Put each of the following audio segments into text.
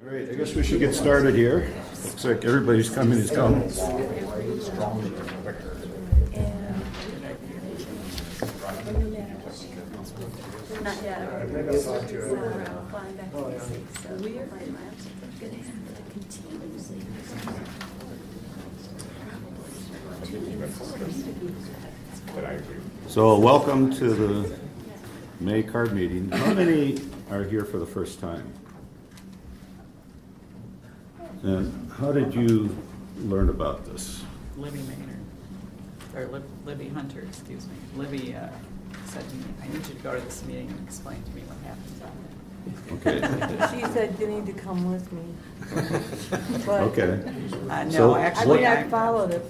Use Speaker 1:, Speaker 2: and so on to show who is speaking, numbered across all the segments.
Speaker 1: All right, I guess we should get started here. Looks like everybody's coming has come.
Speaker 2: Not yet. Flying back to DC, so we're gonna have to contingency.
Speaker 1: So welcome to the May card meeting. How many are here for the first time? And how did you learn about this?
Speaker 3: Libby Maynard, or Libby Hunter, excuse me. Libby said to me, I need you to go to this meeting and explain to me what happens on
Speaker 1: Okay.
Speaker 4: She said you need to come with me. But,
Speaker 1: Okay.
Speaker 3: there.
Speaker 1: So,
Speaker 3: No,
Speaker 4: I
Speaker 3: actually,
Speaker 4: mean, I followed it.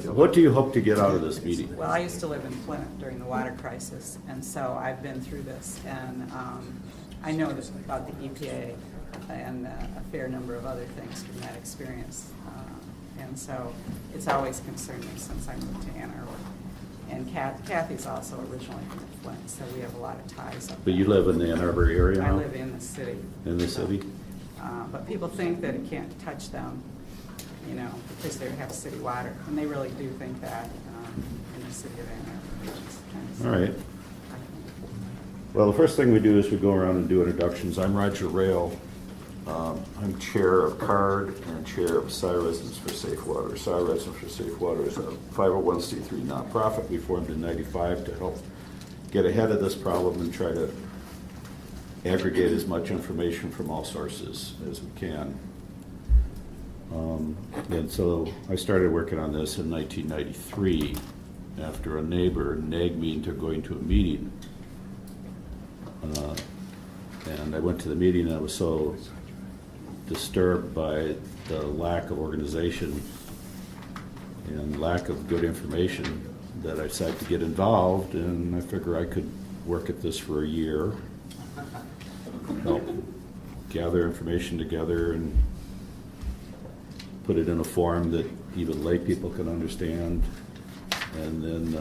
Speaker 1: What do you hope to get out of this meeting?
Speaker 3: Well, I used to live in Flint during the water crisis, and so I've been through this, and I know this about the EPA and a fair number of other things from that experience. And so it's always concerned me since I moved to Ann Arbor. And Kathy's also originally from Flint, so we have a lot of ties up
Speaker 1: But you
Speaker 3: there.
Speaker 1: live in the Ann Arbor area now?
Speaker 3: I live in the city.
Speaker 1: In the city?
Speaker 3: But people think that it can't touch them, you know, because they have city water, and they really do think that in the city of Ann Arbor. Which is kind of
Speaker 1: All right. Well, the first thing we do is we go around and do introductions. I'm Roger Rayle. I'm chair of CARD and chair of Scio Residents for Safe Water. Scio Residents for Safe Water is a 501c3 nonprofit we formed in '95 to help get ahead of this problem and try to aggregate as much information from all sources as we can. And so I started working on this in 1993 after a neighbor nagged me into going to a meeting. And I went to the meeting and I was so disturbed by the lack of organization and lack of good information that I decided to get involved, and I figure I could work at this for a year, help gather information together and put it in a form that even lay people can understand, and then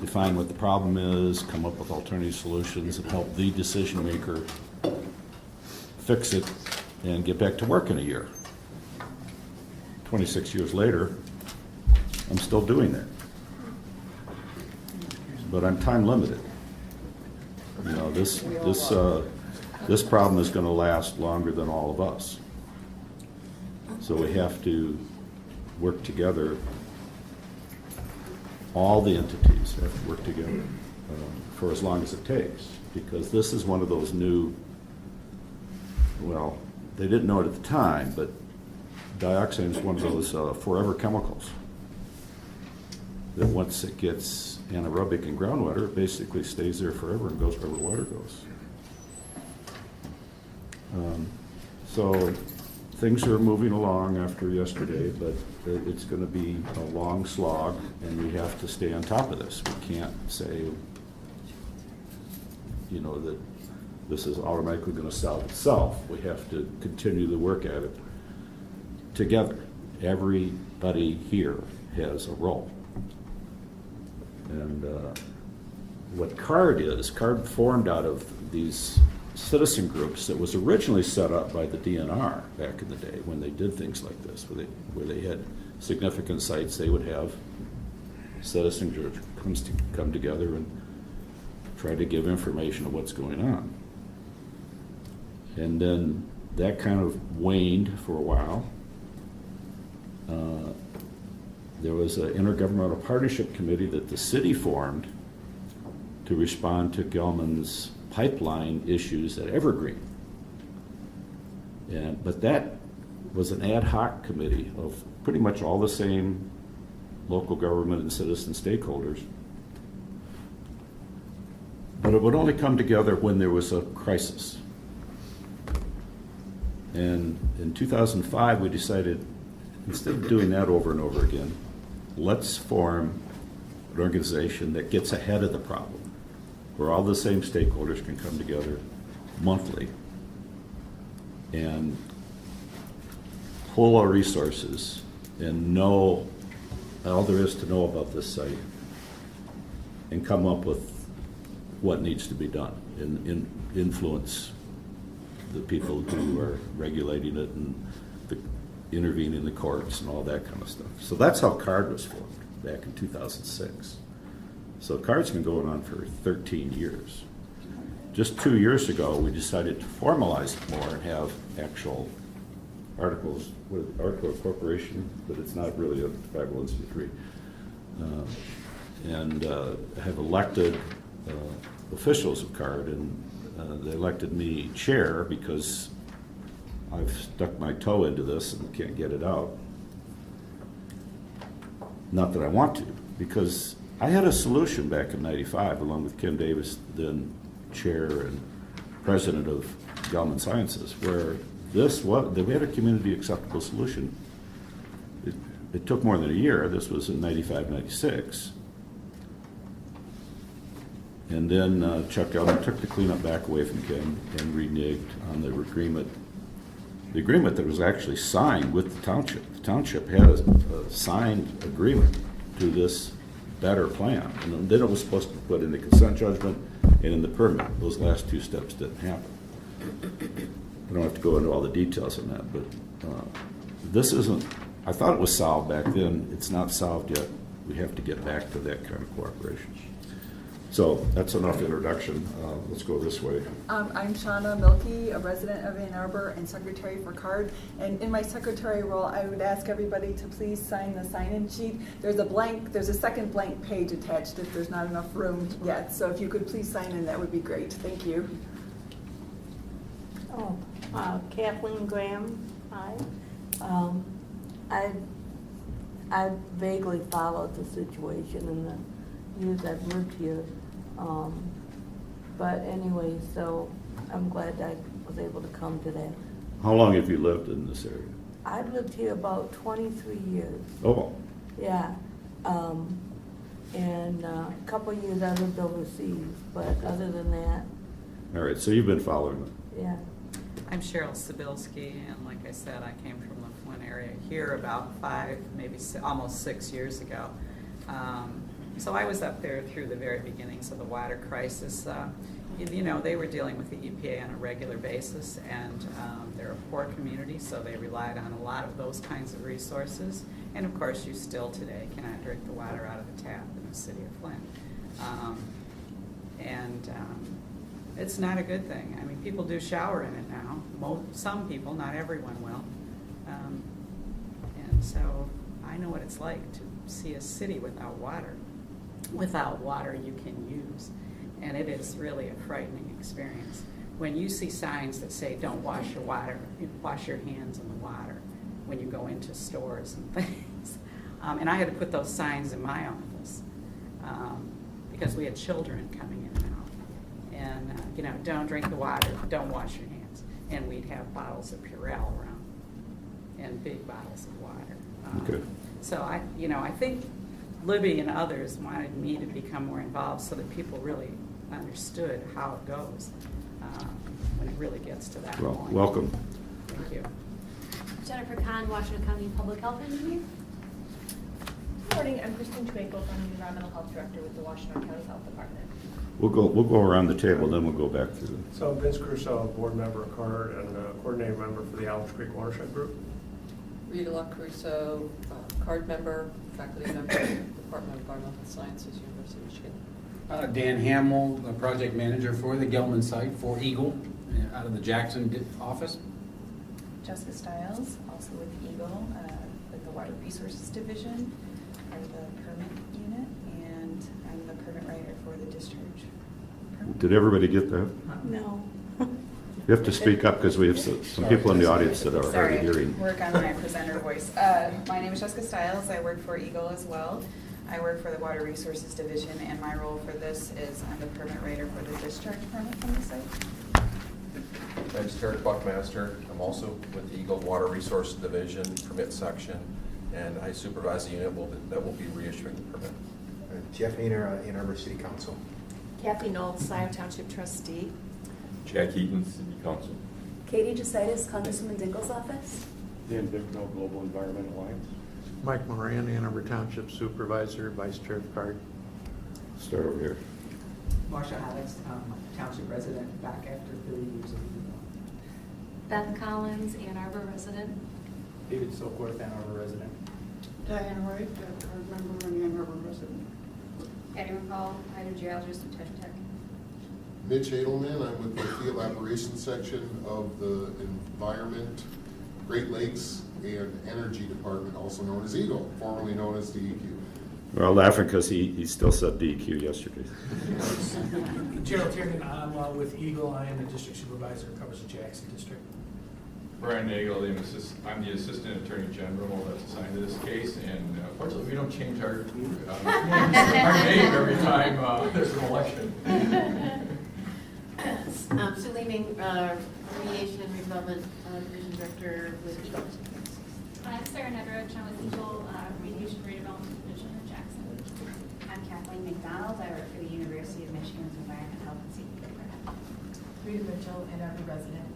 Speaker 1: define what the problem is, come up with alternative solutions, and help the decision maker fix it and get back to work in a year. 26 years later, I'm still doing that. But I'm time limited. You know, this problem is going to last longer than all of us. So we have to work together. All the entities have to work together for as long as it takes, because this is one of those new, well, they didn't know it at the time, but dioxin is one of those forever chemicals that once it gets anaerobic in groundwater, it basically stays there forever and goes wherever water goes. So things are moving along after yesterday, but it's going to be a long slog, and we have to stay on top of this. We can't say, you know, that this is automatically going to solve itself. We have to continue to work at it together. Everybody here has a role. And what CARD is, CARD formed out of these citizen groups that was originally set up by the DNR back in the day when they did things like this, where they had significant sites. They would have citizen groups come together and try to give information of what's going on. And then that kind of waned for a while. There was an intergovernmental partnership committee that the city formed to respond to Gelman's pipeline issues at Evergreen. But that was an ad hoc committee of pretty much all the same local government and citizen stakeholders. But it would only come together when there was a crisis. And in 2005, we decided, instead of doing that over and over again, let's form an organization that gets ahead of the problem, where all the same stakeholders can come together monthly and pull our resources and know all there is to know about this site and come up with what needs to be done and influence the people who are regulating it and intervening in the courts and all that kind of stuff. So that's how CARD was formed back in 2006. So CARD's been going on for 13 years. Just 2 years ago, we decided to formalize it more and have actual articles, article of corporation, but it's not really a 501c3. And have elected officials of CARD, and they elected me chair because I've stuck my toe into this and can't get it out. Not that I want to, because I had a solution back in '95 along with Ken Davis, then chair and president of Government Sciences, where we had a community acceptable solution. It took more than a year. This was in '95, '96. And then Chuck Elman took the cleanup back away from Ken and reneged on the agreement. The agreement that was actually signed with the township. The township had a signed agreement to this better plan. And then it was supposed to be put in the consent judgment and in the permit. Those last two steps didn't happen. I don't have to go into all the details on that, but this isn't, I thought it was solved back then. It's not solved yet. We have to get back to that kind of cooperation. So that's enough introduction. Let's go this way.
Speaker 5: I'm Shauna Milkey, a resident of Ann Arbor and secretary for CARD. And in my secretary role, I would ask everybody to please sign the sign-in sheet. There's a second blank page attached if there's not enough room yet. So if you could please sign in, that would be great. Thank you.
Speaker 4: Kathleen Graham, hi. I vaguely followed the situation in the years I've lived here. But anyway, so I'm glad I was able to come today.
Speaker 1: How long have you lived in this area?
Speaker 4: I've lived here about 23 years.
Speaker 1: Oh,
Speaker 4: Yeah. And a couple of years I lived overseas, but other than that,
Speaker 1: all right. So you've been following it.
Speaker 4: yeah.
Speaker 3: I'm Cheryl Sibilski, and like I said, I came from the Flint area here about 5, maybe almost 6 years ago. So I was up there through the very beginnings of the water crisis. You know, they were dealing with the EPA on a regular basis, and they're a poor community, so they relied on a lot of those kinds of resources. And of course, you still today cannot drink the water out of the tap in the city of Flint. It's not a good thing. I mean, people do shower in it now. Some people, not everyone will. And so I know what it's like to see a city without water you can use. And it is really a frightening experience. When you see signs that say, don't wash your hands in the water when you go into stores and things. And I had to put those signs in my office because we had children coming in and out. And, don't drink the water, don't wash your hands. And we'd have bottles of Purell around and big bottles of water.
Speaker 1: Okay.
Speaker 3: So I think Libby and others wanted me to become more involved so that people really understood how it goes when it really gets to that point.
Speaker 1: Welcome.
Speaker 3: Thank you.
Speaker 2: Jennifer Kahn, Washington County Public Health Engineer.
Speaker 6: Good morning, I'm Kristen Twinkle. I'm the Environmental Health Director with the Washington County Health Department.
Speaker 1: We'll go around the table, then we'll go back to the.
Speaker 7: So Vince Crusoe, board member of CARD and coordinating member for the Alums Creek Watershed Group.
Speaker 8: Rita Crusoe, CARD member, faculty member, Department of Environmental Sciences, University of Michigan.
Speaker 9: Dan Hamill, the project manager for the Gelman site for EGLE, out of the Jackson office.
Speaker 6: Jessica Stiles, also with EGLE, with the Water Resources Division, part of the permit unit, and I'm the permit writer for the discharge permit.
Speaker 1: Did everybody get that?
Speaker 4: No.
Speaker 1: You have to speak up because we have some people in the audience that are hard of hearing.
Speaker 6: Work on my presenter voice. My name is Jessica Stiles. I work for EGLE as well. I work for the Water Resources Division, and my role for this is I'm the permit writer for the discharge permit from the site.
Speaker 10: My name is Terry Buckmaster. I'm also with the EGLE Water Resources Division permit section, and I supervise the unit that will be reissuing the permit.
Speaker 11: Jeff Hayner, Ann Arbor City Council.
Speaker 12: Kathy Knowles, Scio Township Trustee.
Speaker 13: Jack Eaton, City Council.
Speaker 2: Katie Jositis, Congressman Dingle's office.
Speaker 13: Dan Bicknell, Global Environment Alliance.
Speaker 14: Mike Moran, Ann Arbor Township Supervisor, Vice Chair of CARD.
Speaker 1: Start over here.
Speaker 15: Marsha Alex, Township resident, back after 30 years of EGLE.
Speaker 2: Beth Collins, Ann Arbor resident.
Speaker 7: David Silkworth, Ann Arbor resident.
Speaker 5: Diane Wright, card member and Ann Arbor resident.
Speaker 2: Patty McCall, hydrogeologist at Tetra Tech.
Speaker 15: Mitch Edelman, I'm with the Field Operations Section of the Environment, Great Lakes, and Energy Department, also known as EGLE, formerly known as DEQ.
Speaker 1: Well, laughing because he still said DEQ yesterday.
Speaker 16: Gerald Tiernan, I'm with EGLE. I am the district supervisor, covers the Jackson district.
Speaker 13: Brian Nagel, I'm the Assistant Attorney General that's assigned to this case, and fortunately, we don't change our name every time there's an election.
Speaker 12: Sue Leeming, Remediation and Redevelopment Division Director with EGLE.
Speaker 2: I'm Sarah Nedroach. I'm with EGLE Remediation Redevelopment Division in Jackson. I'm Kathleen McDonald. I work for the University of Michigan's Environment, Health, and Safety Program.
Speaker 6: Rita Mitchell, Ann Arbor resident.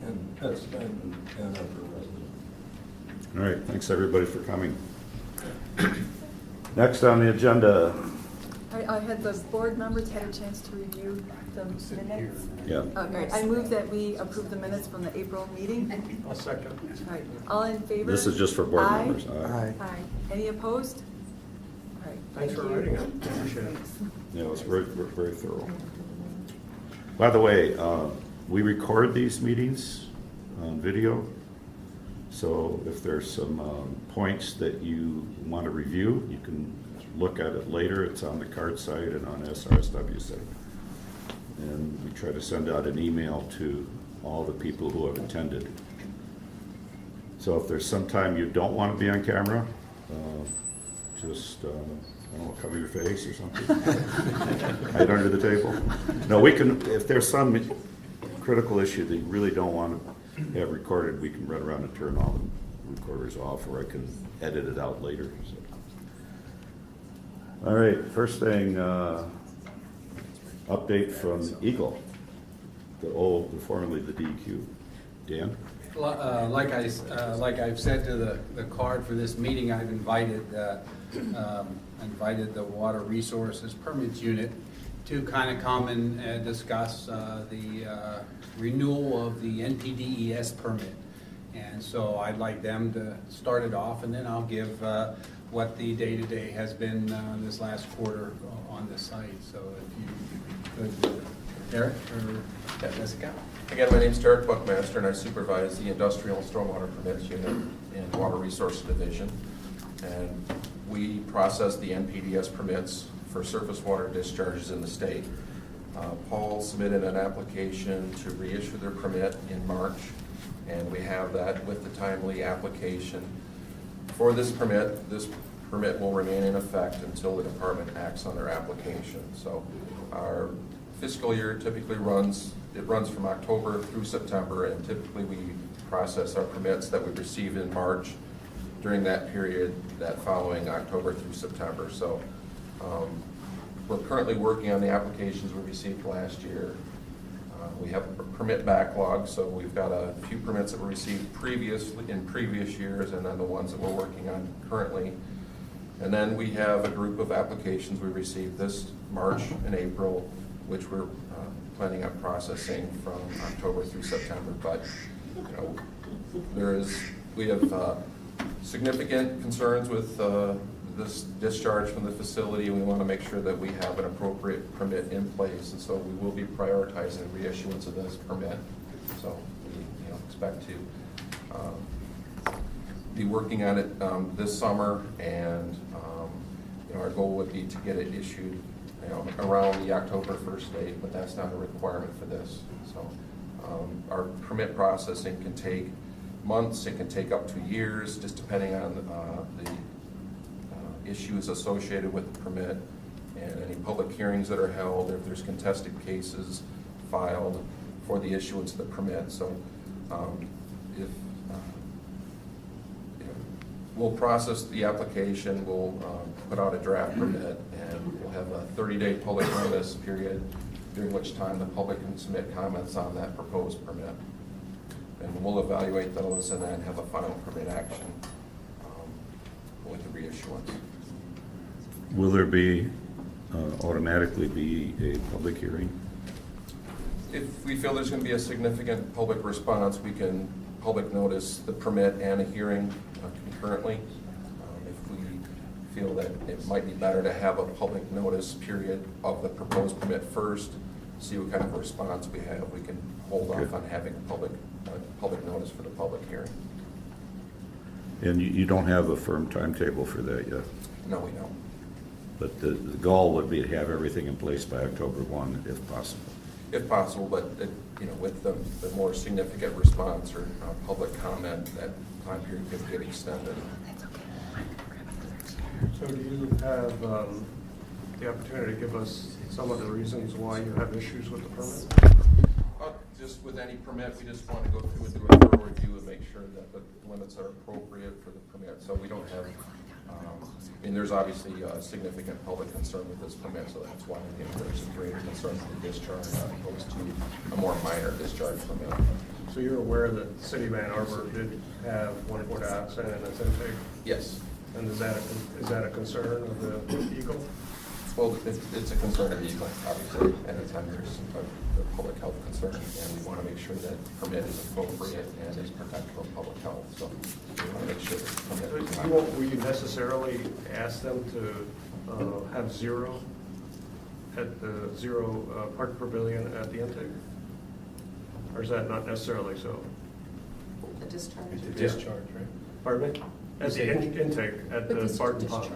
Speaker 17: And Pat Steinman, Ann Arbor resident.
Speaker 1: All right, thanks everybody for coming. Next on the agenda.
Speaker 5: I had the board members had a chance to review the minutes.
Speaker 1: Yeah.
Speaker 5: All right, I move that we approve the minutes from the April meeting.
Speaker 7: I'll second.
Speaker 5: All right, all in favor?
Speaker 1: This is just for board
Speaker 5: Aye.
Speaker 1: members. Aye.
Speaker 5: Aye. Any opposed? All right.
Speaker 7: Thanks for
Speaker 5: thank you.
Speaker 7: writing it. Appreciate it.
Speaker 1: Yeah, it was very, very thorough. By the way, we record these meetings on video. So if there's some points that you want to review, you can look at it later. It's on the card site and on SRSW site. And we try to send out an email to all the people who have attended. So if there's some time you don't want to be on camera, just, I don't know, cover your face or something. Hide under the table. No, we can, if there's some critical issue that you really don't want to have recorded, we can run around and turn all the recorders off, or I can edit it out later. So. All right, first thing, update from EGLE, formerly the DEQ. Dan?
Speaker 9: Like I've said to the card for this meeting, I've invited the Water Resources Permits Unit to kind of come and discuss the renewal of the NPDES permit. And so I'd like them to start it off, and then I'll give what the day-to-day has been this last quarter on the site. So if you could, Eric or Jessica?
Speaker 10: Again, my name's Derek Buckmaster, and I supervise the Industrial and Stormwater Permits Unit in Water Resources Division. And we process the NPDES permits for surface water discharges in the state. Paul submitted an application to reissue their permit in March, and we have that with the timely application. For this permit will remain in effect until the department acts on their application. So our fiscal year typically runs from October through September, and typically we process our permits that we receive in March during that period, that following October through September. So we're currently working on the applications we received last year. We have a permit backlog, so we've got a few permits that were received in previous years, and then the ones that we're working on currently. And then we have a group of applications we received this March and April, which we're planning on processing from October through September. But we have significant concerns with this discharge from the facility, and we want to make sure that we have an appropriate permit in place, and so we will be prioritizing reissuance of this permit. So we expect to be working on it this summer, and our goal would be to get it issued around the October 1st date, but that's not a requirement for this. So our permit processing can take months, it can take up to years, just depending on the issues associated with the permit and any public hearings that are held, if there's contested cases filed for the issuance of the permit. So we'll process the application, we'll put out a draft permit, and we'll have a 30-day public notice period, during which time the public can submit comments on that proposed permit. And we'll evaluate those and then have a final permit action with the reissuance.
Speaker 1: Will there be automatically be a public hearing?
Speaker 10: If we feel there's going to be a significant public response, we can public notice the permit and a hearing concurrently. If we feel that it might be better to have a public notice period of the proposed permit first, see what kind of response we have, we can hold off on having public notice for the public hearing.
Speaker 1: And you don't have a firm timetable for that yet?
Speaker 10: No, we don't.
Speaker 1: But the goal would be to have everything in place by October 1, if possible.
Speaker 10: If possible, but with the more significant response or public comment, that time period could get extended.
Speaker 7: So do you have the opportunity to give us some of the reasons why you have issues with the permit?
Speaker 10: Just with any permit, we just want to go through and do a thorough review and make sure that the limits are appropriate for the permit. So we don't have, there's obviously a significant public concern with this permit, so that's why there's a greater concern with the discharge as opposed to a more minor discharge permit.
Speaker 7: So you're aware that the city of Ann Arbor did have 1,4-dioxane in its intake?
Speaker 10: Yes.
Speaker 7: And is that a concern of the EGLE?
Speaker 10: Well, it's a concern of the EGLE, obviously, and it's under the public health concern, and we want to make sure that permit is appropriate and is protective of public health. So we want to make sure that permit is not.
Speaker 7: Will you necessarily ask them to have zero at the part per billion at the intake? Or is that not necessarily so?
Speaker 8: The discharge.
Speaker 7: The discharge, right? Pardon me? At the intake at the Barton Pond.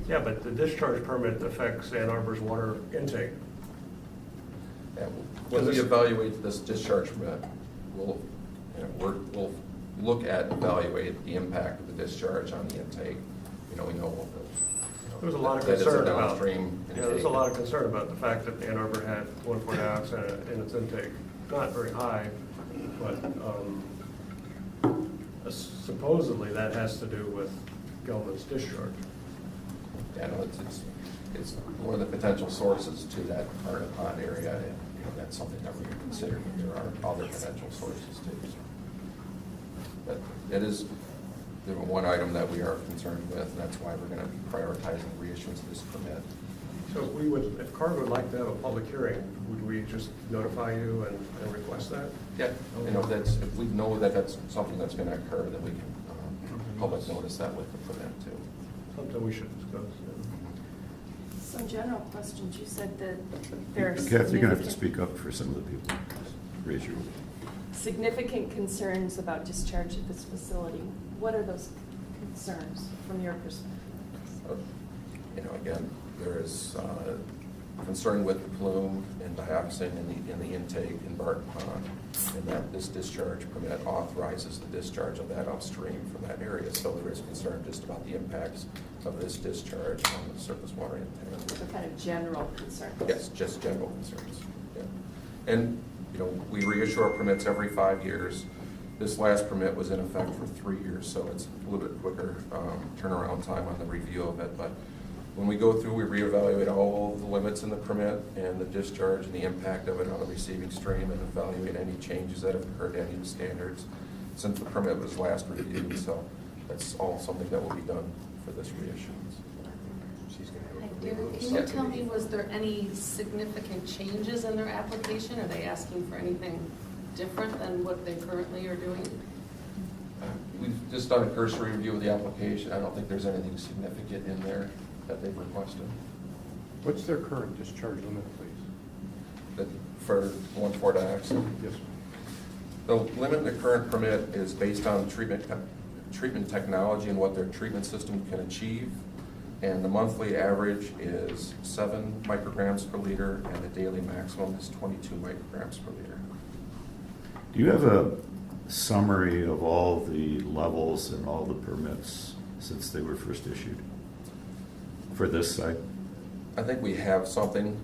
Speaker 7: Yeah, but the discharge permit affects Ann Arbor's water intake.
Speaker 10: Yeah, when we evaluate this discharge permit, we'll evaluate the impact of the discharge on the intake. We know
Speaker 7: There's a lot of concern about. There's a lot of concern about the fact that Ann Arbor had 1,4-dioxane in its intake. Not very high, but supposedly that has to do with Gelman's discharge.
Speaker 10: Yeah, no, it's one of the potential sources to that Barton Pond area, and that's something that we're considering. There are other potential sources too. But it is one item that we are concerned with, and that's why we're going to be prioritizing reissuance of this permit.
Speaker 7: So if CARB would like to have a public hearing, would we just notify you and request that?
Speaker 10: Yeah, if we know that that's something that's going to occur, then we can public notice that with the permit too.
Speaker 7: Something we should discuss.
Speaker 18: Some general questions. You said that there are
Speaker 1: Kathy, you're going to have to speak up for some of the people. Raise your.
Speaker 18: Significant concerns about discharge at this facility. What are those concerns from your perspective?
Speaker 10: Again, there is concern with the plume and dioxin in the intake in Barton Pond, and that this discharge permit authorizes the discharge of that upstream from that area. So there is concern just about the impacts of this discharge on the surface water intake.
Speaker 18: So kind of general concerns.
Speaker 10: Yes, just general concerns. Yeah. And we reissue our permits every 5 years. This last permit was in effect for 3 years, so it's a little bit quicker turnaround time on the review of it. But when we go through, we reevaluate all the limits in the permit and the discharge and the impact of it on the receiving stream, and evaluate any changes that have occurred to any of the standards since the permit was last reviewed. So that's all something that will be done for this reissuance.
Speaker 8: Can you tell me, was there any significant changes in their application? Are they asking for anything different than what they currently are doing?
Speaker 10: We've just done a cursory review of the application. I don't think there's anything significant in there that they've requested.
Speaker 14: What's their current discharge limit, please?
Speaker 10: For 1,4-dioxane?
Speaker 14: Yes.
Speaker 10: The limit in the current permit is based on treatment technology and what their treatment system can achieve. And the monthly average is 7 micrograms per liter, and the daily maximum is 22 micrograms per liter.
Speaker 1: Do you have a summary of all the levels and all the permits since they were first issued for this site?
Speaker 10: I think we have something.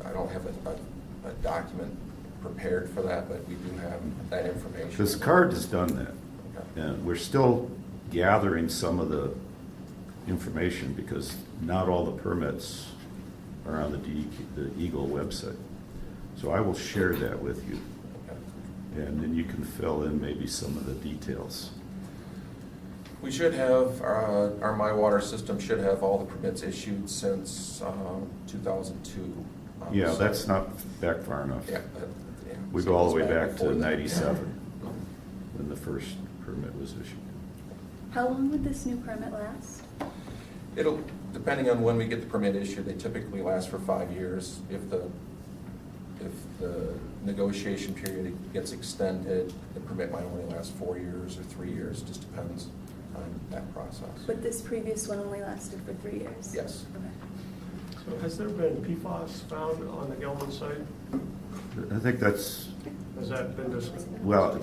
Speaker 10: I don't have a document prepared for that, but we do have that information.
Speaker 1: Because CARD has done that.
Speaker 10: Okay.
Speaker 1: And we're still gathering some of the information because not all the permits are on the EGLE website. So I will share that with you.
Speaker 10: Okay.
Speaker 1: And then you can fill in maybe some of the details.
Speaker 10: We should have, our My Water system should have all the permits issued since 2002.
Speaker 1: Yeah,
Speaker 10: So-
Speaker 1: that's not back far enough.
Speaker 10: Yeah. Yeah.
Speaker 1: We
Speaker 10: So
Speaker 1: go all the way
Speaker 10: it's
Speaker 1: back
Speaker 10: before
Speaker 1: to
Speaker 10: that.
Speaker 1: 97, when the first permit was issued.
Speaker 6: How long would this new permit last?
Speaker 10: It'll, depending on when we get the permit issued, they typically last for 5 years. If the negotiation period gets extended, the permit might only last 4 years or 3 years, just depends on that process.
Speaker 6: But this previous one only lasted for 3 years?
Speaker 10: Yes.
Speaker 6: Okay.
Speaker 7: So has there been PFAS found on the Gelman site?
Speaker 1: I think that's,
Speaker 7: Has that been discussed?
Speaker 1: well,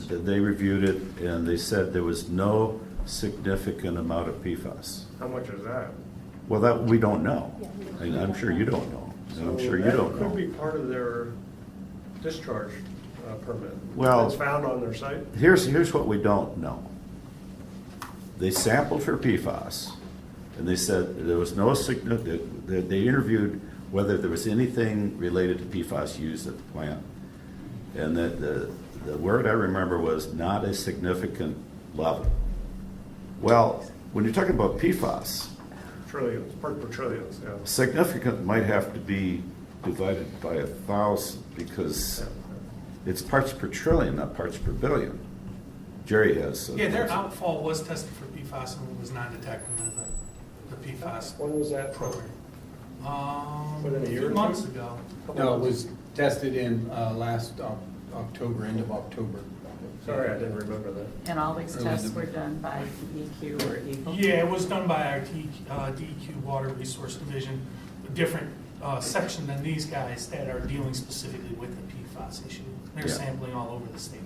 Speaker 1: they reviewed it and they said there was no significant amount of PFAS.
Speaker 7: How much is that?
Speaker 1: Well, that, we don't know. And I'm sure you don't know. And I'm sure you don't
Speaker 7: That could be
Speaker 1: know.
Speaker 7: part of their discharge permit.
Speaker 1: Well-
Speaker 7: It's found on their site?
Speaker 1: Here's what we don't know. They sampled for PFAS, and they said there was no significant, they interviewed whether there was anything related to PFAS used at the plant. And that the word I remember was not a significant level. Well, when you're talking about PFAS,
Speaker 7: Trillions, part per trillions, yeah.
Speaker 1: significant might have to be divided by 1,000 because it's parts per trillion, not parts per billion. Jerry has.
Speaker 16: Yeah, their outfall was tested for PFAS and was not detected in the PFAS
Speaker 7: When was that?
Speaker 16: program.
Speaker 7: Within a year or
Speaker 16: few
Speaker 7: two?
Speaker 16: months ago.
Speaker 9: No, it was tested in last October, end of October.
Speaker 7: Sorry, I didn't remember that.
Speaker 3: And all these tests were done by EQ or EGLE?
Speaker 16: Yeah, it was done by our DEQ Water Resource Division, a different section than these guys that are dealing specifically with the PFAS issue. They're
Speaker 1: Yeah.
Speaker 16: sampling all over the state.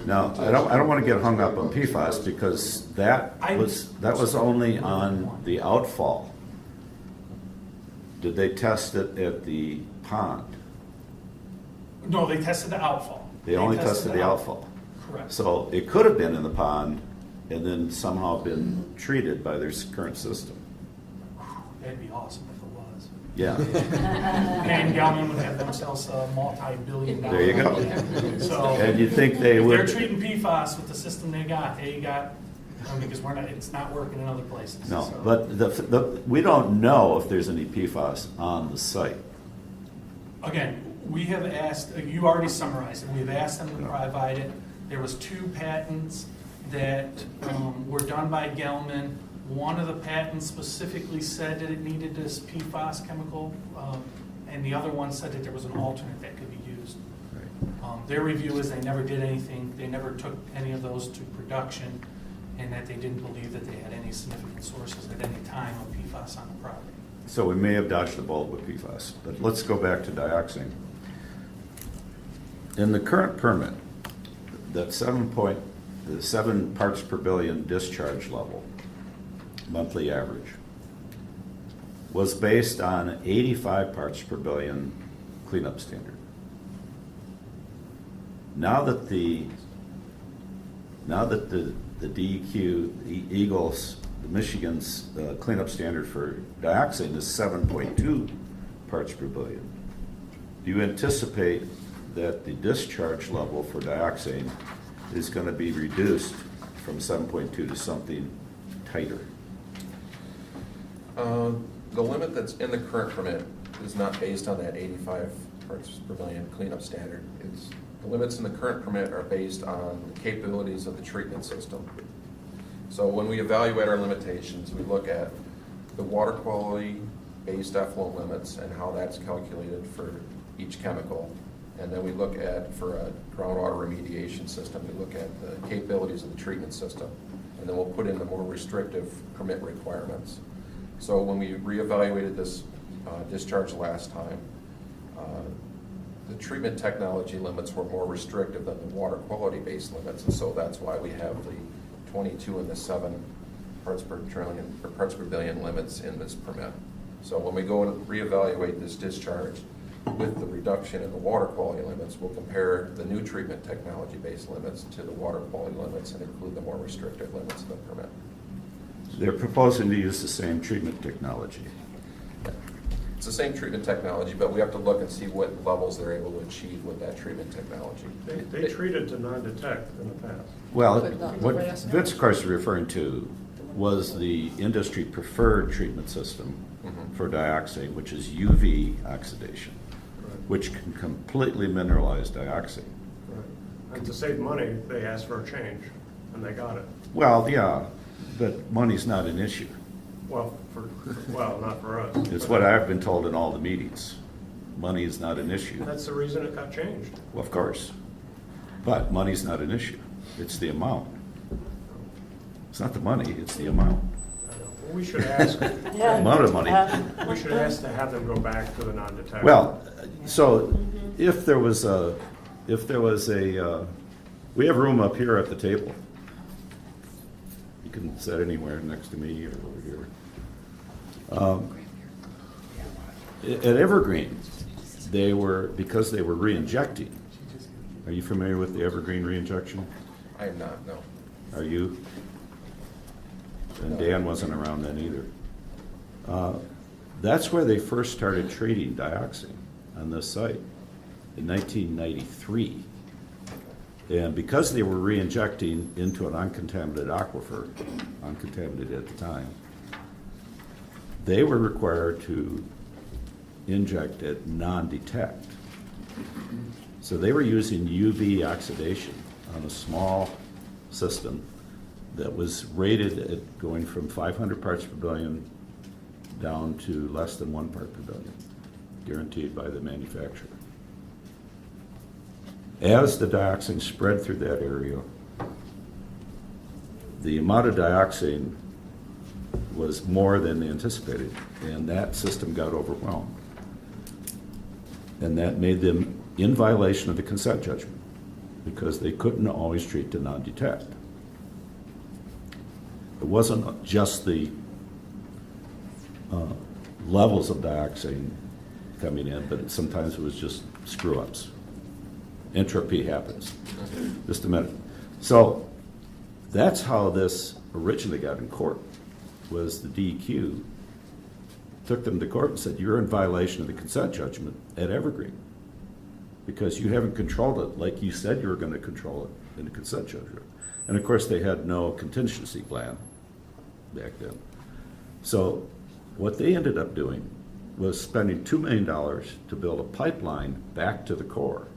Speaker 1: Now, I don't want to get hung up on PFAS because that was only on the outfall. Did they test it at the pond?
Speaker 16: No, they tested the outfall.
Speaker 1: They only tested the outfall.
Speaker 16: Correct.
Speaker 1: So it could have been in the pond and then somehow been treated by their current system.
Speaker 16: That'd be awesome if it was.
Speaker 1: Yeah.
Speaker 16: And Galvin would have themselves a multi-billion-dollar.
Speaker 1: There you go.
Speaker 16: So.
Speaker 1: And you'd think they would.
Speaker 16: If they're treating PFAS with the system they got, because it's not working in other places.
Speaker 1: No,
Speaker 16: so.
Speaker 1: but we don't know if there's any PFAS on the site.
Speaker 16: Again, we have asked, you already summarized it, we've asked them to provide it. There was 2 patents that were done by Gelman. One of the patents specifically said that it needed this PFAS chemical, and the other one said that there was an alternate that could be used. Their review is they never did anything, they never took any of those to production, and that they didn't believe that they had any significant sources at any time of PFAS on the property.
Speaker 1: So we may have dodged the bullet with PFAS, but let's go back to dioxin. In the current permit, that 7 parts per billion discharge level, monthly average, was based on 85 parts per billion cleanup standard. Now that the DEQ, EGLE's, Michigan's cleanup standard for dioxin is 7.2 parts per billion, do you anticipate that the discharge level for dioxin is going to be reduced from 7.2 to something tighter?
Speaker 10: The limit that's in the current permit is not based on that 85 parts per million cleanup standard. The limits in the current permit are based on the capabilities of the treatment system. So when we evaluate our limitations, we look at the water quality based effluent limits and how that's calculated for each chemical. And then we look at, for a groundwater remediation system, we look at the capabilities of the treatment system. And then we'll put in the more restrictive permit requirements. So when we reevaluated this discharge last time, the treatment technology limits were more restrictive than the water quality based limits. And so that's why we have the 22 and the 7 parts per trillion, or parts per billion limits in this permit. So when we go and reevaluate this discharge with the reduction in the water quality limits, we'll compare the new treatment technology-based limits to the water quality limits and include the more restrictive limits in the permit.
Speaker 1: They're proposing to use the same treatment technology.
Speaker 10: It's the same treatment technology, but we have to look and see what levels they're able to achieve with that treatment technology.
Speaker 7: They treated to non-detect in the past.
Speaker 1: Well,
Speaker 8: But not
Speaker 1: what
Speaker 8: the last
Speaker 1: Vince, of course, is referring to was the industry preferred treatment system
Speaker 10: Mhm.
Speaker 1: for dioxane, which is UV oxidation, which can completely mineralize dioxane.
Speaker 7: And to save money, they asked for a change, and they got it.
Speaker 1: Well, yeah, but money's not an issue.
Speaker 7: Well, not for us.
Speaker 1: It's what I've been told in all the meetings. Money is not an issue.
Speaker 7: That's the reason it got changed.
Speaker 1: Well, of course. But money's not an issue. It's the amount. It's not the money, it's the amount.
Speaker 7: We should ask.
Speaker 1: The amount of money.
Speaker 7: We should ask to have them go back to the non-detectable.
Speaker 1: Well, so if there was a, we have room up here at the table. You can sit anywhere next to me or over here. At Evergreen, because they were re-injecting. Are you familiar with the Evergreen re-injection?
Speaker 10: I am not, no.
Speaker 1: Are you? And Dan wasn't around then either. That's where they first started treating dioxin on this site in 1993. And because they were re-injecting into an uncontaminated aquifer, uncontaminated at the time, they were required to inject at non-detect. So they were using UV oxidation on a small system that was rated at going from 500 parts per billion down to less than 1 part per billion, guaranteed by the manufacturer. As the dioxin spread through that area, the amount of dioxin was more than anticipated, and that system got overwhelmed. And that made them in violation of the consent judgment, because they couldn't always treat to non-detect. It wasn't just the levels of dioxin coming in, but sometimes it was just screw-ups. Entropy happens. Just a minute. So that's how this originally got in court, was the DEQ took them to court and said, you're in violation of the consent judgment at Evergreen because you haven't controlled it like you said you were going to control it in the consent judgment. And of course they had no contingency plan back then. So what they ended up doing was spending $2 million to build a pipeline back to the core.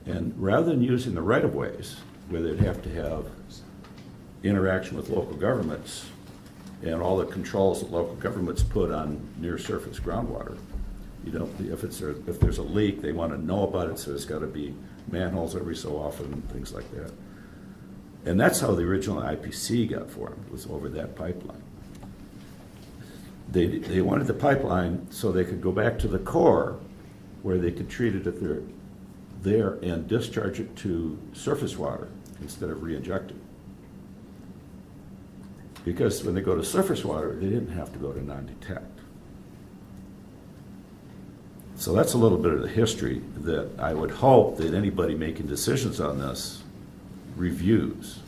Speaker 1: And rather than using the right-of-ways, where they'd have to have interaction with local governments and all the controls that local governments put on near-surface groundwater, you know, if there's a leak, they want to know about it, so there's got to be manholes every so often and things like that. And that's how the original IPC got formed, was over that pipeline. They wanted the pipeline so they could go back to the core where they could treat it if they're there and discharge it to surface water instead of re-injecting. Because when they go to surface water, they didn't have to go to non-detect. So that's a little bit of the history that I would hope that anybody making decisions on this reviews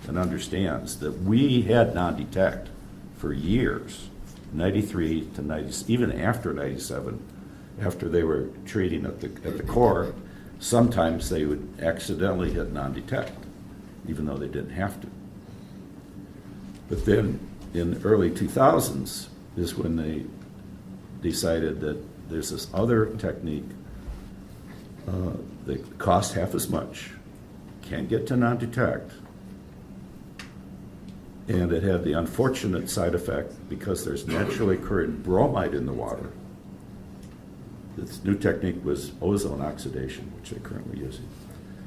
Speaker 1: and understands that we had non-detect for years, 93 to 90, even after 97, after they were treating at the core. Sometimes they would accidentally hit non-detect, even though they didn't have to. But then in the early 2000s is when they decided that there's this other technique that costs half as much, can't get to non-detect, and it had the unfortunate side effect, because there's naturally occurring bromide in the water. This new technique was ozone oxidation, which they're currently using.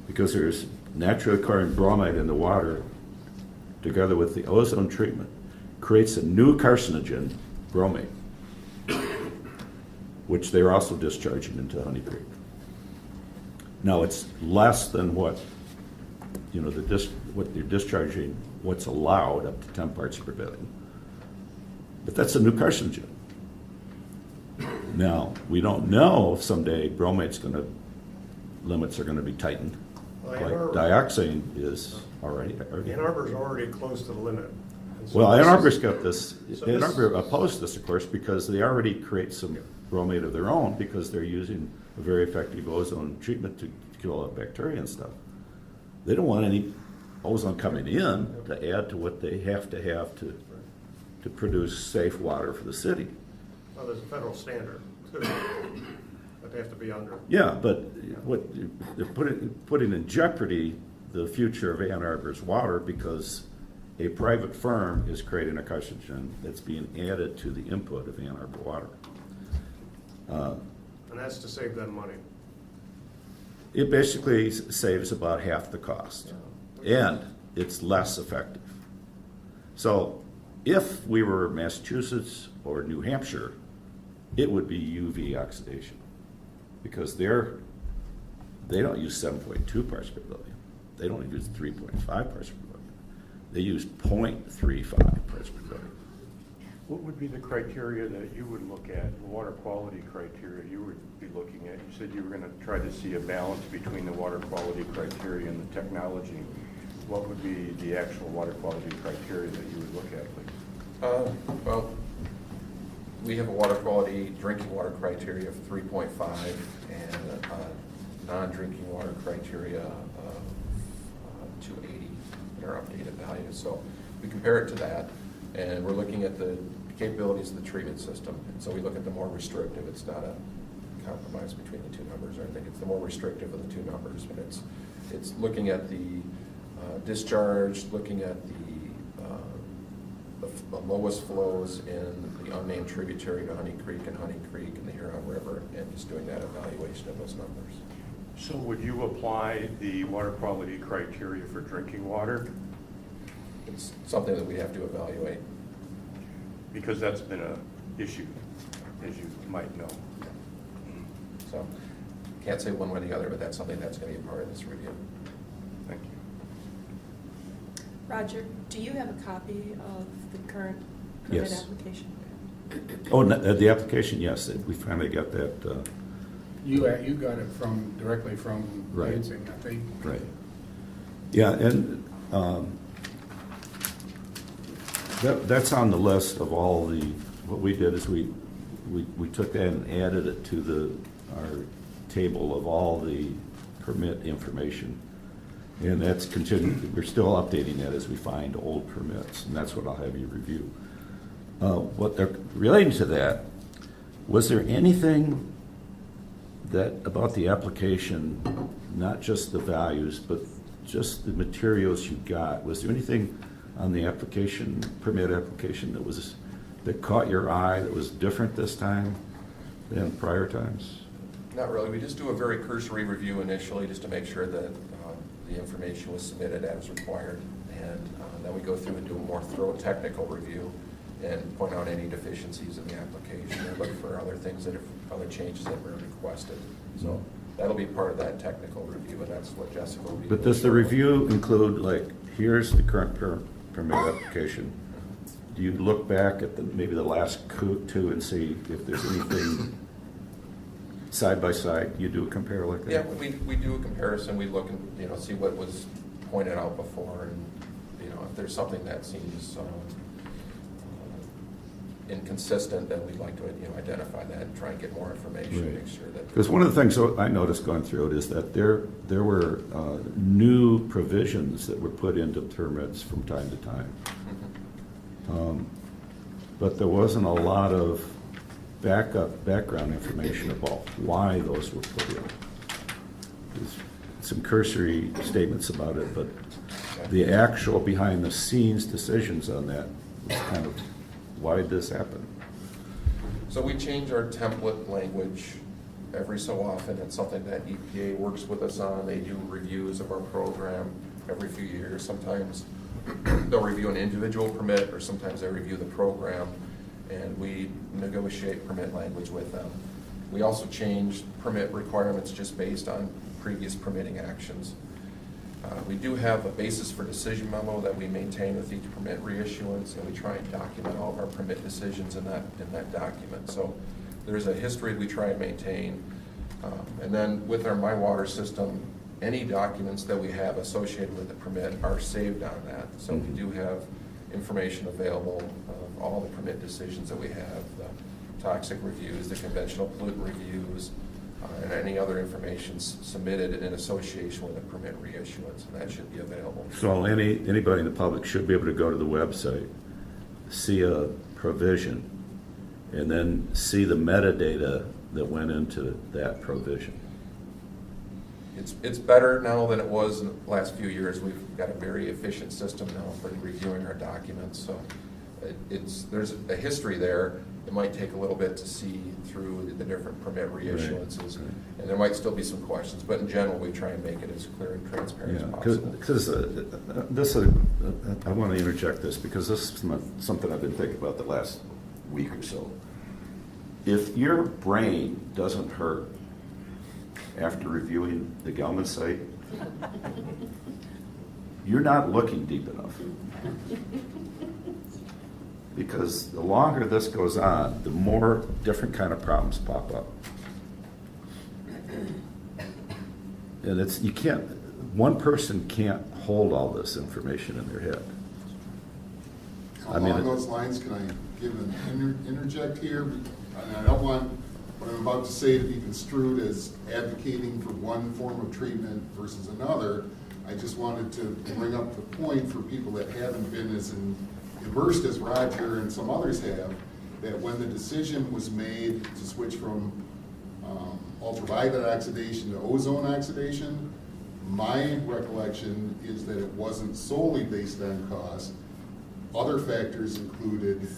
Speaker 1: Because there's naturally occurring bromide in the water, together with the ozone treatment, creates a new carcinogen, bromate, which they're also discharging into Honey Creek. Now it's less than what, you know, what they're discharging, what's allowed, up to 10 parts per billion. But that's a new carcinogen. Now, we don't know if someday limits are going to be tightened, like dioxane is already.
Speaker 7: Ann Arbor's already close to the limit. So
Speaker 1: Well, Ann Arbor's got this. Ann Arbor opposed this, of course, because they already create some bromate of their own, because they're using a very effective ozone treatment to kill out bacteria and stuff. They don't want any ozone coming in to add to what they have to produce safe water for the city.
Speaker 7: Well, there's a federal standard too, that they have to be under.
Speaker 1: Yeah, but what, they're putting in jeopardy the future of Ann Arbor's water because a private firm is creating a carcinogen that's being added to the input of Ann Arbor water.
Speaker 7: And that's to save them money.
Speaker 1: It basically saves about half the cost, and it's less effective. So if we were Massachusetts or New Hampshire, it would be UV oxidation, because they don't use 7.2 parts per billion. They don't use 3.5 parts per billion. They use 0.35 parts per billion.
Speaker 19: What would be the criteria that you would look at, the water quality criteria you would be looking at? You said you were going to try to see a balance between the water quality criteria and the technology. What would be the actual water quality criteria that you would look at, please?
Speaker 10: Well, we have a water quality drinking water criteria of 3.5 and a non-drinking water criteria of 280 in our updated values. So we compare it to that, and we're looking at the capabilities of the treatment system. And so we look at the more restrictive. It's not a compromise between the two numbers, or I think it's the more restrictive of the two numbers, but it's looking at the discharge, looking at the lowest flows in the unnamed tributary to Honey Creek and the Huron River, and just doing that evaluation of those numbers.
Speaker 19: So would you apply the water quality criteria for drinking water?
Speaker 10: It's something that we have to evaluate.
Speaker 19: Because that's been an issue, as you might know.
Speaker 10: So can't say one way or the other, but that's something that's going to be a part of this review.
Speaker 19: Thank you.
Speaker 18: Roger, do you have a copy of the current permit
Speaker 1: Yes.
Speaker 18: application?
Speaker 1: Oh, the application, yes, we finally got that.
Speaker 9: You got it directly from
Speaker 1: Right.
Speaker 9: Lansing, I think.
Speaker 1: Right. Yeah, and that's on the list of all the, what we did is we took that and added it to our table of all the permit information. And that's continuing, we're still updating that as we find old permits, and that's what I'll have you review. What they're relating to that, was there anything that about the application, not just the values, but just the materials you got? Was there anything on the application, permit application, that caught your eye, that was different this time than prior times?
Speaker 10: Not really. We just do a very cursory review initially, just to make sure that the information was submitted as required, and then we go through and do a more thorough technical review and point out any deficiencies in the application and look for other things other changes that were requested. So that'll be part of that technical review, and that's what Jessica will be doing.
Speaker 1: But does the review include, like, here's the current permit application? Do you look back at maybe the last two and see if there's anything side by side? You do a compare like that?
Speaker 10: Yeah, we do a comparison. We look and see what was pointed out before, and if there's something that seems inconsistent, then we'd like to identify that and try and get more information,
Speaker 1: Right.
Speaker 10: make sure that.
Speaker 1: Because one of the things I noticed going through it is that there were new provisions that were put into permits from time to time. But there wasn't a lot of background information about why those were put in. There's some cursory statements about it, but the actual behind the scenes decisions on that was kind of, why did this happen?
Speaker 10: So we change our template language every so often. It's something that EPA works with us on. They do reviews of our program every few years. Sometimes they'll review an individual permit, or sometimes they review the program, and we negotiate permit language with them. We also change permit requirements just based on previous permitting actions. We do have a basis for decision memo that we maintain with each permit reissuance, and we try and document all of our permit decisions in that document. So there's a history we try and maintain. And then with our My Water system, any documents that we have associated with the permit are saved on that. So we do have information available of all the permit decisions that we have, the toxic reviews, the conventional pollutant reviews, and any other information submitted in association with a permit reissuance, and that should be available.
Speaker 1: So anybody in the public should be able to go to the website, see a provision, and then see the metadata that went into that provision.
Speaker 10: It's better now than it was in the last few years. We've got a very efficient system now for reviewing our documents, so there's a history there. It might take a little bit to see through the different permit reissuances,
Speaker 1: Right.
Speaker 10: and there might still be some questions, but in general, we try and make it as clear and transparent as
Speaker 1: Yeah,
Speaker 10: possible.
Speaker 1: because I want to interject this because this is something I've been thinking about the last week or so. If your brain doesn't hurt after reviewing the Gelman site, you're not looking deep enough. Because the longer this goes on, the more different kind of problems pop up. And one person can't hold all this information in their head.
Speaker 15: Along those lines, can I give an interject here? And I don't want what I'm about to say to be construed as advocating for one form of treatment versus another. I just wanted to bring up the point for people that haven't been as immersed as Roger and some others have, that when the decision was made to switch from ultraviolet oxidation to ozone oxidation, my recollection is that it wasn't solely based on cost. Other factors included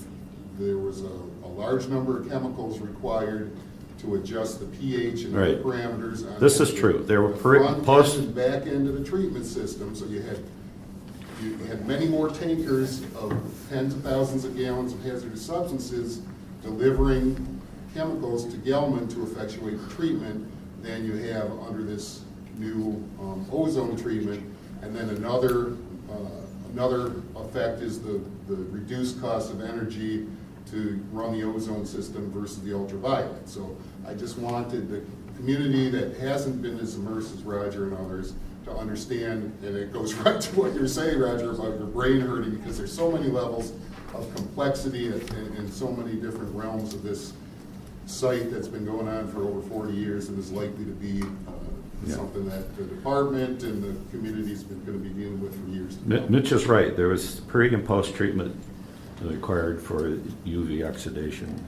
Speaker 15: there was a large number of chemicals required to adjust the pH and other
Speaker 1: Right.
Speaker 15: parameters on
Speaker 1: This is true. There were
Speaker 15: the front
Speaker 1: post-
Speaker 15: and back end of the treatment system, so you had many more tankers of tens of thousands of gallons of hazardous substances delivering chemicals to Gelman to effectuate the treatment than you have under this new ozone treatment. And then another effect is the reduced cost of energy to run the ozone system versus the ultraviolet. So I just wanted the community that hasn't been as immersed as Roger and others to understand, and it goes right to what you're saying, Roger, about your brain hurting, because there's so many levels of complexity and so many different realms of this site that's been going on for over 40 years and is likely to be something that the department and the community's been going to be dealing with for years to come.
Speaker 1: Mitch is right. There was pre and post treatment required for UV oxidation.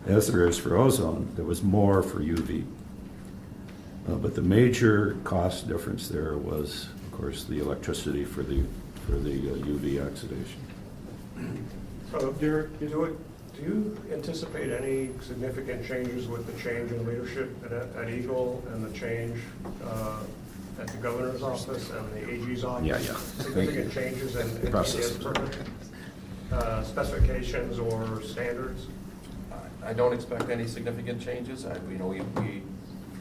Speaker 1: As there is for ozone, there was more for UV. But the major cost difference there was, of course, the electricity for the UV oxidation.
Speaker 7: So, Derek, do you anticipate any significant changes with the change in leadership at EGLE and the change at the governor's office and the AG's office?
Speaker 1: Yeah.
Speaker 7: Significant changes in
Speaker 1: Process.
Speaker 7: permit specifications or standards?
Speaker 10: I don't expect any significant changes.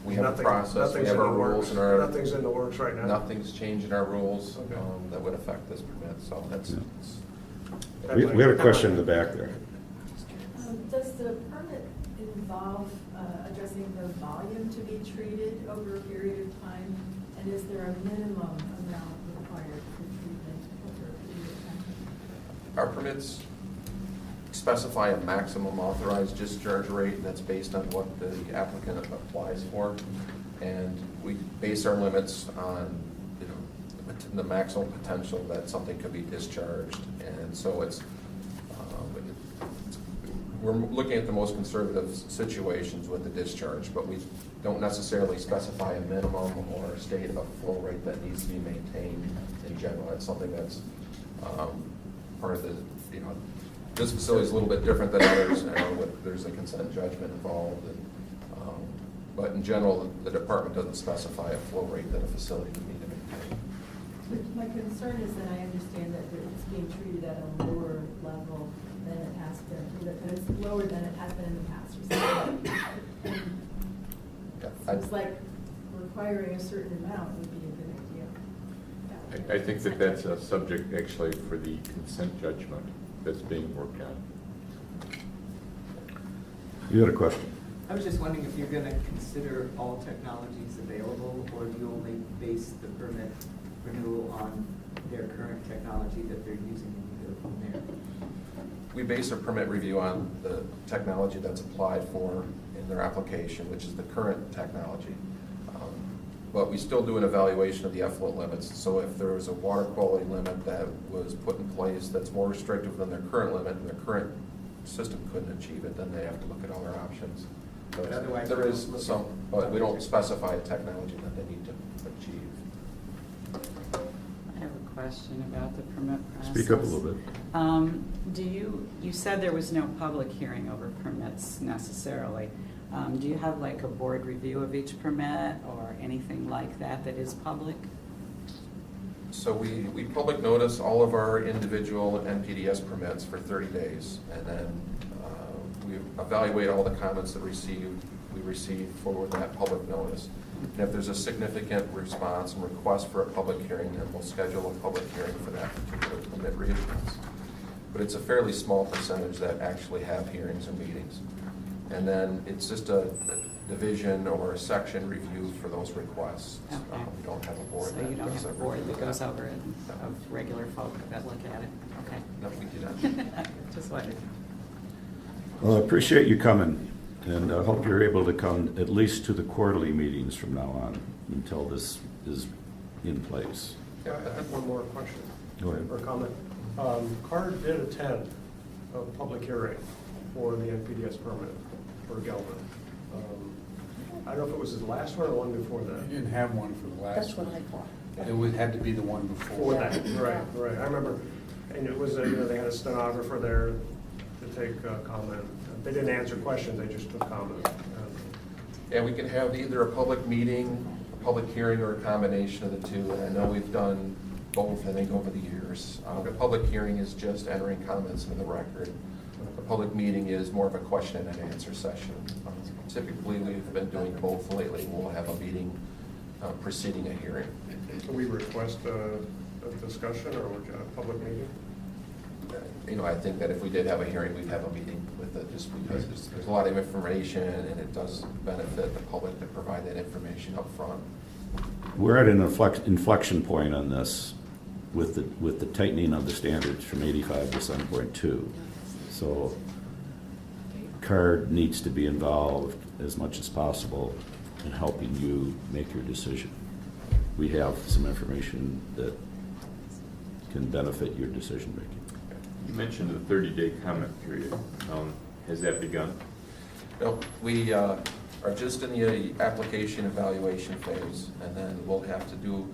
Speaker 10: We have a process, we
Speaker 7: Nothing's
Speaker 10: have
Speaker 7: in
Speaker 10: our
Speaker 7: the
Speaker 10: rules
Speaker 7: works.
Speaker 10: and our.
Speaker 7: Nothing's in the works right now?
Speaker 10: Nothing's changed in our rules
Speaker 7: Okay.
Speaker 10: that would affect this permit, so that's.
Speaker 1: We have a question in the back there.
Speaker 18: Does the permit involve addressing the volume to be treated over a period of time? And is there a minimum amount required for treatment over a period of time?
Speaker 10: Our permits specify a maximum authorized discharge rate, and that's based on what the applicant applies for. And we base our limits on, the maximum potential that something could be discharged. And so we're looking at the most conservative situations with the discharge, but we don't necessarily specify a minimum or state a flow rate that needs to be maintained in general. That's something that's part of the, this facility is a little bit different than others. There's a consent judgment involved, but in general, the department doesn't specify a flow rate that a facility would need to maintain.
Speaker 18: My concern is that I understand that it's being treated at a lower level than it has been, that it's lower than it has been in the past. So it's like requiring a certain amount would be a good idea.
Speaker 20: I think that's a subject actually for the consent judgment that's being worked on.
Speaker 1: You had a question?
Speaker 21: I was just wondering if you're going to consider all technologies available, or do you only base the permit renewal on their current technology that they're using and you go from there?
Speaker 10: We base our permit review on the technology that's applied for in their application, which is the current technology. But we still do an evaluation of the effluent limits. So if there was a water quality limit that was put in place that's more restrictive than their current limit and their current system couldn't achieve it, then they have to look at other options.
Speaker 21: But otherwise,
Speaker 10: there is some, but we don't specify a technology that they need to achieve.
Speaker 3: I have a question about the permit process.
Speaker 1: Speak up a little bit.
Speaker 3: You said there was no public hearing over permits necessarily. Do you have like a board review of each permit or anything like that that is public?
Speaker 10: So we public notice all of our individual NPDES permits for 30 days, and then we evaluate all the comments that we receive for that public notice. And if there's a significant response and request for a public hearing, then we'll schedule a public hearing for that particular permit reissuance. But it's a fairly small percentage that actually have hearings or meetings. And then it's just a division or a section review for those requests.
Speaker 3: Okay.
Speaker 10: We don't have a board
Speaker 3: So you don't
Speaker 10: does
Speaker 3: have a
Speaker 10: a
Speaker 3: board
Speaker 10: review
Speaker 3: that
Speaker 10: of
Speaker 3: goes over it, of regular folk that look at it? Okay.
Speaker 10: No, we do not.
Speaker 3: Just wondered.
Speaker 1: Well, I appreciate you coming, and I hope you're able to come at least to the quarterly meetings from now on until this is in place.
Speaker 7: Yeah, I have one more question.
Speaker 1: Go ahead.
Speaker 7: Or comment. CARD did attend a public hearing for the NPDES permit for Gelman. I don't know if it was his last one or the one before that.
Speaker 9: You didn't have one for the last
Speaker 12: That's what I thought.
Speaker 9: It would had to be the one
Speaker 7: For
Speaker 9: before.
Speaker 7: that, right. I remember, and it was, they had a stenographer there to take comment. They didn't answer questions, they just took comment.
Speaker 10: Yeah, we can have either a public meeting, a public hearing, or a combination of the two. And I know we've done both, I think, over the years. The public hearing is just entering comments into the record. The public meeting is more of a question and answer session. Typically, we've been doing both lately. We'll have a meeting preceding a hearing.
Speaker 7: Can we request a discussion or a public meeting?
Speaker 10: I think that if we did have a hearing, we'd have a meeting with it, just because there's a lot of information, and it does benefit the public to provide that information up front.
Speaker 1: We're at an inflection point on this with the tightening of the standards from 85 to 7.2. So CARD needs to be involved as much as possible in helping you make your decision. We have some information that can benefit your decision making.
Speaker 20: You mentioned the 30-day comment period. Has that begun?
Speaker 10: No, we are just in the application evaluation phase, and then we'll have to do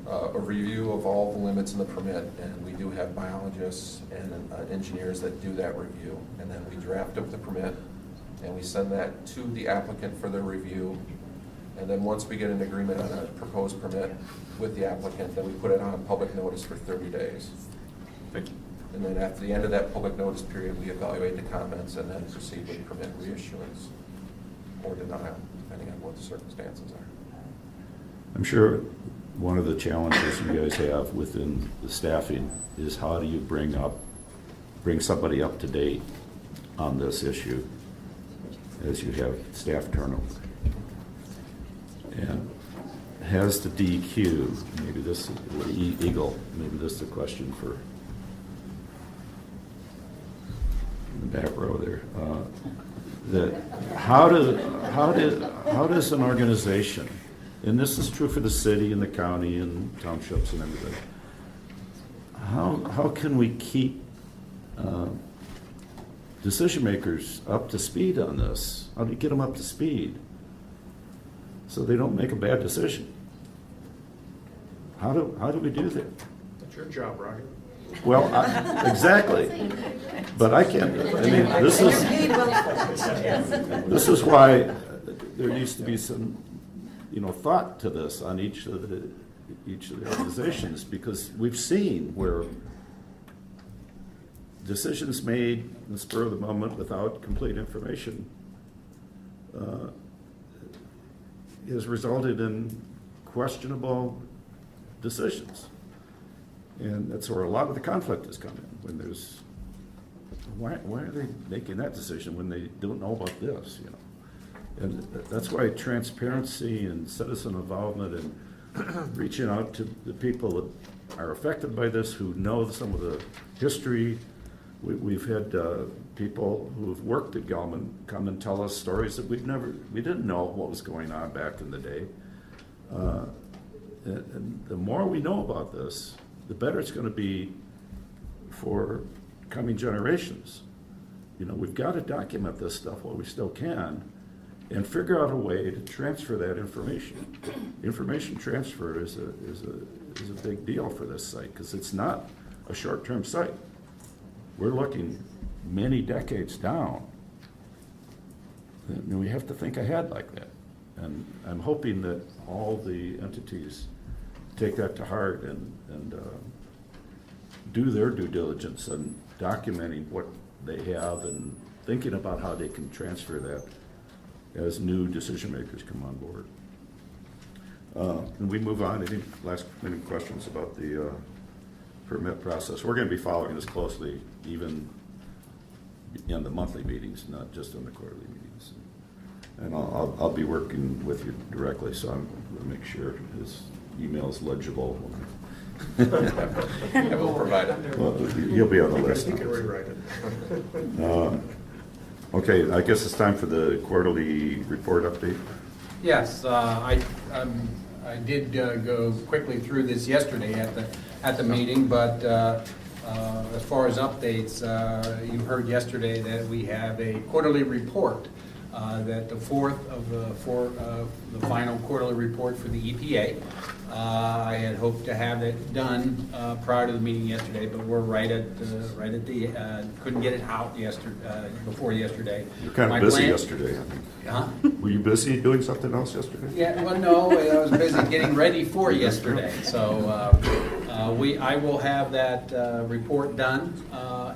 Speaker 10: a review of all the limits in the permit, and we do have biologists and engineers that do that review. And then we draft up the permit, and we send that to the applicant for their review. And then once we get an agreement on a proposed permit with the applicant, then we put it on public notice for 30 days.
Speaker 20: Thank you.
Speaker 10: And then after the end of that public notice period, we evaluate the comments and then proceed with permit reissuance or denial, depending on what the circumstances are.
Speaker 1: I'm sure one of the challenges you guys have within the staffing is how do you bring somebody up to date on this issue as you have staff turnover. And has the DEQ, maybe this, EGLE, maybe this is a question for in the back row there. How does an organization, and this is true for the city and the county and townships and everything, how can we keep decision makers up to speed on this? How do you get them up to speed so they don't make a bad decision? How do we do that?
Speaker 7: That's your job, Roger.
Speaker 1: Well, exactly. But I can't, I mean, this is why there needs to be some, thought to this on each of the organizations, because we've seen where decisions made in the spur of the moment without complete information has resulted in questionable decisions. And that's where a lot of the conflict has come in, when there's, why are they making that decision when they don't know about this, And that's why transparency and citizen involvement and reaching out to the people that are affected by this, who know some of the history. We've had people who've worked at Gelman come and tell us stories that we didn't know what was going on back in the day. And the more we know about this, the better it's going to be for coming generations. You know, we've got to document this stuff while we still can, and figure out a way to transfer that information. Information transfer is a big deal for this site, because it's not a short-term site. We're looking many decades down. And we have to think ahead like that. And I'm hoping that all the entities take that to heart and do their due diligence in documenting what they have and thinking about how they can transfer that as new decision makers come on board. And we move on. Any last minute questions about the permit process? We're going to be following this closely, even in the monthly meetings, not just in the quarterly meetings. And I'll be working with you directly, so I'm going to make sure his email is legible.
Speaker 10: I will provide it.
Speaker 1: Well, you'll be on the list.
Speaker 7: You can rewrite it.
Speaker 1: Okay, I guess it's time for the quarterly report update.
Speaker 9: Yes, I did go quickly through this yesterday at the meeting, but as far as updates, you heard yesterday that we have a quarterly report, that the fourth of the final quarterly report for the EPA. I had hoped to have it done prior to the meeting yesterday, but we're right at the couldn't get it out before yesterday.
Speaker 1: You're kind of busy yesterday, I think.
Speaker 9: Huh?
Speaker 1: Were you busy doing something else yesterday?
Speaker 9: Yeah, well, no, I was busy getting ready for yesterday. So I will have that report done,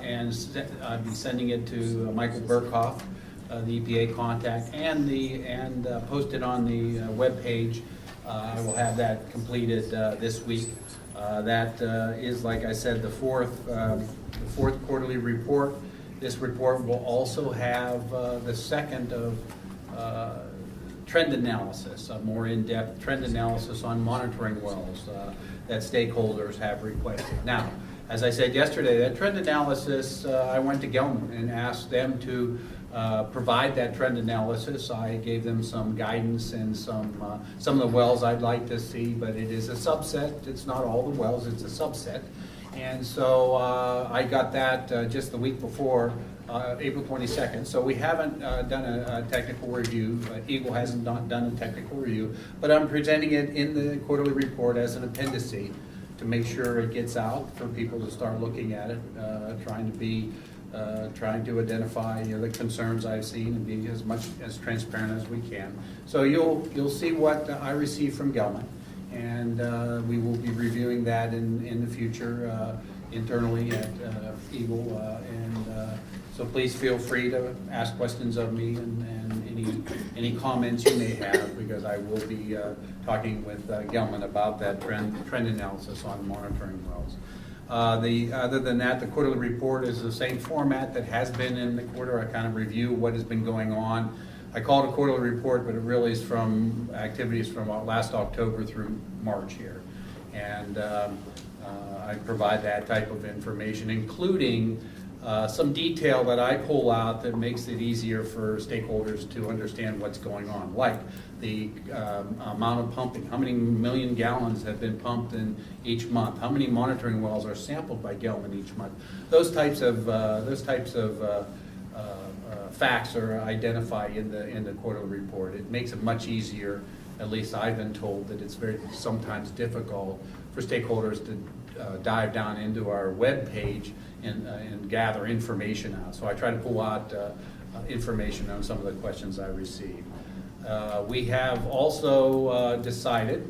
Speaker 9: and I'll be sending it to Michael Burkhoff, the EPA contact, and post it on the webpage. I will have that completed this week. That is, like I said, the fourth quarterly report. This report will also have the second of trend analysis, a more in-depth trend analysis on monitoring wells that stakeholders have requested. Now, as I said yesterday, that trend analysis, I went to Gelman and asked them to provide that trend analysis. I gave them some guidance and some of the wells I'd like to see, but it is a subset. It's not all the wells, it's a subset. And so I got that just the week before, April 22nd. So we haven't done a technical review. EGLE hasn't done a technical review, but I'm presenting it in the quarterly report as an appendix to make sure it gets out for people to start looking at it, trying to identify the concerns I've seen and be as transparent as we can. So you'll see what I receive from Gelman, and we will be reviewing that in the future internally at EGLE. So please feel free to ask questions of me and any comments you may have, because I will be talking with Gelman about that trend analysis on monitoring wells. Other than that, the quarterly report is the same format that has been in the quarter. I kind of review what has been going on. I call it a quarterly report, but it really is from activities from last October through March here. And I provide that type of information, including some detail that I pull out that makes it easier for stakeholders to understand what's going on, like the amount of pumping, how many million gallons have been pumped in each month, how many monitoring wells are sampled by Gelman each month. Those types of facts are identified in the quarterly report. It makes it much easier. At least I've been told that it's sometimes difficult for stakeholders to dive down into our web page and gather information out. So I try to pull out information on some of the questions I receive. We have also decided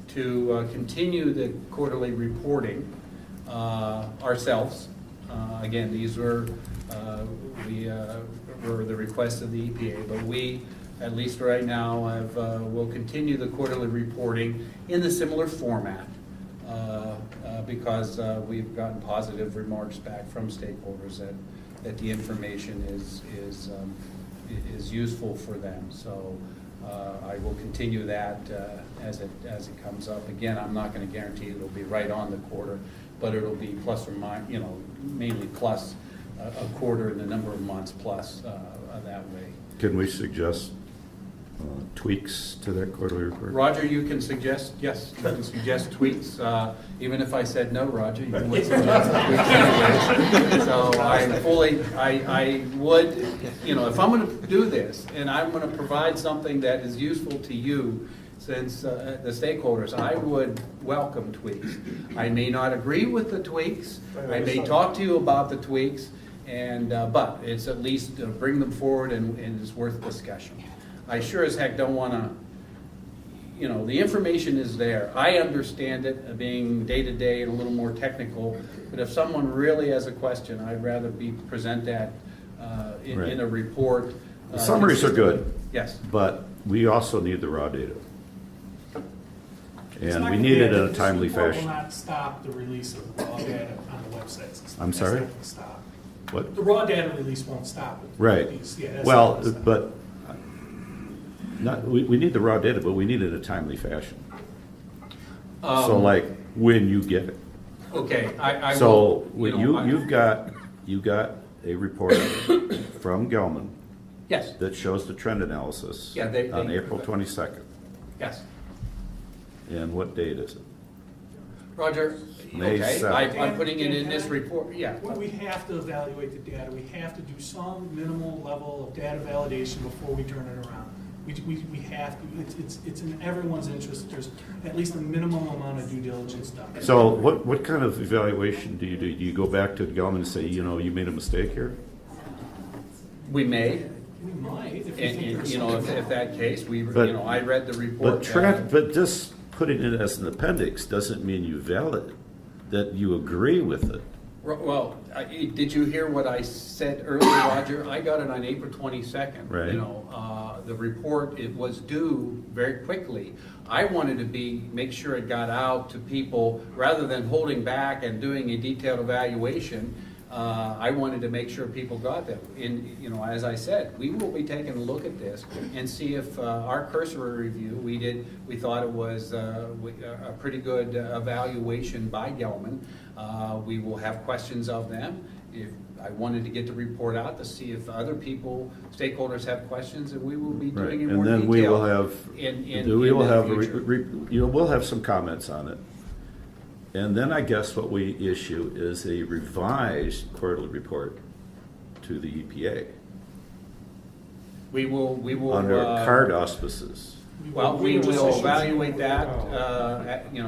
Speaker 9: to continue the quarterly reporting ourselves. Again, these were the requests of the EPA, but we, at least right now, will continue the quarterly reporting in the similar format because we've gotten positive remarks back from stakeholders that the information is useful for them. So I will continue that as it comes up. Again, I'm not going to guarantee it'll be right on the quarter, but it'll be plus or minus, mainly plus a quarter in the number of months plus that way.
Speaker 1: Can we suggest tweaks to that quarterly report?
Speaker 9: Roger, you can suggest, yes, you can suggest tweaks. Even if I said no, Roger, you would suggest tweaks anyways. So I would, if I'm going to do this and I'm going to provide something that is useful to you, since the stakeholders, I would welcome tweaks. I may not agree with the tweaks. I may talk to you about the tweaks, but it's at least bring them forward and it's worth discussion. I sure as heck don't want to, the information is there. I understand it, being day-to-day and a little more technical, but if someone really has a question, I'd rather present that in a report.
Speaker 1: The summaries are good.
Speaker 9: Yes.
Speaker 1: But we also need the raw data. And we need it in a timely fashion.
Speaker 16: This will not stop the release of raw data on the websites.
Speaker 1: I'm sorry?
Speaker 16: That's not gonna stop.
Speaker 1: What?
Speaker 16: The raw data release won't stop it.
Speaker 1: Right.
Speaker 16: Yeah, that's
Speaker 1: Well,
Speaker 16: not gonna stop.
Speaker 1: but we need the raw data, but we need it in a timely fashion. So like when you get it.
Speaker 9: Okay, I
Speaker 1: So
Speaker 9: will,
Speaker 1: you got a report from Gelman.
Speaker 9: Yes.
Speaker 1: That shows the trend analysis.
Speaker 9: Yeah,
Speaker 1: on April 22nd.
Speaker 9: Yes.
Speaker 1: And what date is it?
Speaker 9: Roger,
Speaker 1: May
Speaker 9: okay,
Speaker 1: 7th.
Speaker 9: I'm putting it in this report, yeah.
Speaker 16: We have to evaluate the data. We have to do some minimal level of data validation before we turn it around. We have to. It's in everyone's interest. There's at least a minimum amount of due diligence done.
Speaker 1: So what kind of evaluation do you do? Do you go back to Gelman and say, you made a mistake here?
Speaker 9: We may.
Speaker 16: We might, if we think
Speaker 9: And
Speaker 16: there's
Speaker 9: if
Speaker 16: something
Speaker 9: that case,
Speaker 1: But-
Speaker 9: I read the report.
Speaker 1: But just putting it as an appendix doesn't mean that you agree with it.
Speaker 9: Well, did you hear what I said earlier, Roger? I got it on April 22nd.
Speaker 1: Right.
Speaker 9: The report, it was due very quickly. I wanted to make sure it got out to people, rather than holding back and doing a detailed evaluation. I wanted to make sure people got that. And, as I said, we will be taking a look at this and see if our cursory review, we thought it was a pretty good evaluation by Gelman. We will have questions of them. If I wanted to get the report out to see if other stakeholders have questions, and we will be doing it more detail.
Speaker 1: And then we will have, we'll have some comments on it. And then I guess what we issue is a revised quarterly report to the EPA.
Speaker 9: We will
Speaker 1: under CARD auspices.
Speaker 9: Well, we will evaluate that,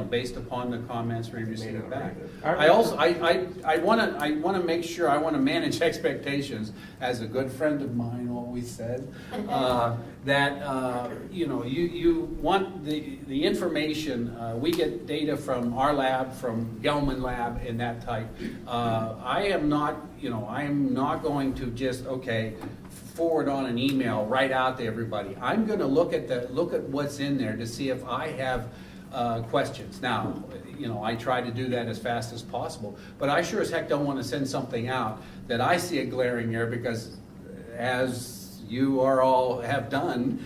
Speaker 9: based upon the comments we receive back. I also, I want to make sure, I want to manage expectations, as a good friend of mine always said, that, you want the information, we get data from our lab, from Gelman lab and that type. I am not going to just, forward on an email right out to everybody. I'm going to look at what's in there to see if I have questions. Now, I try to do that as fast as possible, but I sure as heck don't want to send something out that I see a glaring error, because as you all have done,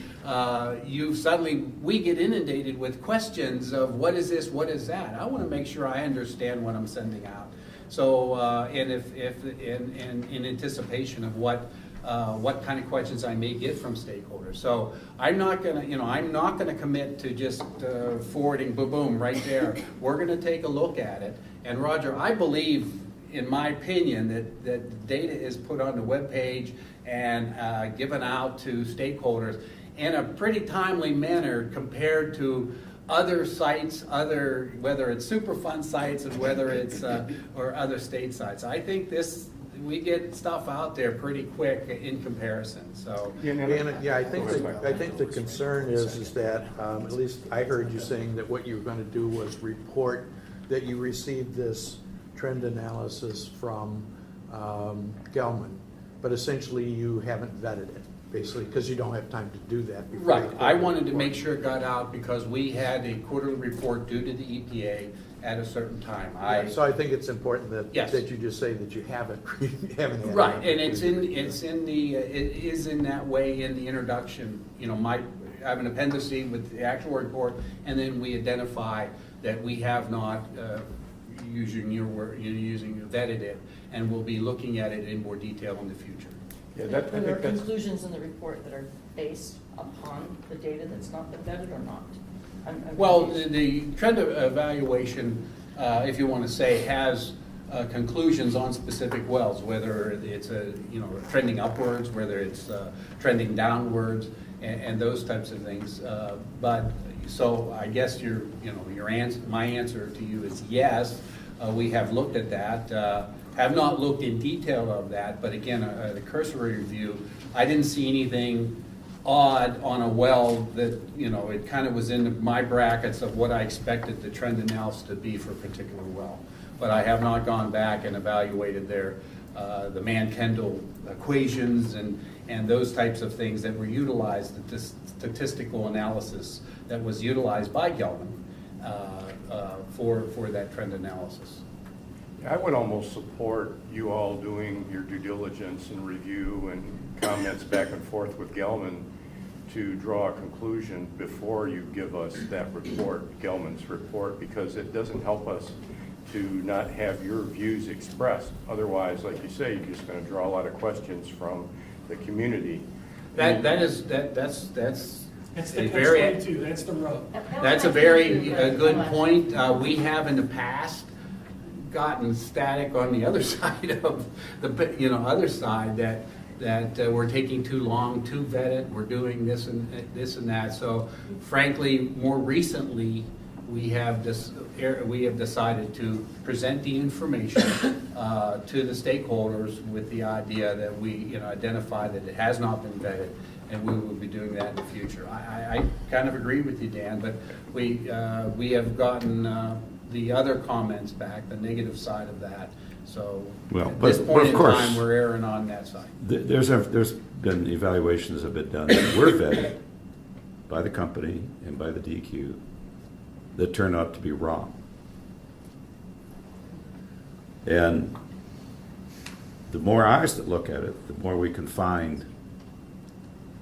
Speaker 9: we get inundated with questions of what is this, what is that. I want to make sure I understand what I'm sending out. So, and if in anticipation of what kind of questions I may get from stakeholders. So I'm not gonna commit to just forwarding boom right there. We're gonna take a look at it. And Roger, I believe, in my opinion, that data is put on the webpage and given out to stakeholders in a pretty timely manner compared to other sites, whether it's Superfund sites and whether it's or other state sites. I think we get stuff out there pretty quick in comparison. So
Speaker 14: I think the concern is that at least I heard you saying that what you were going to do was report that you received this trend analysis from Gelman, but essentially you haven't vetted it basically, because you don't have time to do that before.
Speaker 9: Right,
Speaker 14: the
Speaker 9: I
Speaker 14: quarterly
Speaker 9: wanted to
Speaker 14: report.
Speaker 9: make sure it got out because we had a quarterly report due to the EPA at a certain time.
Speaker 14: Yeah, so I think it's important that,
Speaker 9: Yes.
Speaker 14: that you just say that you haven't, you haven't had.
Speaker 9: Right,
Speaker 14: an
Speaker 9: and it is in that way in the introduction, you know, I have an appendice with the actual report, and then we identify that we have not, using your word, vetted it, and we'll be looking at it in more detail in the future.
Speaker 19: Yeah,
Speaker 4: Are
Speaker 19: that, I
Speaker 4: there
Speaker 19: think that's,
Speaker 4: conclusions in the report that are based upon the data that's not been vetted or not? I'm
Speaker 9: Well,
Speaker 4: confused.
Speaker 9: the trend of evaluation, if you want to say, has conclusions on specific wells, whether it's trending upwards, whether it's trending downwards, and those types of things. But so I guess my answer to you is yes. We have looked at that. Have not looked in detail of that, but again, the cursory review, I didn't see anything odd on a well that, it kind of was in my brackets of what I expected the trend analysis to be for a particular well. But I have not gone back and evaluated the Mann-Kendall equations and those types of things that were utilized, the statistical analysis that was utilized by Gelman for that trend analysis.
Speaker 19: I would almost support you all doing your due diligence and review and comments back and forth with Gelman to draw a conclusion before you give us that report, Gelman's report, because it doesn't help us to not have your views expressed. Otherwise, like you say, you're just going to draw a lot of questions from the community.
Speaker 16: That's the
Speaker 9: a very
Speaker 16: catch-22, that's the rub.
Speaker 9: That's a very good point. We have in the past gotten static on the other side of the other side that we're taking too long to vet it. We're doing this and that. So, frankly, more recently, we have decided to present the information to the stakeholders with the idea that we identify that it has not been vetted, and we will be doing that in the future. I kind of agree with you, Dan, but we have gotten the other comments back, the negative side of that. So at this point in time, we're erring on that side.
Speaker 1: There's been evaluations that have been done that were vetted by the company and by the DEQ that turn out to be wrong. And the more eyes that look at it, the more we can find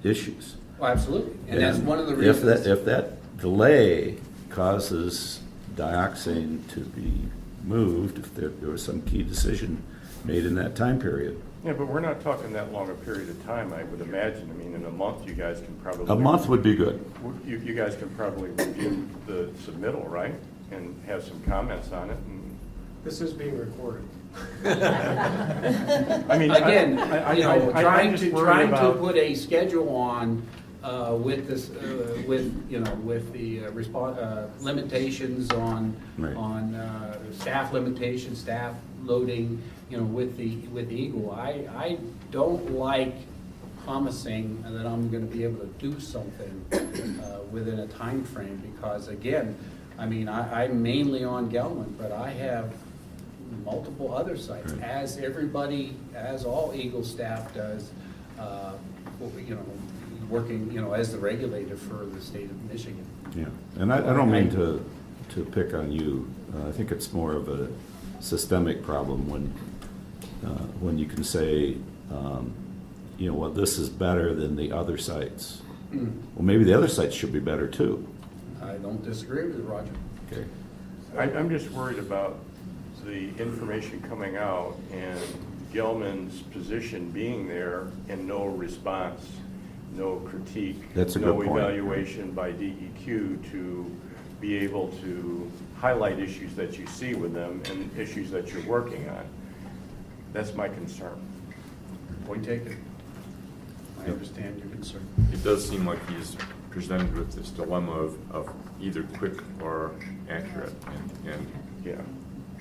Speaker 1: issues.
Speaker 9: Well, absolutely, and that's one of the reasons.
Speaker 1: If that delay causes dioxane to be moved, if there was some key decision made in that time period.
Speaker 19: Yeah, but we're not talking that long a period of time, I would imagine. I mean, in a month, you guys can probably...
Speaker 1: A month would be good.
Speaker 19: You guys can probably review the submittal, right? And have some comments on it. And...
Speaker 7: This is being recorded.
Speaker 19: I mean,
Speaker 9: again,
Speaker 19: I'm
Speaker 9: trying to put a schedule on with this, with the limitations on staff limitations, staff loading, with the EGLE. I don't like promising that I'm going to be able to do something within a time frame because, again, I mean, I'm mainly on Gelman, but I have multiple other sites, as all EGLE staff does, working, as the regulator for the state of Michigan.
Speaker 1: Yeah, and I don't mean to pick on you. I think it's more of a systemic problem when you can say, well, this is better than the other sites. Well, maybe the other sites should be better too.
Speaker 9: I don't disagree with you, Roger.
Speaker 1: Okay.
Speaker 19: I'm just worried about the information coming out and Gelman's position being there and no response, no critique,
Speaker 1: That's a
Speaker 19: no
Speaker 1: good point.
Speaker 19: evaluation by DEQ to be able to highlight issues that you see with them and issues that you're working on. That's my concern.
Speaker 9: Point taken. I understand your concern.
Speaker 20: It does seem like he's presented with this dilemma of either quick or accurate. And
Speaker 19: yeah,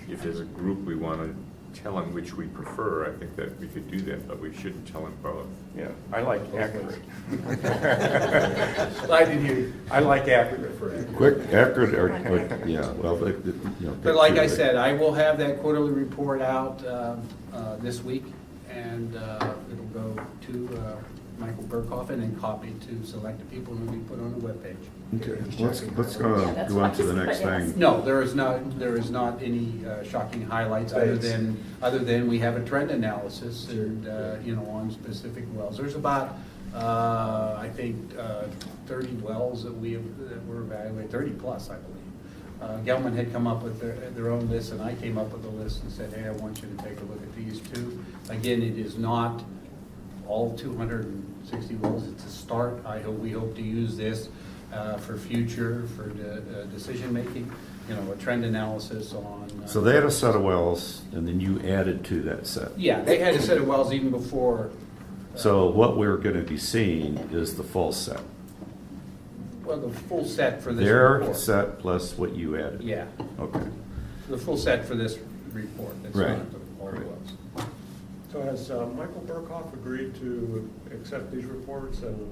Speaker 20: if as a group we want to tell him which we prefer, I think that we could do that, but we shouldn't tell him both.
Speaker 19: Yeah, I like accurate.
Speaker 9: Glad to hear you.
Speaker 19: I like accurate for accurate.
Speaker 1: Quick, accurate, or yeah, well,
Speaker 9: But like I said, I will have that quarterly report out this week, and it'll go to Michael Burkhoff and then copied to selected people who we put on the webpage.
Speaker 1: Okay, let's go on to the next thing.
Speaker 9: No, there is not any shocking highlights other than we have a trend analysis and, on specific wells. There's about, I think, 30 wells that were evaluated, 30 plus, I believe. Gelman had come up with their own list, and I came up with a list and said, hey, I want you to take a look at these two. Again, it is not all 260 wells. It's a start. We hope to use this for future, for decision making, a trend analysis on.
Speaker 1: So they had a set of wells, and then you added to that set.
Speaker 9: Yeah, they had a set of wells even before.
Speaker 1: So what we're going to be seeing is the full set.
Speaker 9: Well, the full set for this
Speaker 1: Their
Speaker 9: report.
Speaker 1: set plus what you added.
Speaker 9: Yeah.
Speaker 1: Okay.
Speaker 9: The full set for this report. That's
Speaker 1: Right.
Speaker 9: not the water wells.
Speaker 7: So has Michael Burkhoff agreed to accept these reports, and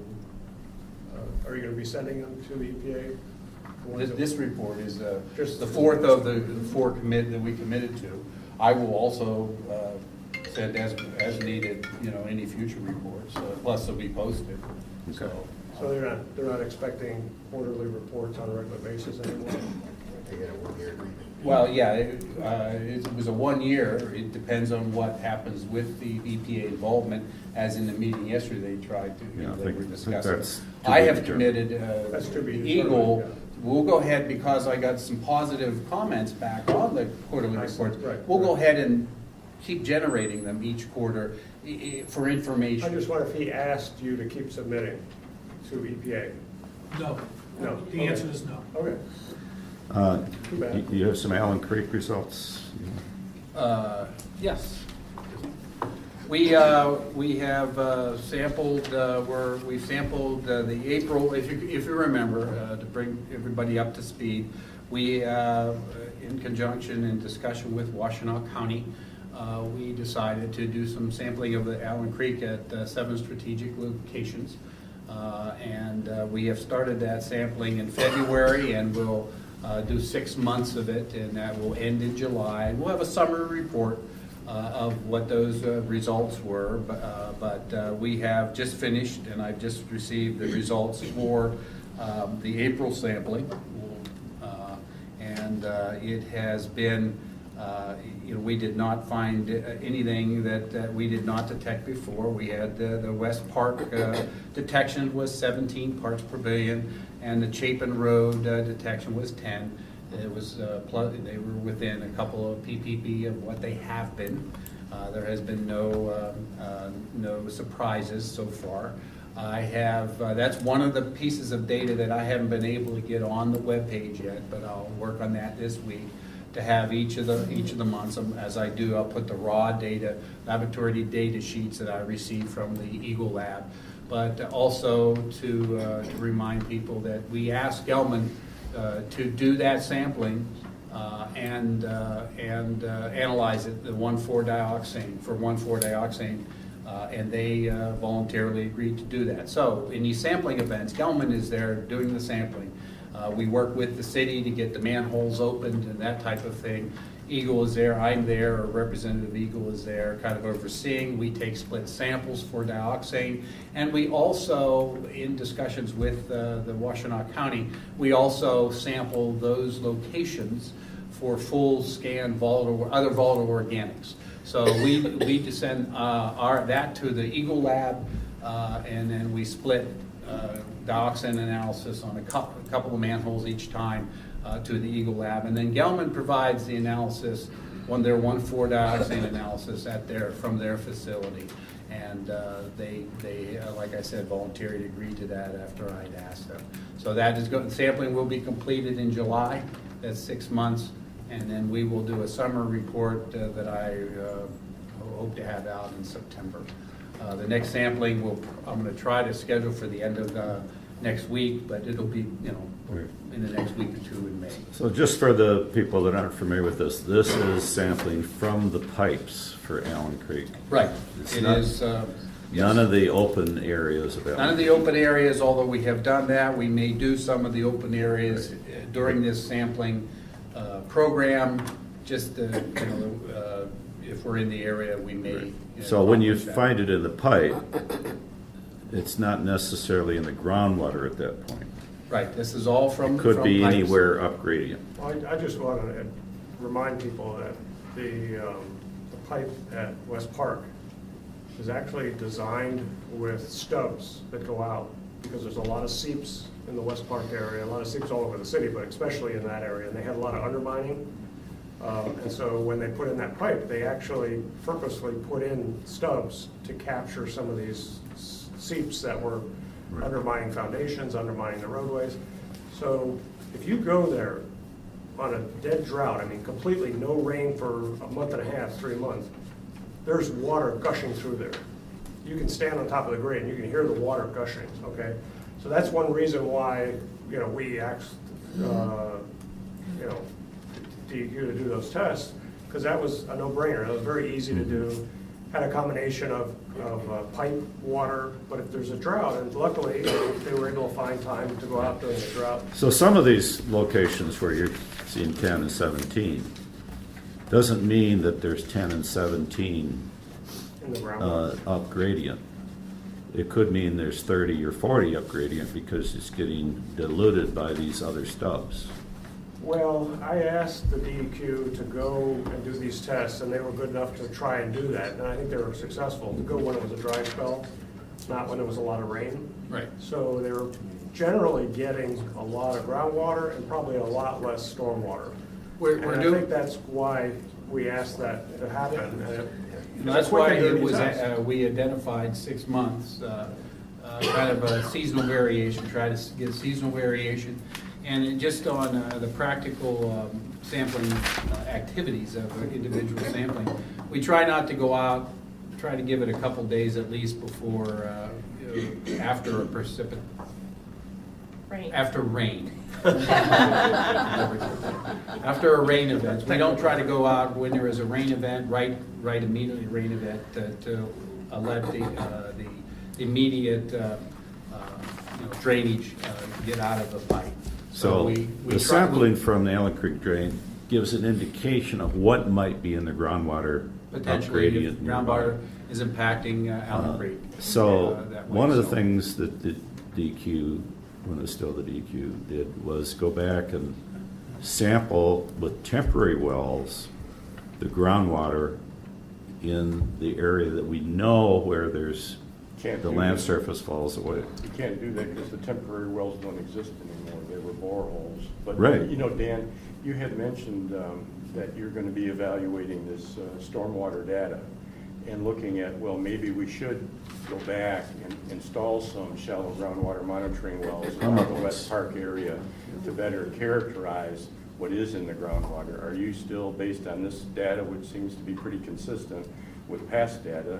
Speaker 7: are you going to be sending them to the EPA?
Speaker 9: This report is
Speaker 7: Just
Speaker 9: the fourth of the four that we committed to. I will also send as needed, any future reports, plus they'll be posted.
Speaker 1: Okay.
Speaker 7: So they're not expecting quarterly reports on a regular basis anymore?
Speaker 9: Well, yeah, it was a 1 year. It depends on what happens with the EPA involvement. As in the meeting yesterday, they tried to,
Speaker 1: Yeah, I
Speaker 9: they
Speaker 1: think-
Speaker 9: were
Speaker 1: I think
Speaker 9: discussing.
Speaker 1: that's to
Speaker 9: I
Speaker 1: be
Speaker 9: have
Speaker 1: determined.
Speaker 9: committed,
Speaker 7: That's to be determined,
Speaker 9: EGLE,
Speaker 7: yeah.
Speaker 9: we'll go ahead, because I got some positive comments back on the quarterly
Speaker 7: I see,
Speaker 9: reports.
Speaker 7: right,
Speaker 9: We'll go
Speaker 7: right.
Speaker 9: ahead and keep generating them each quarter for
Speaker 7: I
Speaker 9: information.
Speaker 7: just wonder if he asked you to keep submitting to EPA?
Speaker 16: No.
Speaker 7: No.
Speaker 16: The answer is no.
Speaker 7: Okay. Too bad.
Speaker 1: You have some Allen Creek results?
Speaker 9: Yes. We have sampled, we've sampled the April, if you remember, to bring everybody up to speed, we, in conjunction and discussion with Washtenaw County, we decided to do some sampling of the Allen Creek at 7 strategic locations. And we have started that sampling in February, and we'll do 6 months of it, and that will end in July. And we'll have a summary report of what those results were, but we have just finished, and I've just received the results for the April sampling. And it has been, we did not find anything that we did not detect before. We had the West Park detection was 17 parts per billion, and the Chapin Road detection was 10. It was they were within a couple of ppb of what they have been. There has been no surprises so far. I have that's one of the pieces of data that I haven't been able to get on the webpage yet, but I'll work on that this week to have each of the months. As I do, I'll put the raw data, laboratory data sheets that I received from the EGLE lab, but also to remind people that we asked Gelman to do that sampling and analyze it, the 1,4-dioxane for 1,4-dioxane, and they voluntarily agreed to do that. So in these sampling events, Gelman is there doing the sampling. We work with the city to get the manholes opened and that type of thing. EGLE is there, I'm there, or Representative EGLE is there, kind of overseeing. We take split samples for dioxane, and we also, in discussions with the Washtenaw County, we also sample those locations for full scan other volatile organics. So we send that to the EGLE lab, and then we split dioxane analysis on a couple of manholes each time to the EGLE lab, and then Gelman provides the analysis on their 1,4-dioxane analysis from their facility, and they like I said, voluntarily agreed to that after I'd asked them. So that is good. Sampling will be completed in July. That's 6 months, and then we will do a summer report that I hope to have out in September. The next sampling I'm going to try to schedule for the end of next week, but it'll be in the next week or two in May.
Speaker 1: So just for the people that aren't familiar with this is sampling from the pipes for Allen Creek.
Speaker 9: Right.
Speaker 1: It's
Speaker 9: It
Speaker 1: not-
Speaker 9: is.
Speaker 1: None of the open areas of Allen
Speaker 9: None of the open areas, although we have done that. We may do some of the open areas during this sampling program, just if we're in the area, we may.
Speaker 1: So when you
Speaker 9: accomplish that.
Speaker 1: find it in the pipe, it's not necessarily in the groundwater at that point.
Speaker 9: Right, this is all from.
Speaker 1: It could
Speaker 9: from
Speaker 1: be
Speaker 9: pipes.
Speaker 1: anywhere upgrading.
Speaker 7: Well, I just want to remind people that the pipe at West Park is actually designed with stubs that go out, because there's a lot of seeps in the West Park area, a lot of seeps all over the city, but especially in that area, and they had a lot of undermining. And so when they put in that pipe, they actually purposely put in stubs to capture some of these seeps that were undermining foundations, undermining the roadways. So if you go there on a dead drought, I mean completely no rain for a month and a half, 3 months, there's water gushing through there. You can stand on top of the grade and you can hear the water gushing, okay? So that's one reason why, we asked, DEQ to do those tests, because that was a no-brainer. It was very easy to do. Had a combination of pipe water, but if there's a drought, and luckily they were able to find time to go out during the drought.
Speaker 1: So some of these locations where you're seeing 10 and 17 doesn't mean that there's 10 and 17
Speaker 7: In the groundwater.
Speaker 1: up gradient. It could mean there's 30 or 40 up gradient because it's getting diluted by these other stubs.
Speaker 7: Well, I asked the DEQ to go and do these tests, and they were good enough to try and do that, and I think they were successful, to go when it was a dry spell, not when there was a lot of rain.
Speaker 9: Right.
Speaker 7: So they were generally getting a lot of groundwater and probably a lot less stormwater. And I think that's why we asked that to happen. And
Speaker 9: That's why it was, we identified 6 months, kind of a seasonal variation, try to get seasonal variation. And just on the practical sampling activities of individual sampling, we try not to go out, try to give it a couple days at least before, after a after rain. After a rain event. We don't try to go out when there is a rain event, right immediately rain event, to let the immediate drainage get out of the pipe.
Speaker 1: So
Speaker 9: we
Speaker 1: the sampling from the Allen Creek drain gives an indication of what might be in the groundwater
Speaker 9: potentially, if
Speaker 1: gradient nearby.
Speaker 9: groundwater is impacting Allen Creek.
Speaker 1: So
Speaker 9: that way.
Speaker 1: one of the things that the DEQ, when it was still the DEQ, did was go back and sample with temporary wells the groundwater in the area that we know where there's the land surface falls away.
Speaker 19: You can't do that because the temporary wells don't exist anymore. They were boreholes. But,
Speaker 1: Right.
Speaker 19: Dan, you had mentioned that you're going to be evaluating this stormwater data and looking at, well, maybe we should go back and install some shallow groundwater monitoring wells around the West Park area to better characterize what is in the groundwater. Are you still, based on this data, which seems to be pretty consistent with past data,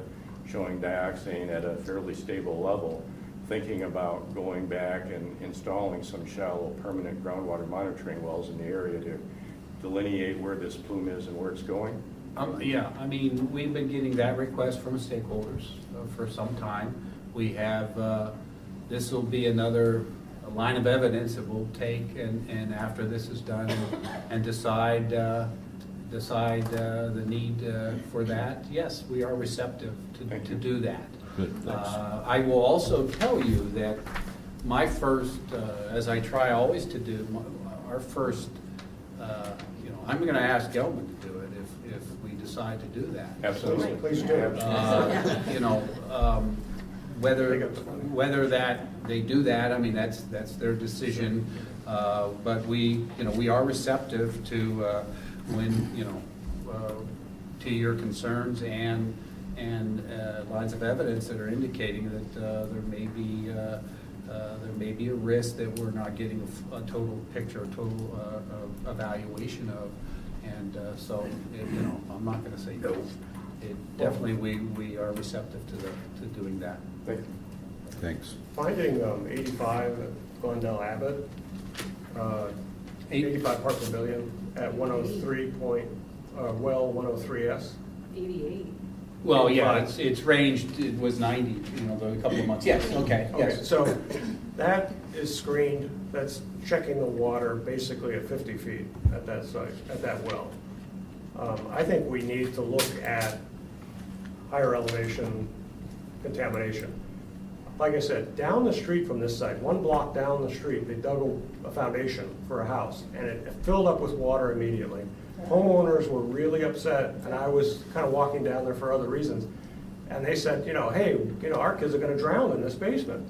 Speaker 19: showing dioxane at a fairly stable level, thinking about going back and installing some shallow permanent groundwater monitoring wells in the area to delineate where this plume is and where it's going?
Speaker 9: Yeah, I mean, we've been getting that request from stakeholders for some time. We have, this will be another line of evidence that we'll take and after this is done and decide the need for that. Yes, we are receptive to do that.
Speaker 1: Good, thanks.
Speaker 9: I will also tell you that my first, as I try always to do, our first, I'm going to ask Gelman to do it if we decide to do that.
Speaker 19: Absolutely.
Speaker 7: Please do.
Speaker 9: Whether that they do that, I mean, that's their decision. But we are receptive to to your concerns and lines of evidence that are indicating that there may be a risk that we're not getting a total picture, a total evaluation of. And so, I'm not going to say no. Definitely, we are receptive to doing that.
Speaker 19: Thank you.
Speaker 1: Thanks.
Speaker 7: Finding 85 at Glendale Abbott, 85 parts per billion at 103 well 103S.
Speaker 12: 88.
Speaker 9: Well, yeah, it's ranged. It was 90, a couple of months. Yes. Okay. Yes.
Speaker 7: So that is screened. That's checking the water basically at 50 feet at that site, at that well. I think we need to look at higher elevation contamination. like I said, down the street from this site, 1 block down the street, they dug a foundation for a house, and it filled up with water immediately. Homeowners were really upset, and I was kind of walking down there for other reasons. And they said, hey, our kids are gonna drown in this basement.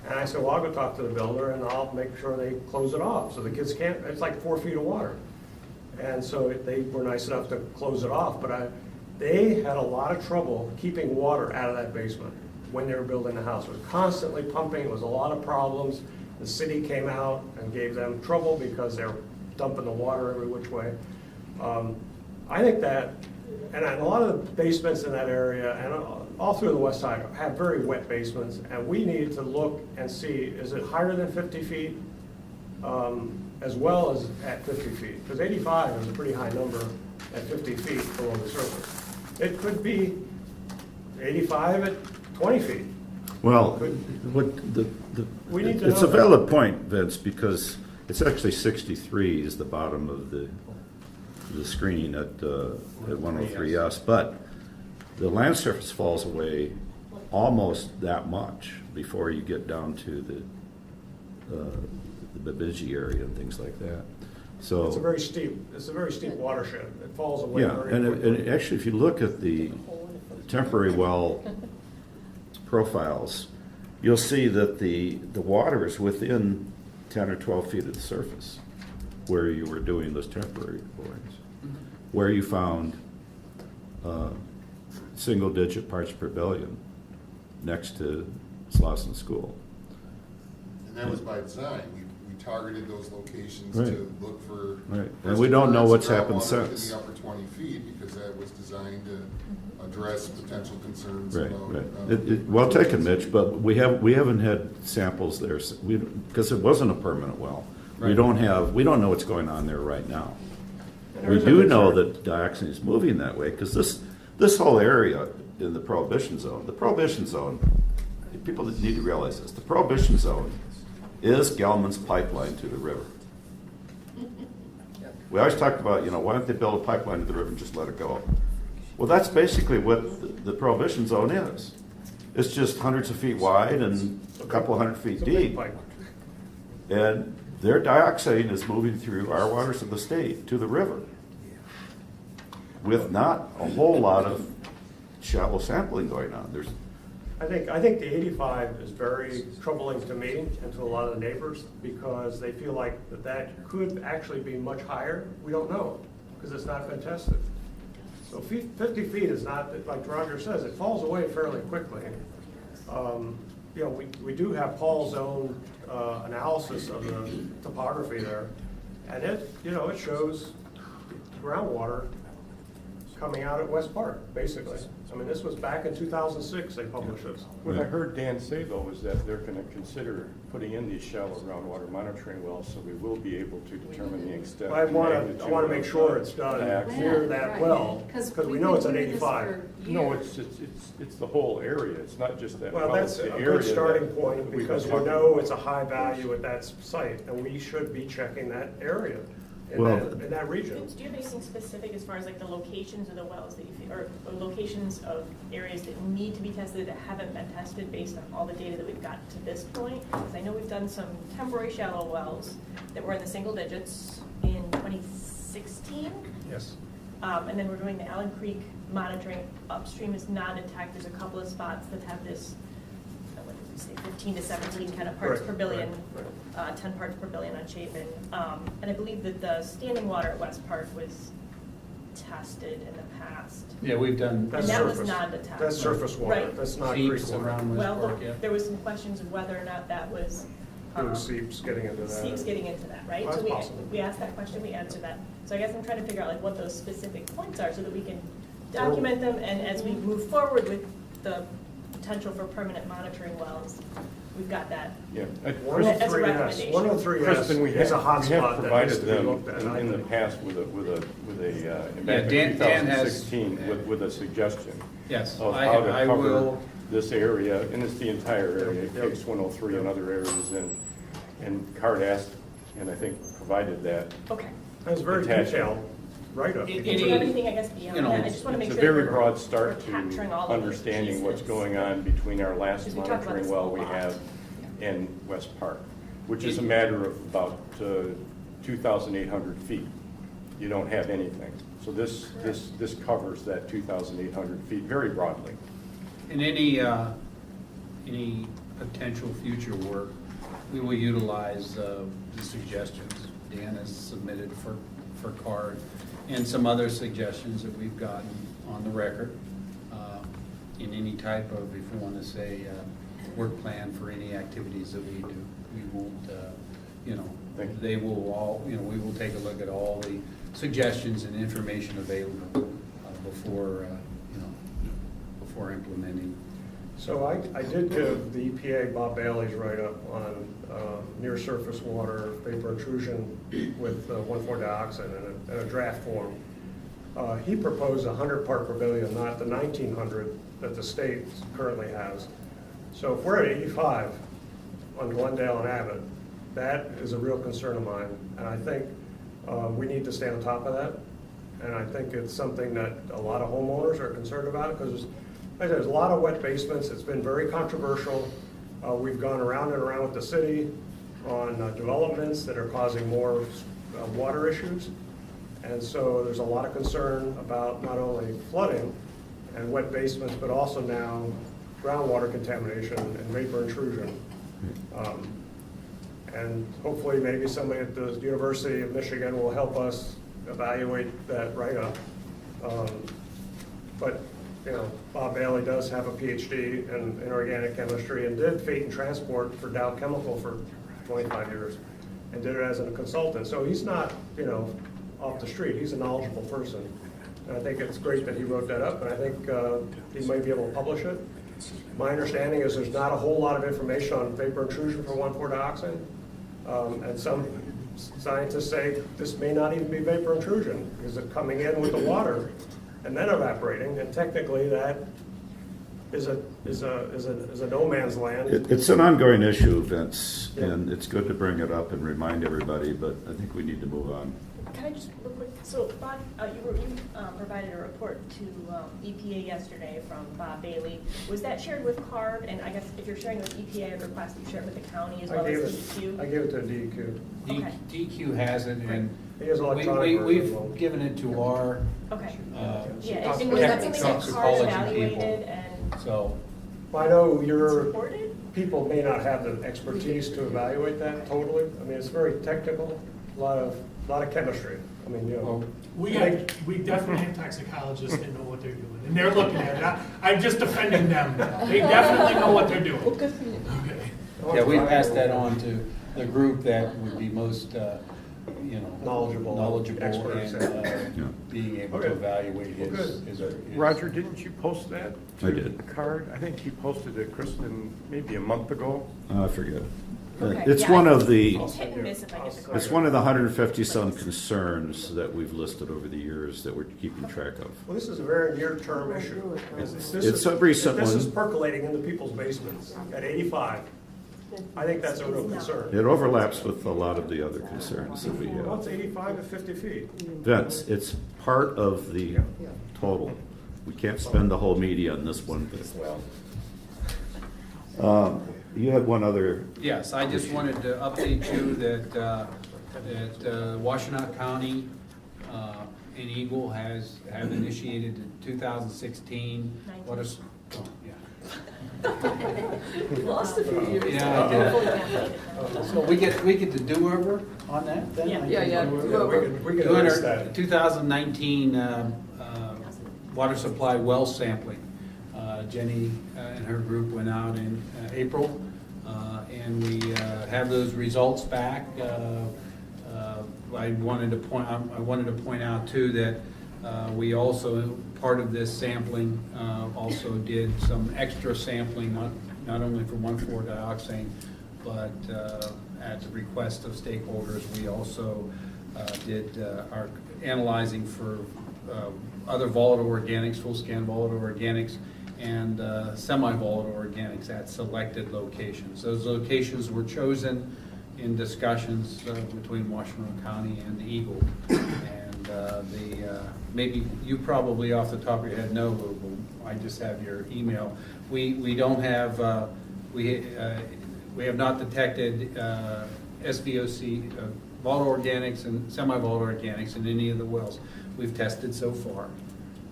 Speaker 7: And I said, well, I'll go talk to the builder and I'll make sure they close it off so the kids can't, it's like 4 feet of water. And so they were nice enough to close it off, but they had a lot of trouble keeping water out of that basement when they were building the house. It was constantly pumping, it was a lot of problems. The city came out and gave them trouble because they were dumping the water every which way. I think that, and a lot of the basements in that area and all through the west side have very wet basements, and we need to look and see, is it higher than 50 feet as well as at 50 feet? Because 85 is a pretty high number at 50 feet below the surface. It could be 85 at 20 feet.
Speaker 1: Well,
Speaker 7: We need to
Speaker 1: it's
Speaker 7: know
Speaker 1: a
Speaker 7: that.
Speaker 1: valid point, Vince, because it's actually 63 is the bottom of the screen at 103S, but the land surface falls away almost that much before you get down to the Bemidji area and things like that. So
Speaker 7: It's a very steep watershed. It falls away
Speaker 1: yeah,
Speaker 7: very
Speaker 1: and
Speaker 7: quickly.
Speaker 1: actually, if you look at the temporary well profiles, you'll see that the water is within 10 or 12 feet of the surface where you were doing those temporary borings, where you found single-digit parts per billion next to Slauson School.
Speaker 15: And that was by design. We targeted those locations
Speaker 1: Right.
Speaker 15: to look for.
Speaker 1: Right. And we don't know what's happened
Speaker 15: groundwater
Speaker 1: since.
Speaker 15: In the upper 20 feet, because that was designed to address potential concerns
Speaker 1: Right,
Speaker 15: about.
Speaker 1: right. Well taken, Mitch, but we haven't had samples there, because it wasn't a permanent well. We
Speaker 9: Right.
Speaker 1: don't know what's going on there right now.
Speaker 7: And
Speaker 1: We
Speaker 7: there's a
Speaker 1: do
Speaker 7: concern.
Speaker 1: know that dioxin is moving that way, because this whole area in the Prohibition Zone, people that need to realize this, the Prohibition Zone is Gelman's pipeline to the river. We always talked about, why don't they build a pipeline to the river and just let it go? Well, that's basically what the Prohibition Zone is. It's just hundreds of feet wide and a couple hundred feet
Speaker 7: It's a big
Speaker 1: deep.
Speaker 7: pipe.
Speaker 1: And their dioxane is moving through our waters of the state to the river with not a whole lot of shallow sampling going on.
Speaker 7: I think the 85 is very troubling to me and to a lot of the neighbors because they feel like that could actually be much higher. We don't know because it's not been tested. So 50 feet is not, like Roger says, it falls away fairly quickly. We do have Paul's own analysis of the topography there, and it shows groundwater coming out at West Park, basically. I mean, this was back in 2006 they published this.
Speaker 19: What I heard Dan say, though, is that they're going to consider putting in these shallow groundwater monitoring wells, so we will be able to determine the extent.
Speaker 7: I
Speaker 19: and
Speaker 7: want
Speaker 19: magnitude
Speaker 7: to make
Speaker 19: of
Speaker 7: sure it's done
Speaker 19: dioxin.
Speaker 7: near that well, because we know it's at 85.
Speaker 19: No, it's the whole area, it's not just that.
Speaker 7: Well,
Speaker 19: well,
Speaker 7: that's
Speaker 19: it's
Speaker 7: a
Speaker 19: the
Speaker 7: good
Speaker 19: area
Speaker 7: starting
Speaker 19: that
Speaker 7: point
Speaker 19: we've been
Speaker 7: because we
Speaker 19: talking
Speaker 7: know
Speaker 19: about.
Speaker 7: it's a high value at that site, and we should be checking that area in
Speaker 1: Well,
Speaker 7: that region.
Speaker 11: Do you have anything specific as far as like the locations of the wells that you feel, or locations of areas that need to be tested that haven't been tested based on all the data that we've got to this point? Because I know we've done some temporary shallow wells that were in the single digits in 2016.
Speaker 7: Yes.
Speaker 11: And then we're doing the Allen Creek monitoring upstream is non-detect. There's a couple of spots that have this, what did we say, 15 to 17 kind of parts
Speaker 7: Right,
Speaker 11: per billion.
Speaker 7: right,
Speaker 11: 10 parts per billion on Chapin. And I believe that the standing water at West Park was tested in the past.
Speaker 9: Yeah, we've done.
Speaker 11: And that was non-detect.
Speaker 7: That's surface water,
Speaker 11: Right.
Speaker 7: that's not creek
Speaker 9: Seeps
Speaker 7: water.
Speaker 9: around West
Speaker 11: Well,
Speaker 9: Park, yeah.
Speaker 11: there was some questions of whether or not that was.
Speaker 7: Doing seeps getting into that.
Speaker 11: Seeps getting into that, right?
Speaker 7: Well,
Speaker 11: So
Speaker 7: that's possible.
Speaker 11: we asked that question, we answered that. So I guess I'm trying to figure out like what those specific points are so that we can document them, and as we move forward with the potential for permanent monitoring wells, we've got that.
Speaker 19: Yeah.
Speaker 11: As a recommendation.
Speaker 7: 103S
Speaker 19: Kristen, we
Speaker 7: is a hot
Speaker 19: we have
Speaker 7: spot that
Speaker 19: provided
Speaker 7: needs to be
Speaker 19: them
Speaker 7: looked at.
Speaker 19: in the past with a back in
Speaker 9: Dan has-
Speaker 19: 2016 with a suggestion.
Speaker 9: Yes,
Speaker 19: Of
Speaker 9: I
Speaker 19: how to cover
Speaker 9: will.
Speaker 19: this area, and it's the entire area, it takes 103 and other areas, and CART asked, and I think provided that.
Speaker 11: Okay.
Speaker 7: It was very
Speaker 19: attachment.
Speaker 7: detailed. write-up.
Speaker 11: Do you have anything, I guess, beyond that? I just want to make
Speaker 19: It's
Speaker 11: sure.
Speaker 19: a very
Speaker 11: that
Speaker 19: broad
Speaker 11: we're
Speaker 19: start
Speaker 11: capturing all
Speaker 19: to
Speaker 11: of those
Speaker 19: understanding what's
Speaker 11: pieces.
Speaker 19: going on between our last
Speaker 11: Because we talked about
Speaker 19: monitoring
Speaker 11: this a
Speaker 19: well we
Speaker 11: lot.
Speaker 19: have and West Park, which is a matter of about 2,800 feet. You don't have anything. So this covers that 2,800 feet very broadly.
Speaker 9: In any potential future work, we will utilize the suggestions Dan has submitted for CARD and some other suggestions that we've gotten on the record in any type of, if you want to say, work plan for any activities that we do. We won't, they will all, we will take a look at all the suggestions and information available before implementing.
Speaker 7: So I did give the EPA Bob Bailey's write-up on near surface water vapor intrusion with 1,4-dioxane in a draft form. He proposed 100 part per billion, not the 1,900 that the state currently has. So if we're at 85 on Glendale and Abbott, that is a real concern of mine. And I think we need to stay on top of that. And I think it's something that a lot of homeowners are concerned about because there's a lot of wet basements. It's been very controversial. We've gone around and around with the city on developments that are causing more water issues. And so there's a lot of concern about not only flooding and wet basements, but also now groundwater contamination and vapor intrusion. And hopefully maybe somebody at the University of Michigan will help us evaluate that write-up. But Bob Bailey does have a PhD in organic chemistry and did fate and transport for Dow Chemical for 25 years and did it as a consultant. So he's not, off the street. He's a knowledgeable person. And I think it's great that he wrote that up, and I think he might be able to publish it. My understanding is there's not a whole lot of information on vapor intrusion for 1,4-dioxane. And some scientists say this may not even be vapor intrusion because it's coming in with the water and then evaporating, and technically that is a no man's land.
Speaker 1: It's an ongoing issue, Vince, and it's good to bring it up and remind everybody, but I think we need to move on.
Speaker 11: Can I just, real quick, so Bob, you provided a report to EPA yesterday from Bob Bailey. Was that shared with CARD? And I guess if you're sharing with EPA, I'd request you share it with the county as well as DEQ?
Speaker 7: I gave it to DEQ.
Speaker 11: Okay.
Speaker 9: DEQ has it, and
Speaker 7: He has electronic version as well.
Speaker 9: we've given it to our
Speaker 11: Okay.
Speaker 9: yeah,
Speaker 11: And was that something that CARD
Speaker 9: toxicology
Speaker 11: evaluated
Speaker 9: people.
Speaker 11: and
Speaker 9: So
Speaker 7: I know your
Speaker 11: supported?
Speaker 7: people may not have the expertise to evaluate that totally. I mean, it's very technical, a lot of chemistry. I mean,
Speaker 16: We definitely have toxicologists that know what they're doing, and they're looking at it. I'm just defending them. They definitely know what they're doing. Okay.
Speaker 9: yeah, we passed that on to the group that would be most knowledgeable
Speaker 7: experts.
Speaker 9: and being able to evaluate his
Speaker 19: Roger, didn't you post that?
Speaker 1: I did.
Speaker 19: The card? I think he posted it, Kristen, maybe a month ago.
Speaker 1: I forget.
Speaker 11: Okay,
Speaker 1: It's
Speaker 11: yeah,
Speaker 1: one of the,
Speaker 11: It's hit and miss if I get the card.
Speaker 1: it's one of the 150-some concerns that we've listed over the years that we're keeping track of.
Speaker 7: Well, this is a very near-term issue.
Speaker 1: It's a recent
Speaker 7: This is
Speaker 1: one.
Speaker 7: percolating into people's basements at 85. I think that's a real concern.
Speaker 1: It overlaps with a lot of the other concerns that we
Speaker 7: Well,
Speaker 1: have.
Speaker 7: it's 85 to 50 feet.
Speaker 1: Vince, it's part of the total. We can't spend the whole media on this one thing. You had one other.
Speaker 9: Yes, I just wanted to update you that Washtenaw County and EGLE have initiated the 2016 water. Oh, yeah.
Speaker 4: Lost a few years.
Speaker 9: Yeah, I did. So we get the do-over on that then?
Speaker 4: Yeah, do-over.
Speaker 7: We can erase that.
Speaker 9: 2019 water supply well sampling. Jenny and her group went out in April, and we have those results back. I wanted to point out too that we also, part of this sampling, also did some extra sampling, not only for 1,4-dioxane, but at the request of stakeholders, we also did our analyzing for other volatile organics, full-scan volatile organics, and semi-volatile organics at selected locations. Those locations were chosen in discussions between Washtenaw County and EGLE, and maybe you probably off the top of your head know, but I just have your email. We don't have, we have not detected SVOC, volatile organics and semi-volatile organics in any of the wells we've tested so far.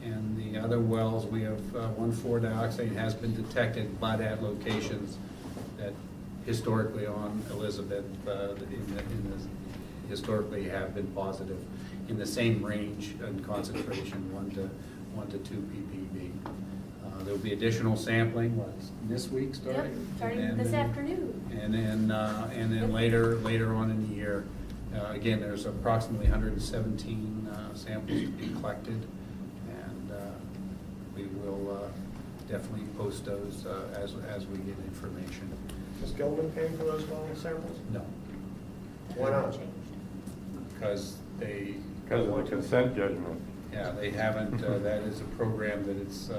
Speaker 9: And the other wells, we have 1,4-dioxane has been detected, but at locations that historically on Elizabeth, historically have been positive in the same range and concentration, 1 to 2 ppb. There'll be additional sampling, this week starting?
Speaker 12: Yep, starting this afternoon.
Speaker 9: And then later on in the year, again, there's approximately 117 samples to be collected, and we will definitely post those as we get information.
Speaker 7: Is Gilman paying for those bottle samples?
Speaker 9: No,
Speaker 7: Why not?
Speaker 9: because they.
Speaker 19: Because of the consent judgment.
Speaker 9: Yeah, they haven't, that is a program that it's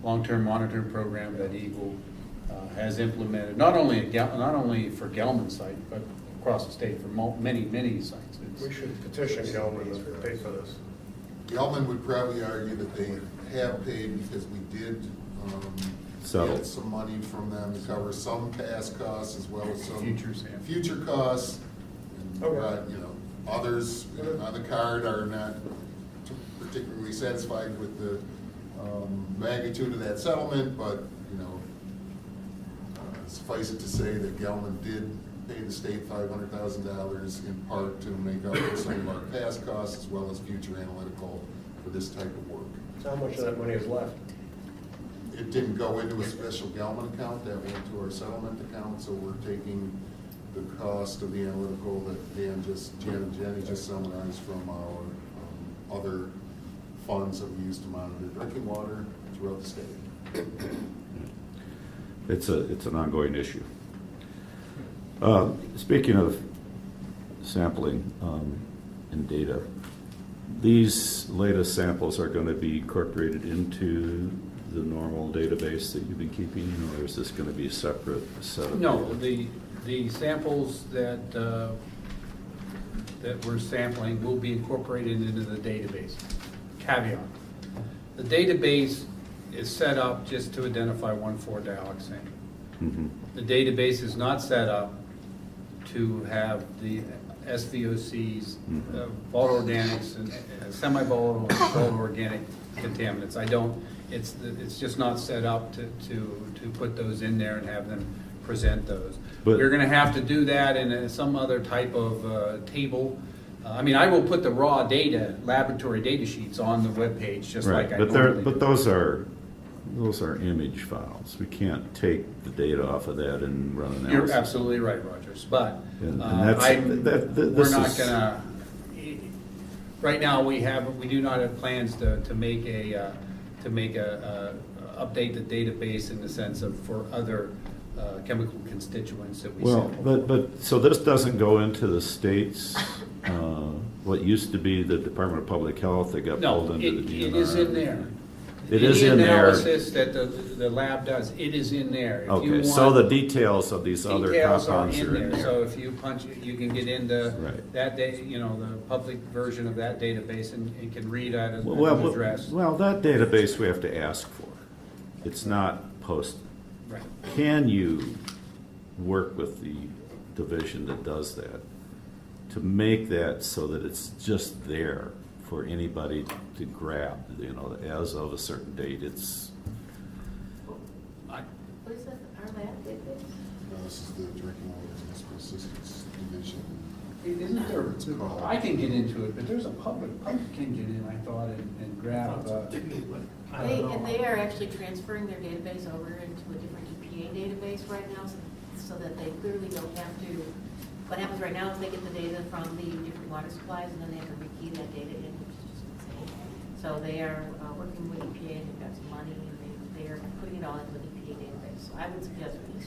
Speaker 9: long-term monitoring program that EGLE has implemented, not only for Gelman site, but across the state for many sites.
Speaker 7: We should petition Gilman to pay for this.
Speaker 15: Gelman would probably argue that they have paid because we did get some money from them to cover some past costs as well as some future costs. And, others on the card are not particularly satisfied with the magnitude of that settlement, but suffice it to say that Gelman did pay the state $500,000 in part to make up for some of our past costs as well as future analytical for this type of work.
Speaker 7: So how much of that money is left?
Speaker 15: It didn't go into a special Gelman account, that went to our settlement account, so we're taking the cost of the analytical that Jan and Jenny just summarized from our other funds that we use to monitor drinking water throughout the state.
Speaker 1: It's an ongoing issue. Speaking of sampling and data, these latest samples are going to be incorporated into the normal database that you've been keeping, or is this going to be a separate set of data?
Speaker 9: The samples that we're sampling will be incorporated into the database. Caveat: the database is set up just to identify 1,4-dioxane.
Speaker 1: Mm-hmm.
Speaker 9: The database is not set up to have the SVOCs, volatile organics, and semi-volatile and volatile organic contaminants. It's just not set up to put those in there and have them present those.
Speaker 1: But
Speaker 9: you're going to have to do that in some other type of table. I will put the raw data, laboratory data sheets on the webpage, just like I normally do.
Speaker 1: But those are image files. We can't take the data off of that and run analysis.
Speaker 9: You're absolutely right, Rogers. But
Speaker 1: we're
Speaker 9: not going to. Right now, we do not have plans to make a update the database in the sense of for other chemical constituents that we sample.
Speaker 1: But so this doesn't go into the state's what used to be the Department of Public Health that got pulled into the DNR.
Speaker 9: It is in there.
Speaker 1: It is in there.
Speaker 9: Analysis that the lab does, it is in there.
Speaker 1: Okay, so the details of these other compounds are in there.
Speaker 9: So if you punch it, you can get into that the public version of that database and can read at an address.
Speaker 1: Well, that database we have to ask for. It's not posted.
Speaker 9: Right.
Speaker 1: Can you work with the division that does that to make that so that it's just there for anybody to grab, as of a certain date? It's.
Speaker 12: What is that, our lab database?
Speaker 15: No, this is the drinking water municipal assistance division.
Speaker 9: Isn't there?
Speaker 15: It's called.
Speaker 9: I can get into it, but there's a public can get in, I thought, and grab.
Speaker 12: They are actually transferring their database over into a different EPA database right now, so that they clearly don't have to. What happens right now is they get the data from the different water supplies, and then they have to rekey that data in, which is just insane. So they are working with EPA, and they've got some money, and they are putting it all into an EPA database. So I would suggest we.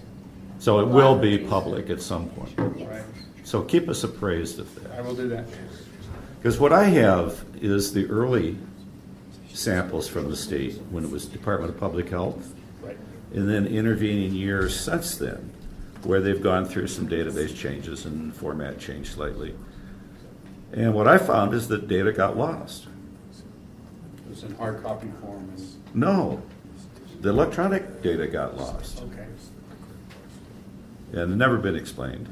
Speaker 1: So it will be public at some point.
Speaker 12: Yes.
Speaker 9: Right.
Speaker 1: So keep us appraised of that.
Speaker 9: I will do that.
Speaker 1: Because what I have is the early samples from the state when it was Department of Public Health,
Speaker 9: Right.
Speaker 1: and then intervening years since then, where they've gone through some database changes and format changed slightly. And what I found is that data got lost.
Speaker 9: It was in hard copy form.
Speaker 1: No, the electronic data got lost.
Speaker 9: Okay.
Speaker 1: And never been explained.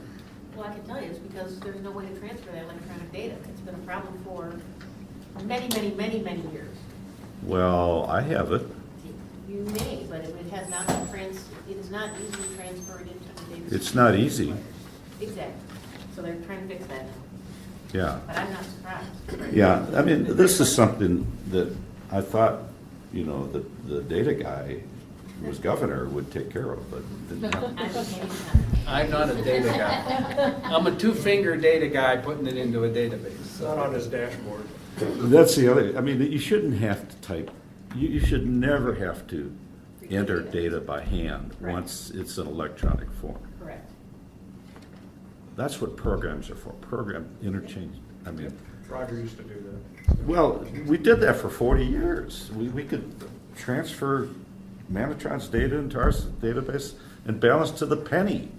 Speaker 12: Well, I can tell you, it's because there's no way to transfer that electronic data. It's been a problem for many, many, many, many years.
Speaker 1: Well, I have it.
Speaker 12: You may, but it has not been it is not easily transferred into the data.
Speaker 1: It's not easy.
Speaker 12: Exactly. So they're trying to fix that.
Speaker 1: Yeah.
Speaker 12: But I'm not surprised.
Speaker 1: Yeah, I mean, this is something that I thought, you know, the data guy who was governor would take care of, but didn't happen.
Speaker 9: I'm not a data guy. I'm a two-finger data guy putting it into a database.
Speaker 7: It's not on his dashboard.
Speaker 1: That's the other, I mean, you shouldn't have to type, you should never have to enter data by hand once it's an electronic form.
Speaker 12: Correct.
Speaker 1: That's what programs are for, program interchange, I mean.
Speaker 7: Roger used to do that.
Speaker 1: Well, we did that for 40 years. We could transfer Manitron's data into our database and balance to the penny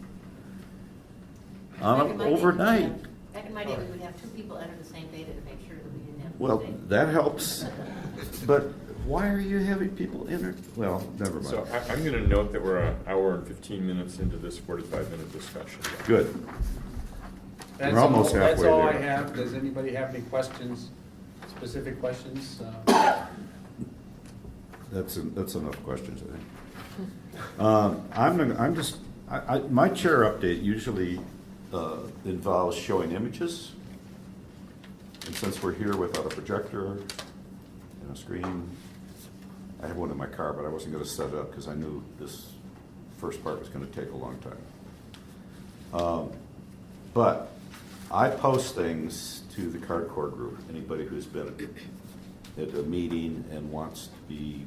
Speaker 1: overnight.
Speaker 12: Back in my day, we would have two people enter the same data to make sure that we didn't have.
Speaker 1: Well, that helps, but why are you having people enter? Well, never mind.
Speaker 20: So I'm going to note that we're an hour and 15 minutes into this 45-minute discussion.
Speaker 1: Good.
Speaker 9: That's
Speaker 1: We're almost halfway
Speaker 9: That's all I
Speaker 1: there.
Speaker 9: have. Does anybody have any questions, specific questions?
Speaker 1: That's enough questions, I think. My chair update usually involves showing images. And since we're here without a projector and a screen, I have one in my car, but I wasn't going to set it up because I knew this first part was going to take a long time. But I post things to the card core group. Anybody who's been at a meeting and wants to be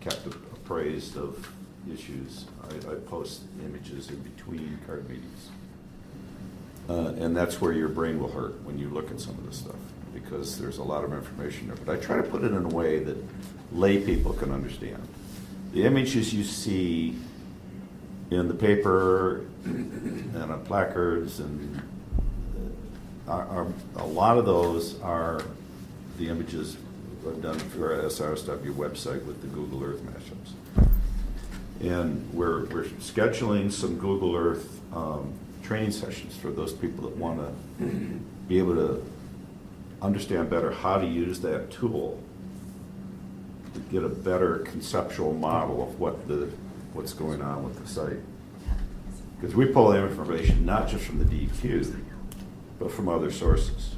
Speaker 1: kept appraised of issues, I post images in between card meetings. And that's where your brain will hurt when you look at some of this stuff, because there's a lot of information there. But I try to put it in a way that lay people can understand. The images you see in the paper and on placards and are a lot of those are the images I've done for our SRSW website with the Google Earth mashups. And we're scheduling some Google Earth training sessions for those people that want to be able to understand better how to use that tool to get a better conceptual model of what's going on with the site. Because we pull that information not just from the DEQ, but from other sources,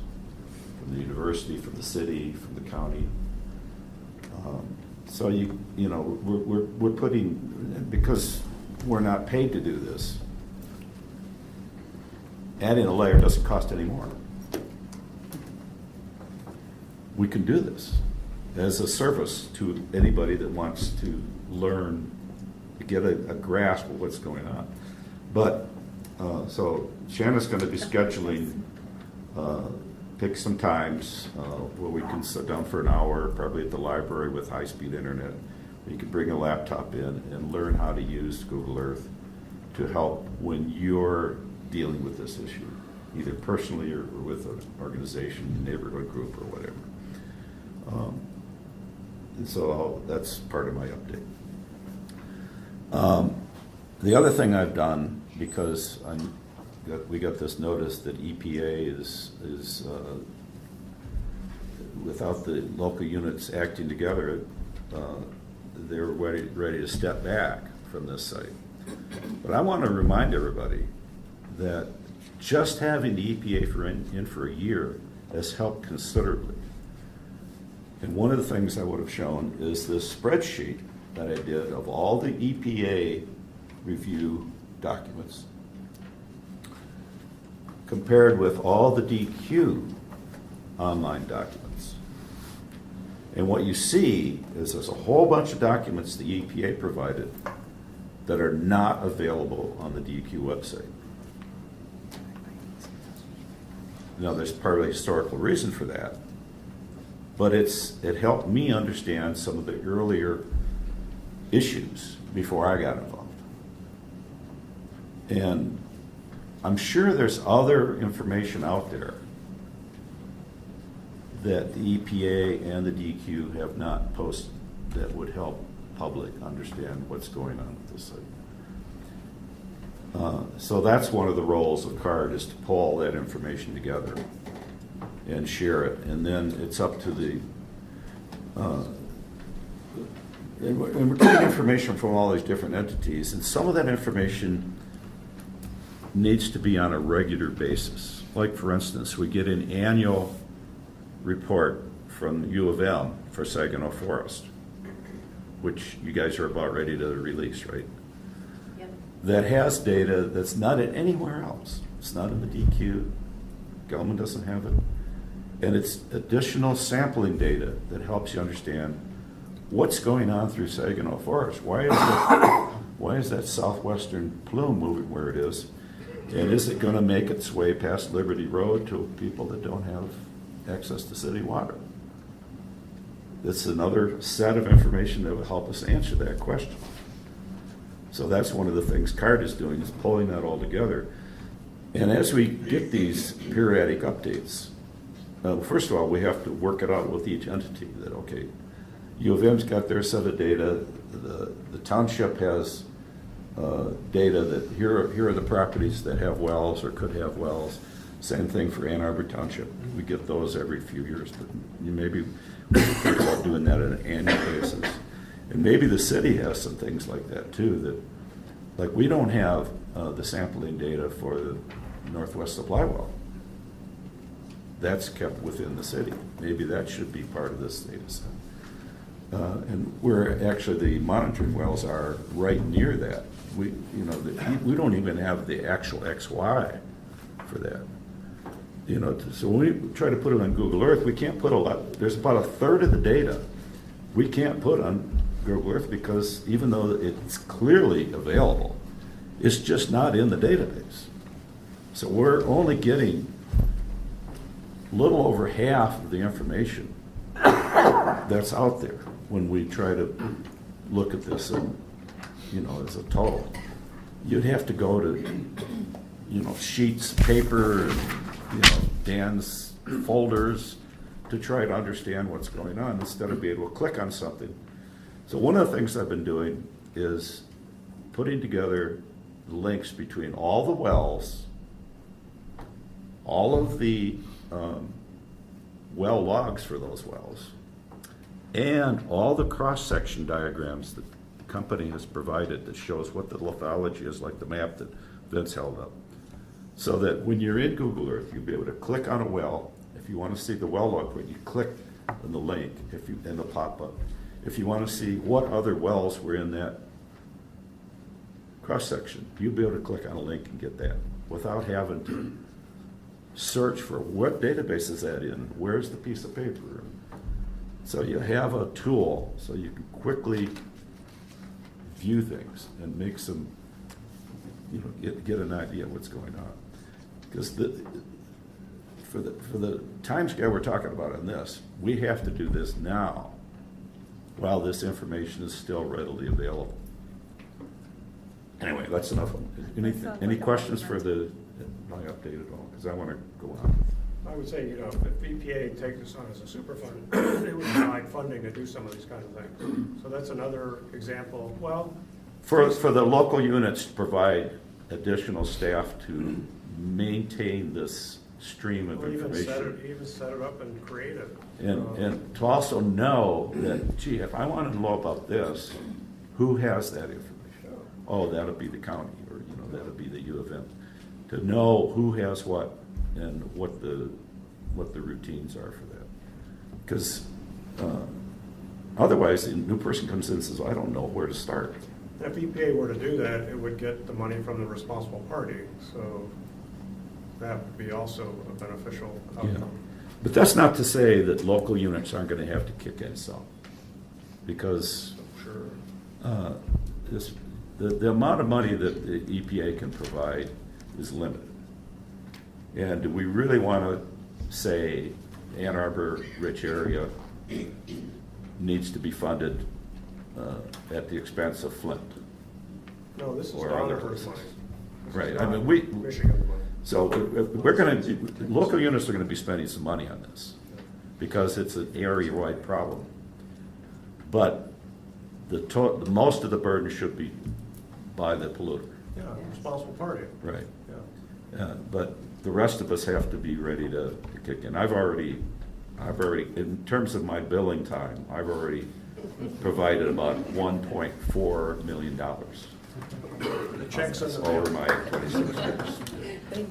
Speaker 1: from the university, from the city, from the county. So we're putting, because we're not paid to do this, adding a layer doesn't cost any more. We can do this as a service to anybody that wants to learn, to get a grasp of what's going on. But, so Shanna's going to be scheduling, pick some times where we can sit down for an hour, probably at the library with high-speed internet. You can bring a laptop in and learn how to use Google Earth to help when you're dealing with this issue, either personally or with an organization, neighborhood group, or whatever. And so that's part of my update. The other thing I've done, because we got this notice that EPA is without the local units acting together, they're ready to step back from this site. But I want to remind everybody that just having the EPA in for a year has helped considerably. And one of the things I would have shown is this spreadsheet that I did of all the EPA review documents compared with all the DQ online documents. And what you see is there's a whole bunch of documents the EPA provided that are not available on the DQ website. Now, there's probably a historical reason for that, but it helped me understand some of the earlier issues before I got involved. And I'm sure there's other information out there that the EPA and the DEQ have not posted that would help public understand what's going on with this site. So that's one of the roles of CARD, is to pull all that information together and share it. And then it's up to the, and we're getting information from all these different entities, and some of that information needs to be on a regular basis. Like, for instance, we get an annual report from U of M for Saginaw Forest, which you guys are about ready to release, right?
Speaker 12: Yep.
Speaker 1: That has data that's not anywhere else. It's not in the DQ. Gelman doesn't have it. And it's additional sampling data that helps you understand what's going on through Saginaw Forest. Why is that southwestern plume moving where it is? And is it going to make its way past Liberty Road to people that don't have access to city water? That's another set of information that will help us answer that question. So that's one of the things CARD is doing, is pulling that all together. And as we get these periodic updates, first of all, we have to work it out with each entity that, okay, U of M's got their set of data, the township has data that here are the properties that have wells or could have wells. Same thing for Ann Arbor Township. We get those every few years, but maybe we should think about doing that on an annual basis. And maybe the city has some things like that too, that, like, we don't have the sampling data for the Northwest Supply Well. That's kept within the city. Maybe that should be part of this data set. And where actually the monitoring wells are right near that. We don't even have the actual XY for that. So when we try to put it on Google Earth, we can't put a lot. There's about a third of the data we can't put on Google Earth because even though it's clearly available, it's just not in the database. So we're only getting a little over half of the information that's out there when we try to look at this and, as a total. You'd have to go to, sheets of paper and, Dan's folders to try to understand what's going on instead of being able to click on something. So one of the things I've been doing is putting together links between all the wells, all of the well logs for those wells, and all the cross-section diagrams that the company has provided that shows what the lithology is, like the map that Vince held up. So that when you're in Google Earth, you'll be able to click on a well. If you want to see the well log, when you click on the link, and the pop-up. If you want to see what other wells were in that cross-section, you'll be able to click on a link and get that without having to search for what database is that in, where's the piece of paper. So you have a tool so you can quickly view things and make some, get an idea of what's going on. Because for the time scale we're talking about on this, we have to do this now while this information is still readily available. Anyway, that's enough. Any questions for my update at all? Because I want to go on.
Speaker 7: I would say, if EPA takes this on as a super fund, they would provide funding to do some of these kind of things. So that's another example. Well,
Speaker 1: for the local units to provide additional staff to maintain this stream of information.
Speaker 7: Even set it up and create it.
Speaker 1: And to also know that, gee, if I want to know about this, who has that information? Oh, that'll be the county, or that'll be the U of M. To know who has what and what the routines are for that. Because otherwise, the new person comes in and says, I don't know where to start.
Speaker 7: If EPA were to do that, it would get the money from the responsible party. So that would be also a beneficial outcome.
Speaker 1: Yeah. But that's not to say that local units aren't going to have to kick in some. Because the amount of money that the EPA can provide is limited. And do we really want to say Ann Arbor, rich area, needs to be funded at the expense of Flint?
Speaker 7: No, this is
Speaker 1: or
Speaker 7: Donover's money.
Speaker 1: Right. I mean,
Speaker 7: Michigan money.
Speaker 1: So we're going to, local units are going to be spending some money on this. because it's an area-wide problem. But the most of the burden should be by the polluter.
Speaker 7: Yeah, responsible party.
Speaker 1: Right.
Speaker 7: Yeah.
Speaker 1: But the rest of us have to be ready to kick in. I've already, in terms of my billing time, I've already provided about $1.4 million.
Speaker 7: The checks in the
Speaker 1: over
Speaker 7: mail.
Speaker 1: my 26 years.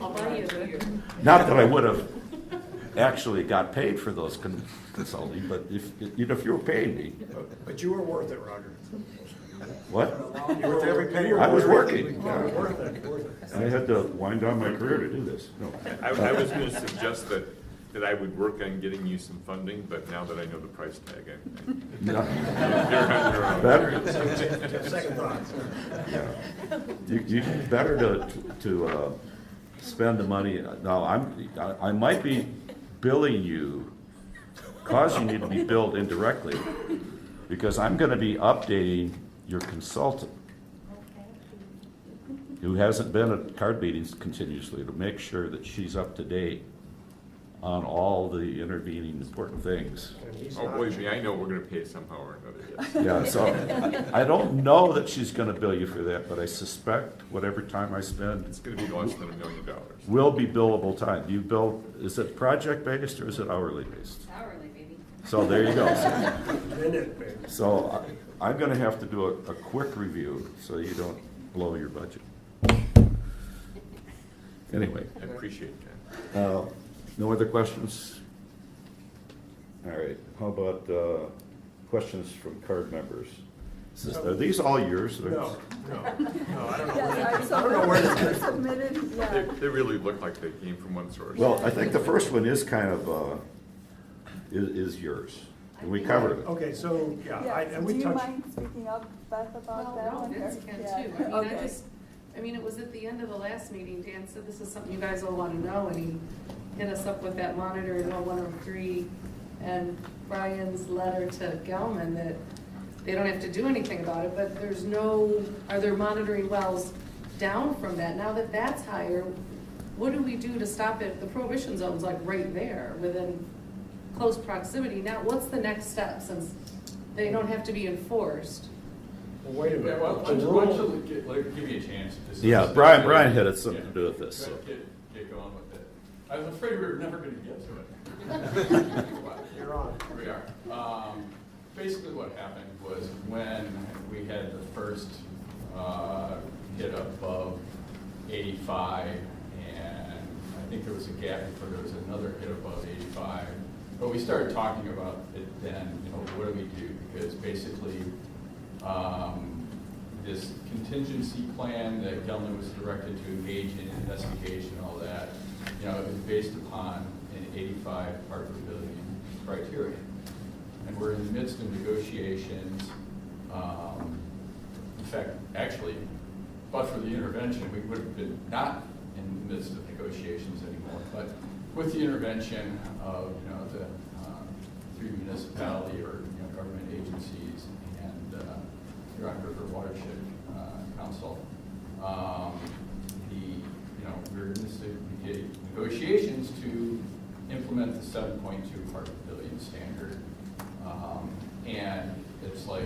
Speaker 4: I'll buy you a beer.
Speaker 1: Not that I would have actually got paid for those consulting, but if you were paying me.
Speaker 7: But you were worth it, Roger.
Speaker 1: What?
Speaker 7: You were every penny.
Speaker 1: I was working.
Speaker 7: Worth it, worth it.
Speaker 1: I had to wind down my career to do this. No.
Speaker 20: I was going to suggest that I would work on getting you some funding, but now that I know the price tag,
Speaker 1: No.
Speaker 20: you're on your own.
Speaker 1: Better.
Speaker 7: Second thoughts.
Speaker 1: Yeah. You better to spend the money. Now, I might be billing you, causing you to be billed indirectly, because I'm going to be updating your consultant, who hasn't been at card meetings continuously, to make sure that she's up to date on all the intervening important things.
Speaker 20: Oh, believe me, I know we're going to pay somehow or another, yes.
Speaker 1: Yeah, so I don't know that she's going to bill you for that, but I suspect whatever time I spend
Speaker 20: It's going to be less than $1 million.
Speaker 1: will be billable time. Do you bill, is it project based or is it hourly based?
Speaker 12: Hourly, baby.
Speaker 1: So there you go.
Speaker 7: Minute, baby.
Speaker 1: So I'm going to have to do a quick review so you don't blow your budget. Anyway.
Speaker 20: I appreciate that.
Speaker 1: No other questions? All right, how about questions from card members? Are these all yours?
Speaker 7: No, no, I don't know.
Speaker 5: Yes,
Speaker 7: I don't know where this is.
Speaker 5: submitted, yeah.
Speaker 20: They really look like they came from one source.
Speaker 1: Well, I think the first one is kind of, is yours. And we covered it.
Speaker 7: Okay, so, yeah, and we
Speaker 5: Do you
Speaker 7: touched.
Speaker 5: mind speaking up, Beth, about that
Speaker 13: Well,
Speaker 5: one?
Speaker 13: no, Vince can
Speaker 5: Yeah.
Speaker 13: too.
Speaker 5: Okay.
Speaker 13: I mean, it was at the end of the last meeting, Dan said this is something you guys will want to know, and he hit us up with that monitor in 0103 and Brian's letter to Gelman that they don't have to do anything about it, but there's no, are there monitoring wells down from that? Now that that's higher, what do we do to stop it? The prohibition zone's like right there, within close proximity. Now, what's the next step, since they don't have to be enforced?
Speaker 7: Well, wait a minute.
Speaker 22: Why
Speaker 7: The
Speaker 22: don't
Speaker 7: rule-
Speaker 22: you give me a chance to.
Speaker 1: Yeah, Brian had something to do with this. So.
Speaker 22: Get going with it. I was afraid we were never going to get to it.
Speaker 7: You're on.
Speaker 22: Here we are. Basically what happened was when we had the first hit above 85, and I think there was a gap before there was another hit above 85. But we started talking about it then, what do we do? Because basically, this contingency plan that Gelman was directed to engage in investigation, all that, it was based upon an 85 part per billion criteria. And we're in the midst of negotiations. In fact, actually, but for the intervention, we would have been not in the midst of negotiations anymore. But with the intervention of the three municipality or government agencies and the Rock River Watershed Council, we're in this negotiations to implement the 7.2 part per billion standard. And it's like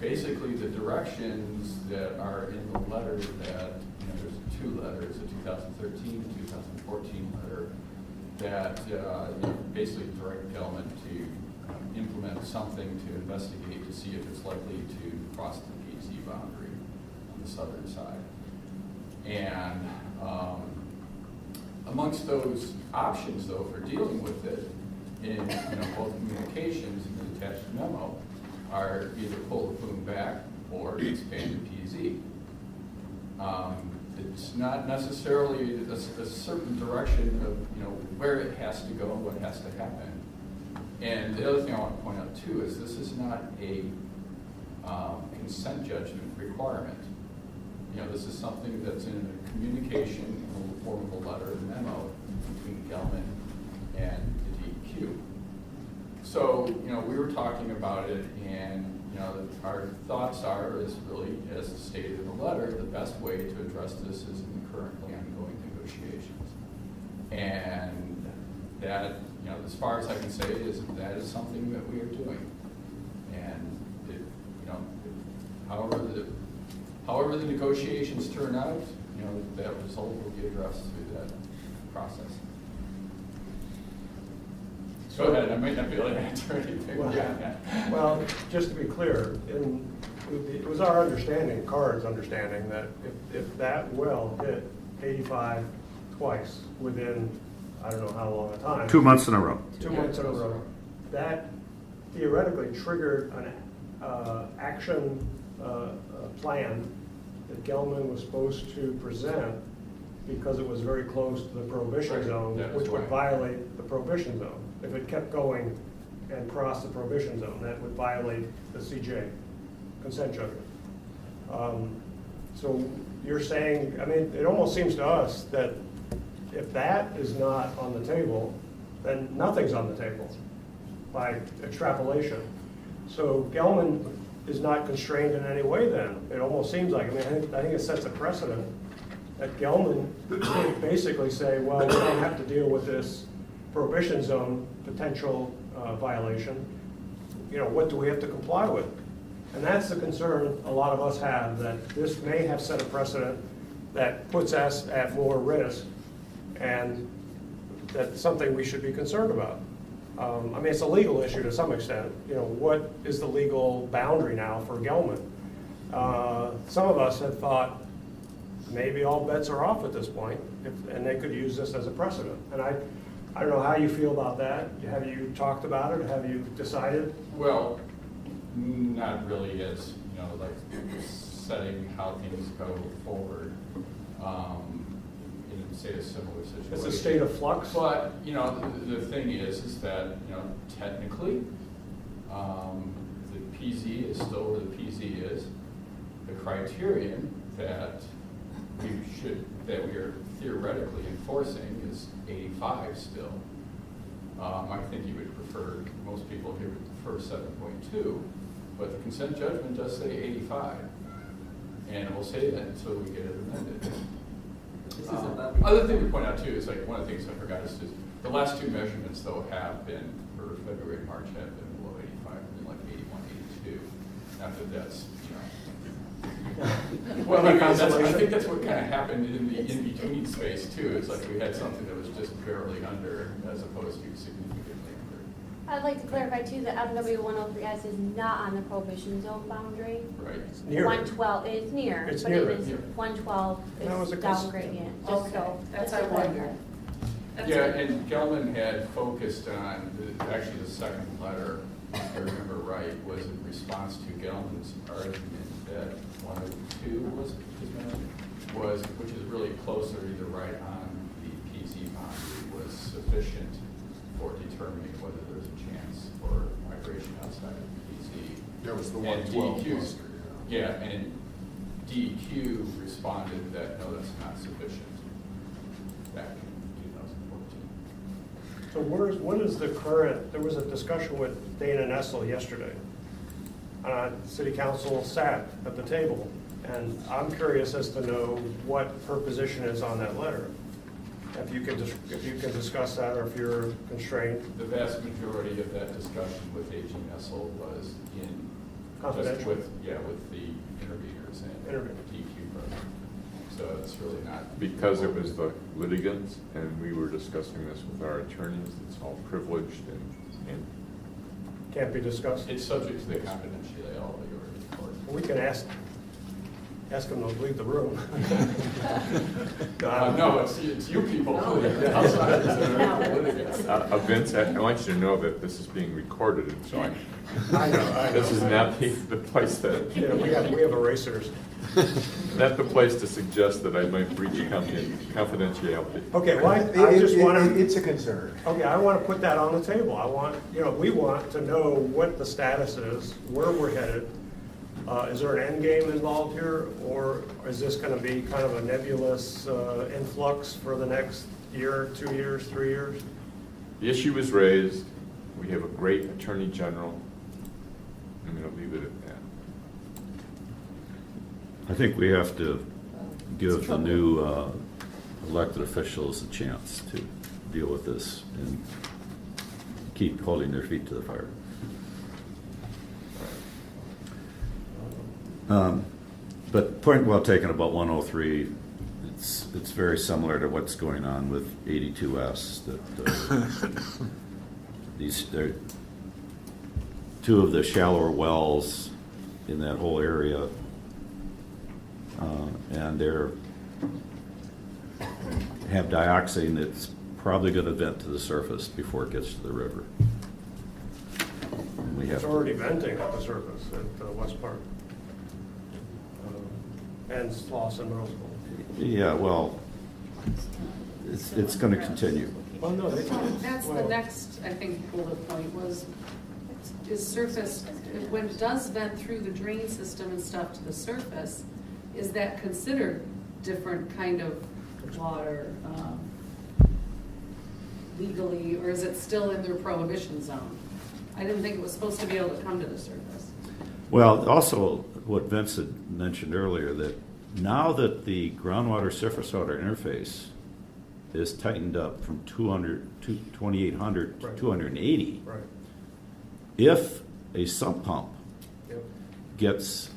Speaker 22: basically the directions that are in the letter that, there's two letters, a 2013 and 2014 letter, that basically direct Gelman to implement something to investigate to see if it's likely to cross the PZ boundary on the southern side. And amongst those options, though, for dealing with it, in both communications and the attached memo, are either pull the plume back or expand the PZ. It's not necessarily a certain direction of where it has to go and what has to happen. And the other thing I want to point out too is this is not a consent judgment requirement. This is something that's in a communication in the form of a letter and memo between Gelman and the DEQ. So, we were talking about it, and, our thoughts are, is really, as stated in the letter, the best way to address this is in the currently ongoing negotiations. And that, you know, as far as I can say is that is something that we are doing. And it, you know, however the negotiations turn out, you know, that result will be addressed through that process. Go ahead, I might not be able to answer anything.
Speaker 7: Well, just to be clear, it was our understanding, CARD's understanding, that if that well hit 85 twice within, I don't know how long a time.
Speaker 1: 2 months in a row.
Speaker 7: 2 months in a row. That theoretically triggered an action plan that Gelman was supposed to present because it was very close to the prohibition zone, which would violate the prohibition zone. If it kept going and crossed the prohibition zone, that would violate the CJ, consent judgment. So you're saying, I mean, it almost seems to us that if that is not on the table, then nothing's on the table by extrapolation. So Gelman is not constrained in any way then. It almost seems like, I mean, I think it sets a precedent that Gelman could basically say, well, we don't have to deal with this prohibition zone potential violation. You know, what do we have to comply with? And that's the concern a lot of us have, that this may have set a precedent that puts us at more risk, and that's something we should be concerned about. I mean, it's a legal issue to some extent. You know, what is the legal boundary now for Gelman? Some of us had thought maybe all bets are off at this point, and they could use this as a precedent. And I don't know how you feel about that. Have you talked about it? Have you decided?
Speaker 22: Well, not really as, you know, like setting how things go forward. In, say, a similar situation.
Speaker 7: It's a state of flux.
Speaker 22: But, you know, the thing is that, you know, technically, the PZ is still where the PZ is. The criterion that we are theoretically enforcing is 85 still. I think you would prefer, most people here would prefer 7.2, but the consent judgment does say 85. And it will say that until we get it amended. Other thing to point out too is, like, one of the things I forgot is the last two measurements though have been, for February and March, have been below 85, been like 81, 82. Not that that's, you know. Well, I think that's what kind of happened in the in-between space too. It's like we had something that was just barely under as opposed to significantly under.
Speaker 2: I'd like to clarify too that MW 103S is not on the prohibition zone boundary.
Speaker 22: Right.
Speaker 7: It's near.
Speaker 2: 112 is near,
Speaker 7: It's
Speaker 2: but
Speaker 7: near
Speaker 2: it is
Speaker 7: it.
Speaker 2: 112 is down gradient. Just so
Speaker 13: That's what I wondered.
Speaker 22: Yeah, and Gelman had focused on, actually the second letter, if I remember right, was in response to Gelman's argument that 102 was, which is really closer, either right on the PZ boundary, was sufficient for determining whether there's a chance for migration outside of the PZ.
Speaker 15: That was the
Speaker 22: And
Speaker 15: 112
Speaker 22: DEQ
Speaker 15: cluster,
Speaker 22: Yeah, and DEQ responded that no, that's not sufficient back in 2014.
Speaker 7: So what is the current, there was a discussion with Dana Nessel yesterday. City Council sat at the table, and I'm curious as to know what her position is on that letter. If you can discuss that, or if you're constrained.
Speaker 22: The vast majority of that discussion with AG Nessel was in
Speaker 7: Confidential.
Speaker 22: with the interveners and DEQ program. So it's really not.
Speaker 20: Because it was the litigants and we were discussing this with our attorneys, it's all privileged and
Speaker 7: Can't be discussed?
Speaker 22: It's subject to the confidentiality of the court.
Speaker 7: We can ask them to leave the room.
Speaker 22: No, it's you people. Outside
Speaker 20: Vince, I want you to know that this is being recorded, and so
Speaker 7: I know.
Speaker 20: this is not the place that.
Speaker 7: Yeah, we have erasers.
Speaker 20: Not the place to suggest that I might breach confidentiality.
Speaker 7: Okay, well, I just want to.
Speaker 14: It's a concern.
Speaker 7: Okay, I want to put that on the table. I want, we want to know what the status is, where we're headed. Is there an end game involved here, or is this going to be kind of a nebulous influx for the next year, 2 years, 3 years?
Speaker 20: The issue was raised. We have a great attorney general. I'm going to leave it at that.
Speaker 1: I think we have to give the new elected officials a chance to deal with this and keep holding their feet to the fire. But point well taken about 103. It's very similar to what's going on with 82S. That they're two of the shallower wells in that whole area, and they're have dioxin that's probably going to vent to the surface before it gets to the river. And we have
Speaker 7: It's already venting at the surface at West Park. And Slauson Middle School.
Speaker 1: Yeah, well, it's going to continue.
Speaker 7: Well, no,
Speaker 13: That's the next, I think, bullet point was, is surface, when it does vent through the drain system and stuff to the surface, is that considered different kind of water legally, or is it still in their prohibition zone? I didn't think it was supposed to be able to come to the surface.
Speaker 1: Well, also what Vince had mentioned earlier, that now that the groundwater surface water interface is tightened up from 2,800 to 280,
Speaker 7: Right.
Speaker 1: if a sump pump gets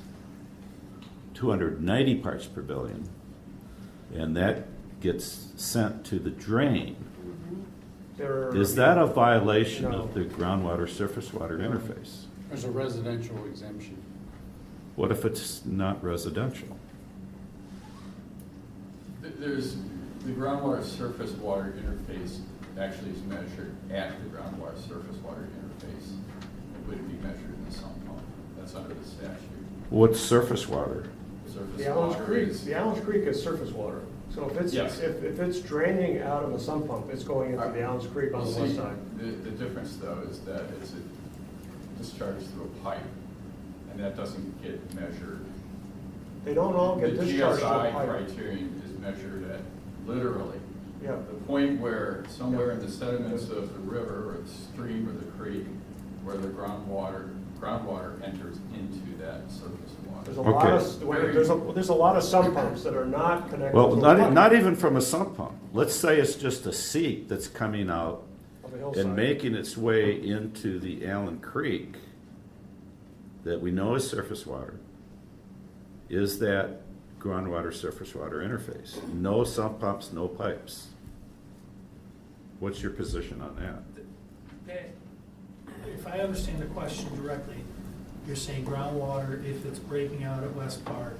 Speaker 1: 290 parts per billion, and that gets sent to the drain, is that a violation of the groundwater surface water interface?
Speaker 9: There's a residential exemption.
Speaker 1: What if it's not residential?
Speaker 22: There's, the groundwater surface water interface actually is measured at the groundwater surface water interface. It wouldn't be measured in the sump pump. That's under the statute.
Speaker 1: What's surface water?
Speaker 22: Surface
Speaker 7: The Allen's
Speaker 22: water
Speaker 7: Creek,
Speaker 22: is,
Speaker 7: the Allen's Creek is surface water. So if it's,
Speaker 22: Yes.
Speaker 7: if it's draining out of a sump pump, it's going into the Allen's Creek on the
Speaker 22: See,
Speaker 7: west side.
Speaker 22: The difference though is that it's a discharge through a pipe, and that doesn't get measured.
Speaker 7: They don't all get discharged through a
Speaker 22: The GSI
Speaker 7: pipe.
Speaker 22: criterion is measured at literally
Speaker 7: Yeah.
Speaker 22: the point where somewhere in the sediments of the river or the stream or the creek where the groundwater enters into that surface water.
Speaker 7: There's a lot of, there's a lot of sump pumps that are not connected to
Speaker 1: Well,
Speaker 7: a pipe.
Speaker 1: not even from a sump pump. Let's say it's just a seep that's coming out
Speaker 7: Of the hillside.
Speaker 1: and making its way into the Allen Creek that we know is surface water. Is that groundwater surface water interface? No sump pumps, no pipes. What's your position on that?
Speaker 16: If I understand the question directly, you're saying groundwater, if it's breaking out at West Park,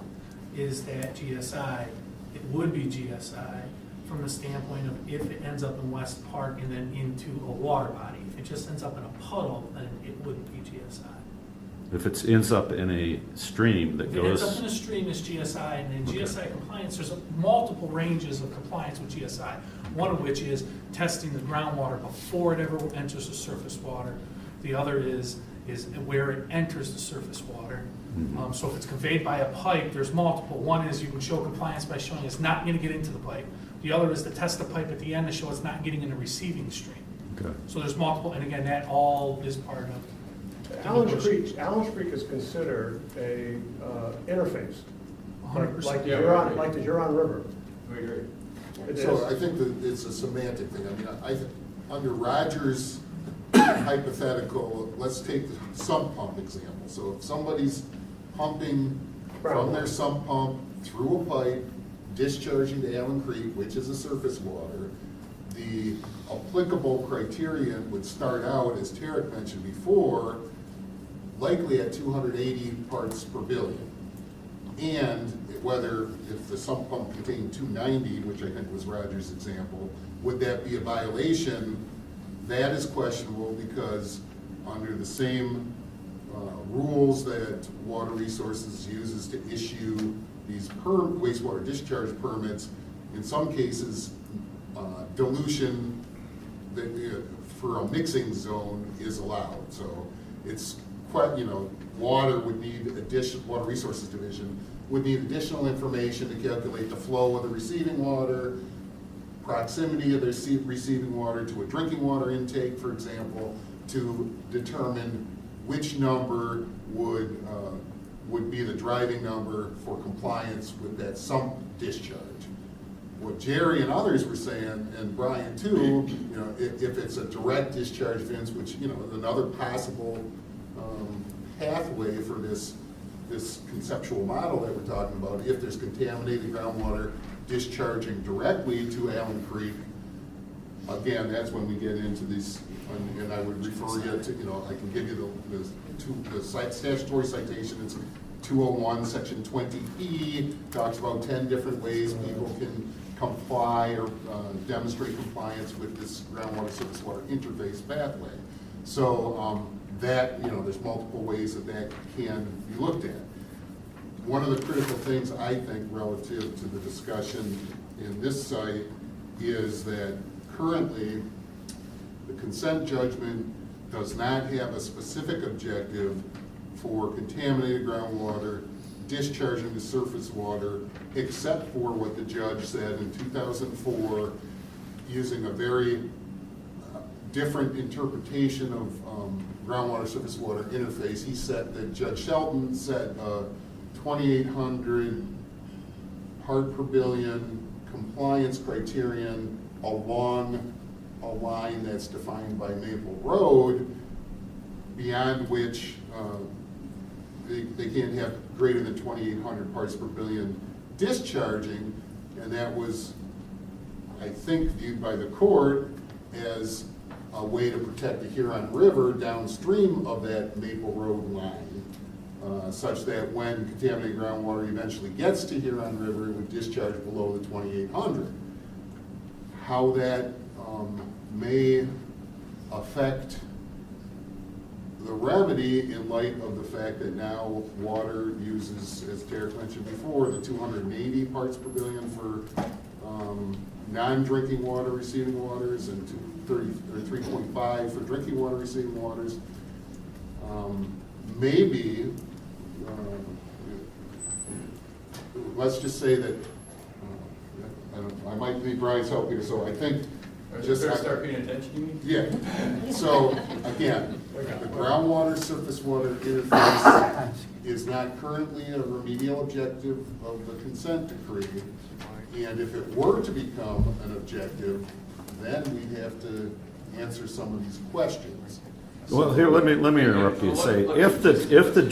Speaker 16: is that GSI? It would be GSI from the standpoint of if it ends up in West Park and then into a water body. If it just ends up in a puddle, then it wouldn't be GSI.
Speaker 1: If it ends up in a stream that
Speaker 16: If it ends up
Speaker 1: goes,
Speaker 16: in a stream, it's GSI, and then GSI compliance, there's multiple ranges of compliance with GSI. One of which is testing the groundwater before it ever enters the surface water. The other is where it enters the surface water. So if it's conveyed by a pipe, there's multiple. One is you can show compliance by showing it's not going to get into the pipe. The other is to test the pipe at the end to show it's not getting in the receiving stream.
Speaker 1: okay.
Speaker 16: So there's multiple, and again, that all is part of.
Speaker 7: Allen's Creek is considered a interface,
Speaker 16: 100%.
Speaker 7: like the Huron River.
Speaker 22: We agree.
Speaker 7: It
Speaker 15: So
Speaker 7: is.
Speaker 15: I think that it's a semantic thing. I mean, under Roger's hypothetical, let's take the sump pump example. So if somebody's pumping from their sump pump through a pipe, discharging to Allen Creek, which is a surface water, the applicable criterion would start out, as Tarek mentioned before, likely at 280 parts per billion. And whether, if the sump pump contained 290, which I think was Roger's example, would that be a violation? That is questionable because under the same rules that Water Resources uses to issue these wastewater discharge permits, in some cases, dilution for a mixing zone is allowed. So it's quite, water would need Water Resources Division would need additional information to calculate the flow of the receiving water, proximity of the receiving water to a drinking water intake, for example, to determine which number would be the driving number for compliance with that sump discharge. what Jerry and others were saying, and Brian too, you know, if it's a direct discharge fence, which, you know, another possible pathway for this conceptual model that we're talking about, if there's contaminated groundwater discharging directly to Allen Creek, again, that's when we get into these, and I would refer you to, you know, I can give you the statutory citation. It's 201, section 20E, talks about 10 different ways people can comply or demonstrate compliance with this groundwater surface water interface pathway. So that, you know, there's multiple ways that can be looked at. One of the critical things, I think, relative to the discussion in this site is that currently the consent judgment does not have a specific objective for contaminated groundwater discharging to surface water, except for what the judge said in 2004, using a very different interpretation of groundwater surface water interface. He said that Judge Shelton said 2,800 part per billion compliance criterion along a line that's defined by Maple Road, beyond which they can't have greater than 2,800 parts per billion discharging, and that was, I think, viewed by the court as a way to protect the Huron River downstream of that Maple Road line, such that when contaminated groundwater eventually gets to Huron River, it would discharge below the 2,800. How that may affect the remedy in light of the fact that now water uses, as Derek mentioned before, the 280 parts per billion for non-drinking water receiving waters and 3.5 for drinking water receiving waters. Maybe, let's just say that, I might need Brian's help here, so I think
Speaker 22: Just start paying attention, you mean?
Speaker 15: Yeah. So, again, the groundwater surface water interface is not currently a remedial objective of the consent decree. And if it were to become an objective, then we'd have to answer some of these questions.
Speaker 1: Well, here, let me interrupt you and say, if the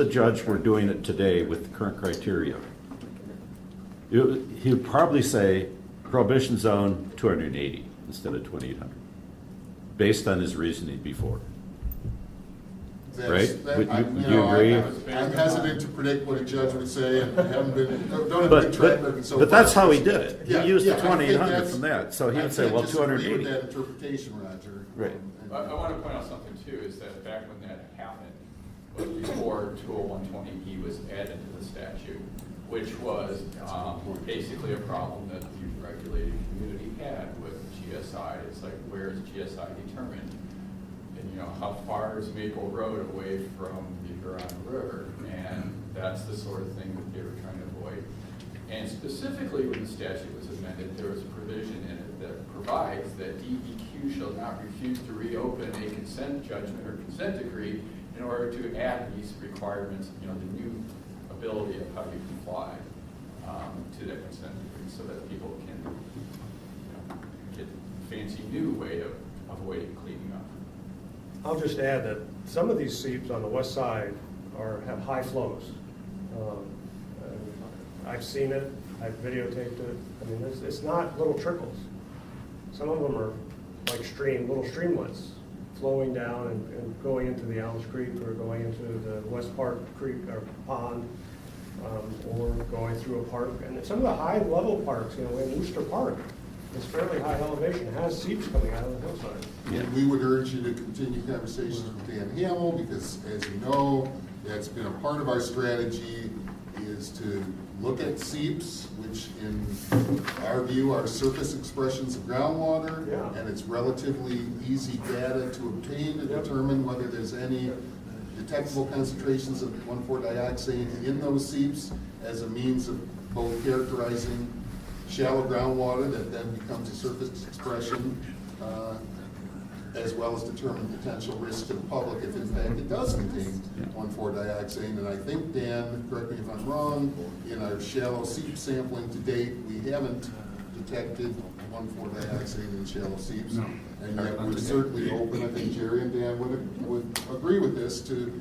Speaker 1: judge were doing it today with the current criteria, he would probably say prohibition zone 280 instead of 2,800, based on his reasoning before. Right? Would you agree?
Speaker 15: I'm hesitant to predict what a judge would say, and don't have a good track record so far.
Speaker 1: But that's how he did it.
Speaker 15: Yeah,
Speaker 1: He used the
Speaker 15: yeah, I think
Speaker 1: 2,800
Speaker 15: that's-
Speaker 1: from that, so he would say, well,
Speaker 15: I can't disagree
Speaker 1: 280.
Speaker 15: with that interpretation, Roger.
Speaker 1: Right.
Speaker 22: I want to point out something too, is that back when that happened, was before 20120E was added to the statute, which was basically a problem that the regulated community had with GSI. It's like, where is GSI determined? And you know, how far is Maple Road away from the Huron River? And that's the sort of thing that they were trying to avoid. And specifically when the statute was amended, there was a provision in it that provides that DEQ shall not refuse to reopen a consent judgment or consent decree in order to add these requirements, you know, the new ability of how you comply to that consent decree, so that people can, you know, get a fancy new way of avoiding cleaning up.
Speaker 7: I'll just add that some of these seeps on the west side have high flows. I've seen it, I've videotaped it. I mean, it's not little trickles. Some of them are like little streamlets flowing down and going into the Allen's Creek or going into the West Park Creek or pond, or going through a park. And some of the high level parks, you know, in Worcester Park, it's fairly high elevation, has seeps coming out of the hillside.
Speaker 15: Yeah. We would urge you to continue conversations with Dan Hamill, because as you know, that's been a part of our strategy, is to look at seeps, which in our view are surface expressions of groundwater, and it's relatively easy data to obtain to determine whether there's any detectable concentrations of 1,4-dioxane in those seeps, as a means of both characterizing shallow groundwater that then becomes a surface expression, as well as determine potential risk to the public if in fact it does contain 1,4-dioxane. And I think, Dan, correct me if I'm wrong, in our shallow seep sampling to date, we haven't detected 1,4-dioxane in shallow seeps.
Speaker 9: No.
Speaker 15: And yet we're certainly open, I think Jerry and Dan would agree with this, to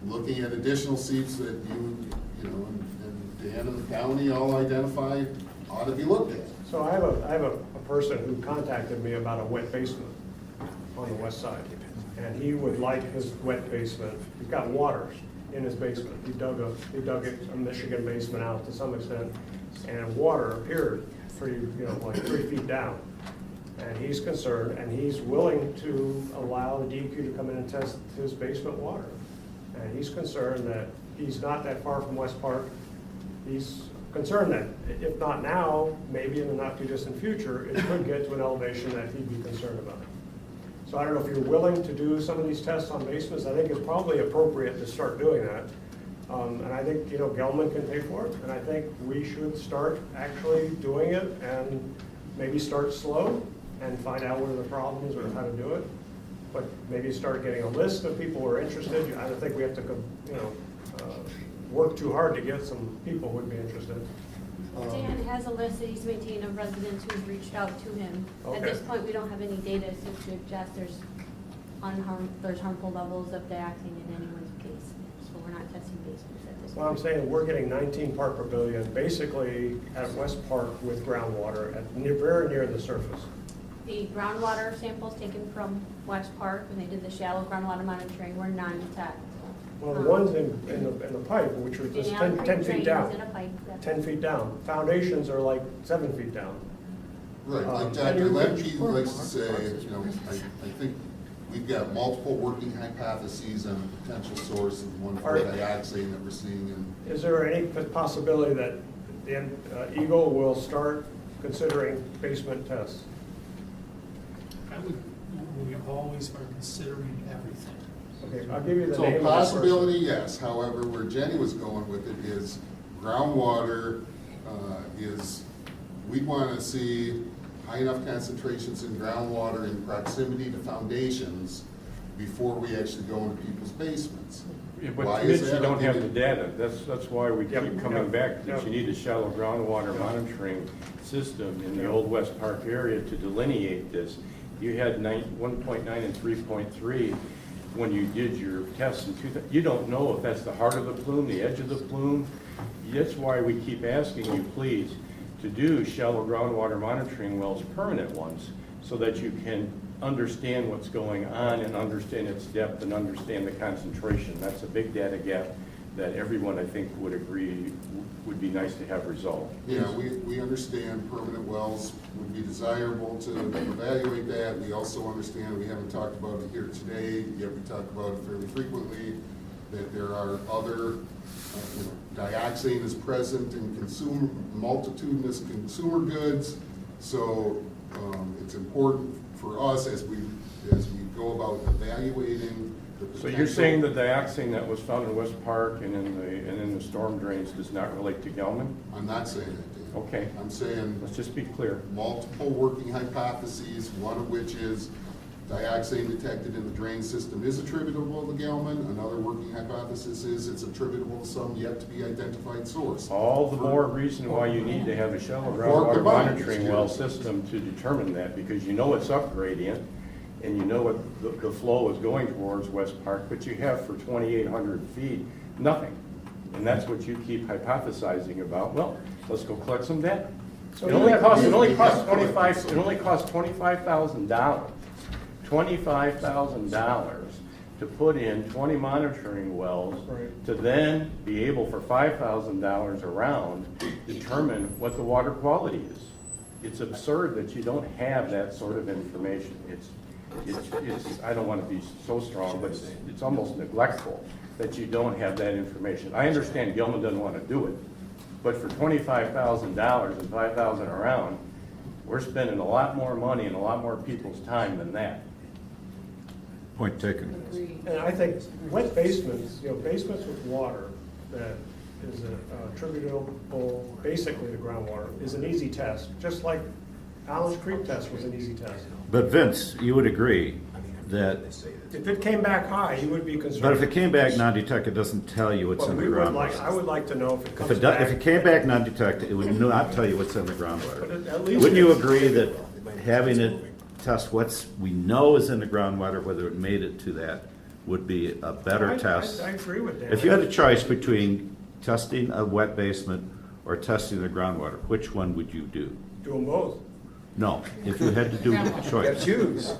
Speaker 15: looking at additional seeps that you know, and Dan and the county all identify ought to be looked at.
Speaker 7: So I have a person who contacted me about a wet basement on the west side. And he would like his wet basement, he's got water in his basement. He dug a Michigan basement out to some extent, and water appeared pretty, you know, like 3 feet down. And he's concerned, and he's willing to allow the DEQ to come in and test his basement water. And he's concerned that he's not that far from West Park. He's concerned that if not now, maybe in the not too distant future, it could get to an elevation that he'd be concerned about. So I don't know if you're willing to do some of these tests on basements. I think it's probably appropriate to start doing that. And I think, you know, Gelman can pay for it, and I think we should start actually doing it and maybe start slow and find out what are the problems or how to do it. But maybe start getting a list of people who are interested. I don't think we have to, you know, work too hard to get some people who would be interested.
Speaker 2: Dan has a list that he's maintained of residents who've reached out to him.
Speaker 7: Okay.
Speaker 2: At this point, we don't have any data to suggest there's harmful levels of dioxin in anyone's case. So we're not testing basements at this point.
Speaker 7: Well, I'm saying we're getting 19 part per billion, basically at West Park with groundwater at very near the surface.
Speaker 2: The groundwater samples taken from West Park when they did the shallow groundwater monitoring were non-detect.
Speaker 7: Well, the ones in the pipe, which were just 10 feet down.
Speaker 2: In a pipe, yeah.
Speaker 7: 10 feet down. Foundations are like 7 feet down.
Speaker 15: Right, like Dr. Lemke likes to say, you know, I think we've got multiple working hypotheses on the potential source of 1,4-dioxane that we're seeing in.
Speaker 7: Is there any possibility that the EGLE will start considering basement tests?
Speaker 16: We always are considering everything.
Speaker 7: Okay, I'll give you the
Speaker 15: So
Speaker 7: name of that
Speaker 15: possibility,
Speaker 7: person.
Speaker 15: yes. However, where Jenny was going with it is groundwater we'd want to see high enough concentrations in groundwater in proximity to foundations before we actually go into people's basements.
Speaker 19: Yeah, but
Speaker 15: Why
Speaker 19: commits
Speaker 15: is
Speaker 19: you
Speaker 15: that?
Speaker 19: don't have the data. That's why we
Speaker 7: Yep,
Speaker 19: keep coming
Speaker 7: yep,
Speaker 19: back, that
Speaker 7: yep.
Speaker 19: you need a shallow groundwater monitoring system in the old West Park area to delineate this. You had 1.9 and 3.3 when you did your tests in 2000. You don't know if that's the heart of the plume, the edge of the plume. That's why we keep asking you, please, to do shallow groundwater monitoring wells, permanent ones, so that you can understand what's going on and understand its depth and understand the concentration. That's a big data gap that everyone, I think, would agree would be nice to have resolved.
Speaker 15: Yeah, we understand permanent wells would be desirable to evaluate that. We also understand, we haven't talked about it here today, yet we talk about it fairly frequently, that there are other, dioxane is present in multitudinous consumer goods. So it's important for us as we go about evaluating the potential.
Speaker 19: So you're saying the dioxane that was found in West Park and in the storm drains does not relate to Gelman?
Speaker 15: I'm not saying that, Dan.
Speaker 19: Okay.
Speaker 15: I'm saying.
Speaker 19: Let's just be clear.
Speaker 15: Multiple working hypotheses, one of which is dioxane detected in the drain system is attributable to Gelman. Another working hypothesis is it's attributable to some yet to be identified source.
Speaker 19: All the more reason why you need to have a shallow groundwater monitoring well system to determine that, because you know it's up gradient and you know what the flow is going towards West Park, but you have for 2,800 feet, nothing. And that's what you keep hypothesizing about. Well, let's go collect some data.
Speaker 7: So
Speaker 19: It only costs $25,000. $25,000 to put in 20 monitoring wells to then be able for $5,000 around determine what the water quality is. It's absurd that you don't have that sort of information. It's I don't want to be so strong, but it's almost neglectful that you don't have that information. I understand Gilman doesn't want to do it, but for $25,000 and $5,000 around, we're spending a lot more money and a lot more people's time than that.
Speaker 1: Point taken.
Speaker 7: And I think wet basements, basements with water that is attributable basically to groundwater is an easy test, just like Allen's Creek test was an easy test.
Speaker 1: But Vince, you would agree that,
Speaker 7: If it came back high, you would be concerned.
Speaker 1: but if it came back non-detected, it doesn't tell you what's
Speaker 7: Well,
Speaker 1: in the
Speaker 7: we would
Speaker 1: groundwater.
Speaker 7: I would like to know if it
Speaker 1: If
Speaker 7: comes
Speaker 1: it,
Speaker 7: back.
Speaker 1: if it came back non-detected, it would not tell you what's in the
Speaker 7: But
Speaker 1: groundwater.
Speaker 7: at least
Speaker 1: Wouldn't you
Speaker 7: if-
Speaker 1: agree that having it test what's we know is in the groundwater, whether it made it to that, would be a better test?
Speaker 7: I agree with that.
Speaker 1: If you had a choice between testing a wet basement or testing the groundwater, which one would you do?
Speaker 7: Do them both.
Speaker 1: No, if you had to do a choice.
Speaker 7: choose.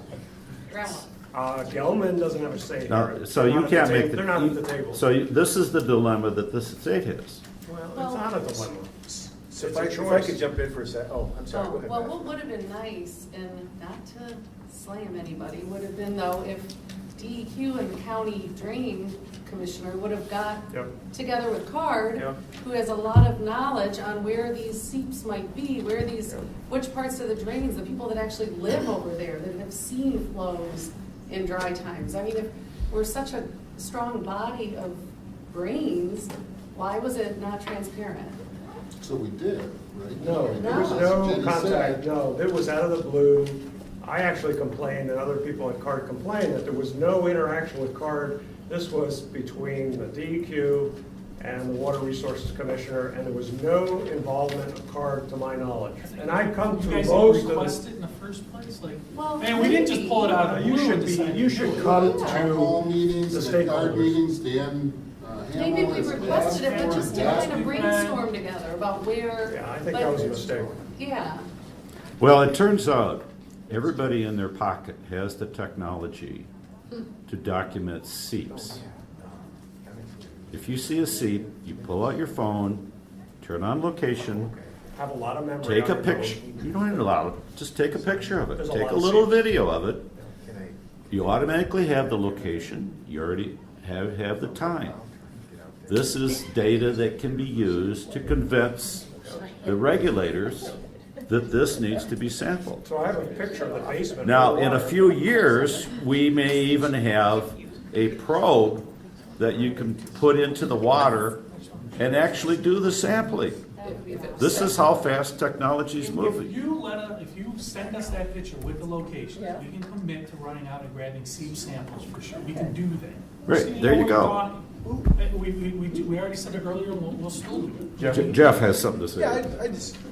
Speaker 7: Gelman doesn't have a say
Speaker 1: Now,
Speaker 7: here.
Speaker 1: so
Speaker 7: They're
Speaker 1: you
Speaker 7: not at
Speaker 1: can't
Speaker 7: the
Speaker 1: make
Speaker 7: table.
Speaker 1: the.
Speaker 7: They're not at the table.
Speaker 1: So this is the dilemma that this state has.
Speaker 7: Well, it's not a dilemma.
Speaker 6: So
Speaker 7: It's
Speaker 6: if
Speaker 7: a
Speaker 6: I
Speaker 7: choice.
Speaker 6: could jump in for a sec, oh, I'm sorry, go ahead.
Speaker 13: Well,
Speaker 6: Beth.
Speaker 13: what would have been nice, and not to slam anybody, would have been though if DEQ and the county drain commissioner would have got
Speaker 7: Yep.
Speaker 13: together with CARD,
Speaker 7: Yep.
Speaker 13: who has a lot of knowledge on where these seeps might be, where these, which parts of the drains, the people that actually live over there, that have seen flows in dry times. I mean, if we're such a strong body of brains, why was it not transparent?
Speaker 15: So we did, right?
Speaker 7: No, there was no
Speaker 15: Jenny
Speaker 7: contact,
Speaker 15: said-
Speaker 7: no, it was out of the blue. I actually complained, and other people at CARD complained, that there was no interaction with CARD. This was between the DEQ and the Water Resources Commissioner, and there was no involvement of CARD to my knowledge. And I come to
Speaker 16: You guys
Speaker 7: most
Speaker 16: didn't
Speaker 7: of
Speaker 16: request
Speaker 7: the.
Speaker 16: it in the first place? Like,
Speaker 13: Well,
Speaker 16: man, we didn't just pull it out of the
Speaker 7: You
Speaker 16: blue
Speaker 7: should
Speaker 16: and
Speaker 7: be,
Speaker 16: decide
Speaker 7: you
Speaker 16: to
Speaker 7: should
Speaker 16: do it.
Speaker 7: come
Speaker 15: Town hall
Speaker 7: to
Speaker 15: meetings
Speaker 7: the
Speaker 15: and card
Speaker 7: stakeholders.
Speaker 15: meetings, Dan
Speaker 13: Maybe
Speaker 15: Hamel
Speaker 13: we
Speaker 15: has
Speaker 13: requested it, but
Speaker 15: asked
Speaker 13: just to
Speaker 15: for
Speaker 13: kind of
Speaker 15: it.
Speaker 13: brainstorm together about where.
Speaker 7: Yeah, I think
Speaker 13: but-
Speaker 7: that was a mistake.
Speaker 13: Yeah.
Speaker 1: Well, it turns out everybody in their pocket has the technology to document seeps. If you see a seep, you pull out your phone, turn on location,
Speaker 7: Have a lot of memory.
Speaker 1: take a
Speaker 7: on your
Speaker 1: picture.
Speaker 7: phone.
Speaker 1: You don't even allow it. Just take a picture of it.
Speaker 7: There's a
Speaker 1: Take
Speaker 7: lot
Speaker 1: a
Speaker 7: of
Speaker 1: little
Speaker 7: seeps.
Speaker 1: video of it. You automatically have the location. You already have the time. This is data that can be used to convince the regulators that this needs to be sampled.
Speaker 7: So I have a picture of the basement.
Speaker 1: Now,
Speaker 7: for
Speaker 1: in a
Speaker 7: water.
Speaker 1: few years, we may even have a probe that you can put into the water and actually do the sampling. This is how fast technology is
Speaker 16: If
Speaker 1: moving.
Speaker 16: if you send us that picture with the location, we can commit to running out and grabbing seep samples for sure. We can do that.
Speaker 1: Right,
Speaker 16: See,
Speaker 1: there you
Speaker 16: know,
Speaker 1: go.
Speaker 16: We already said it earlier, we'll still do it.
Speaker 1: Jeff has something to say.
Speaker 6: Yeah,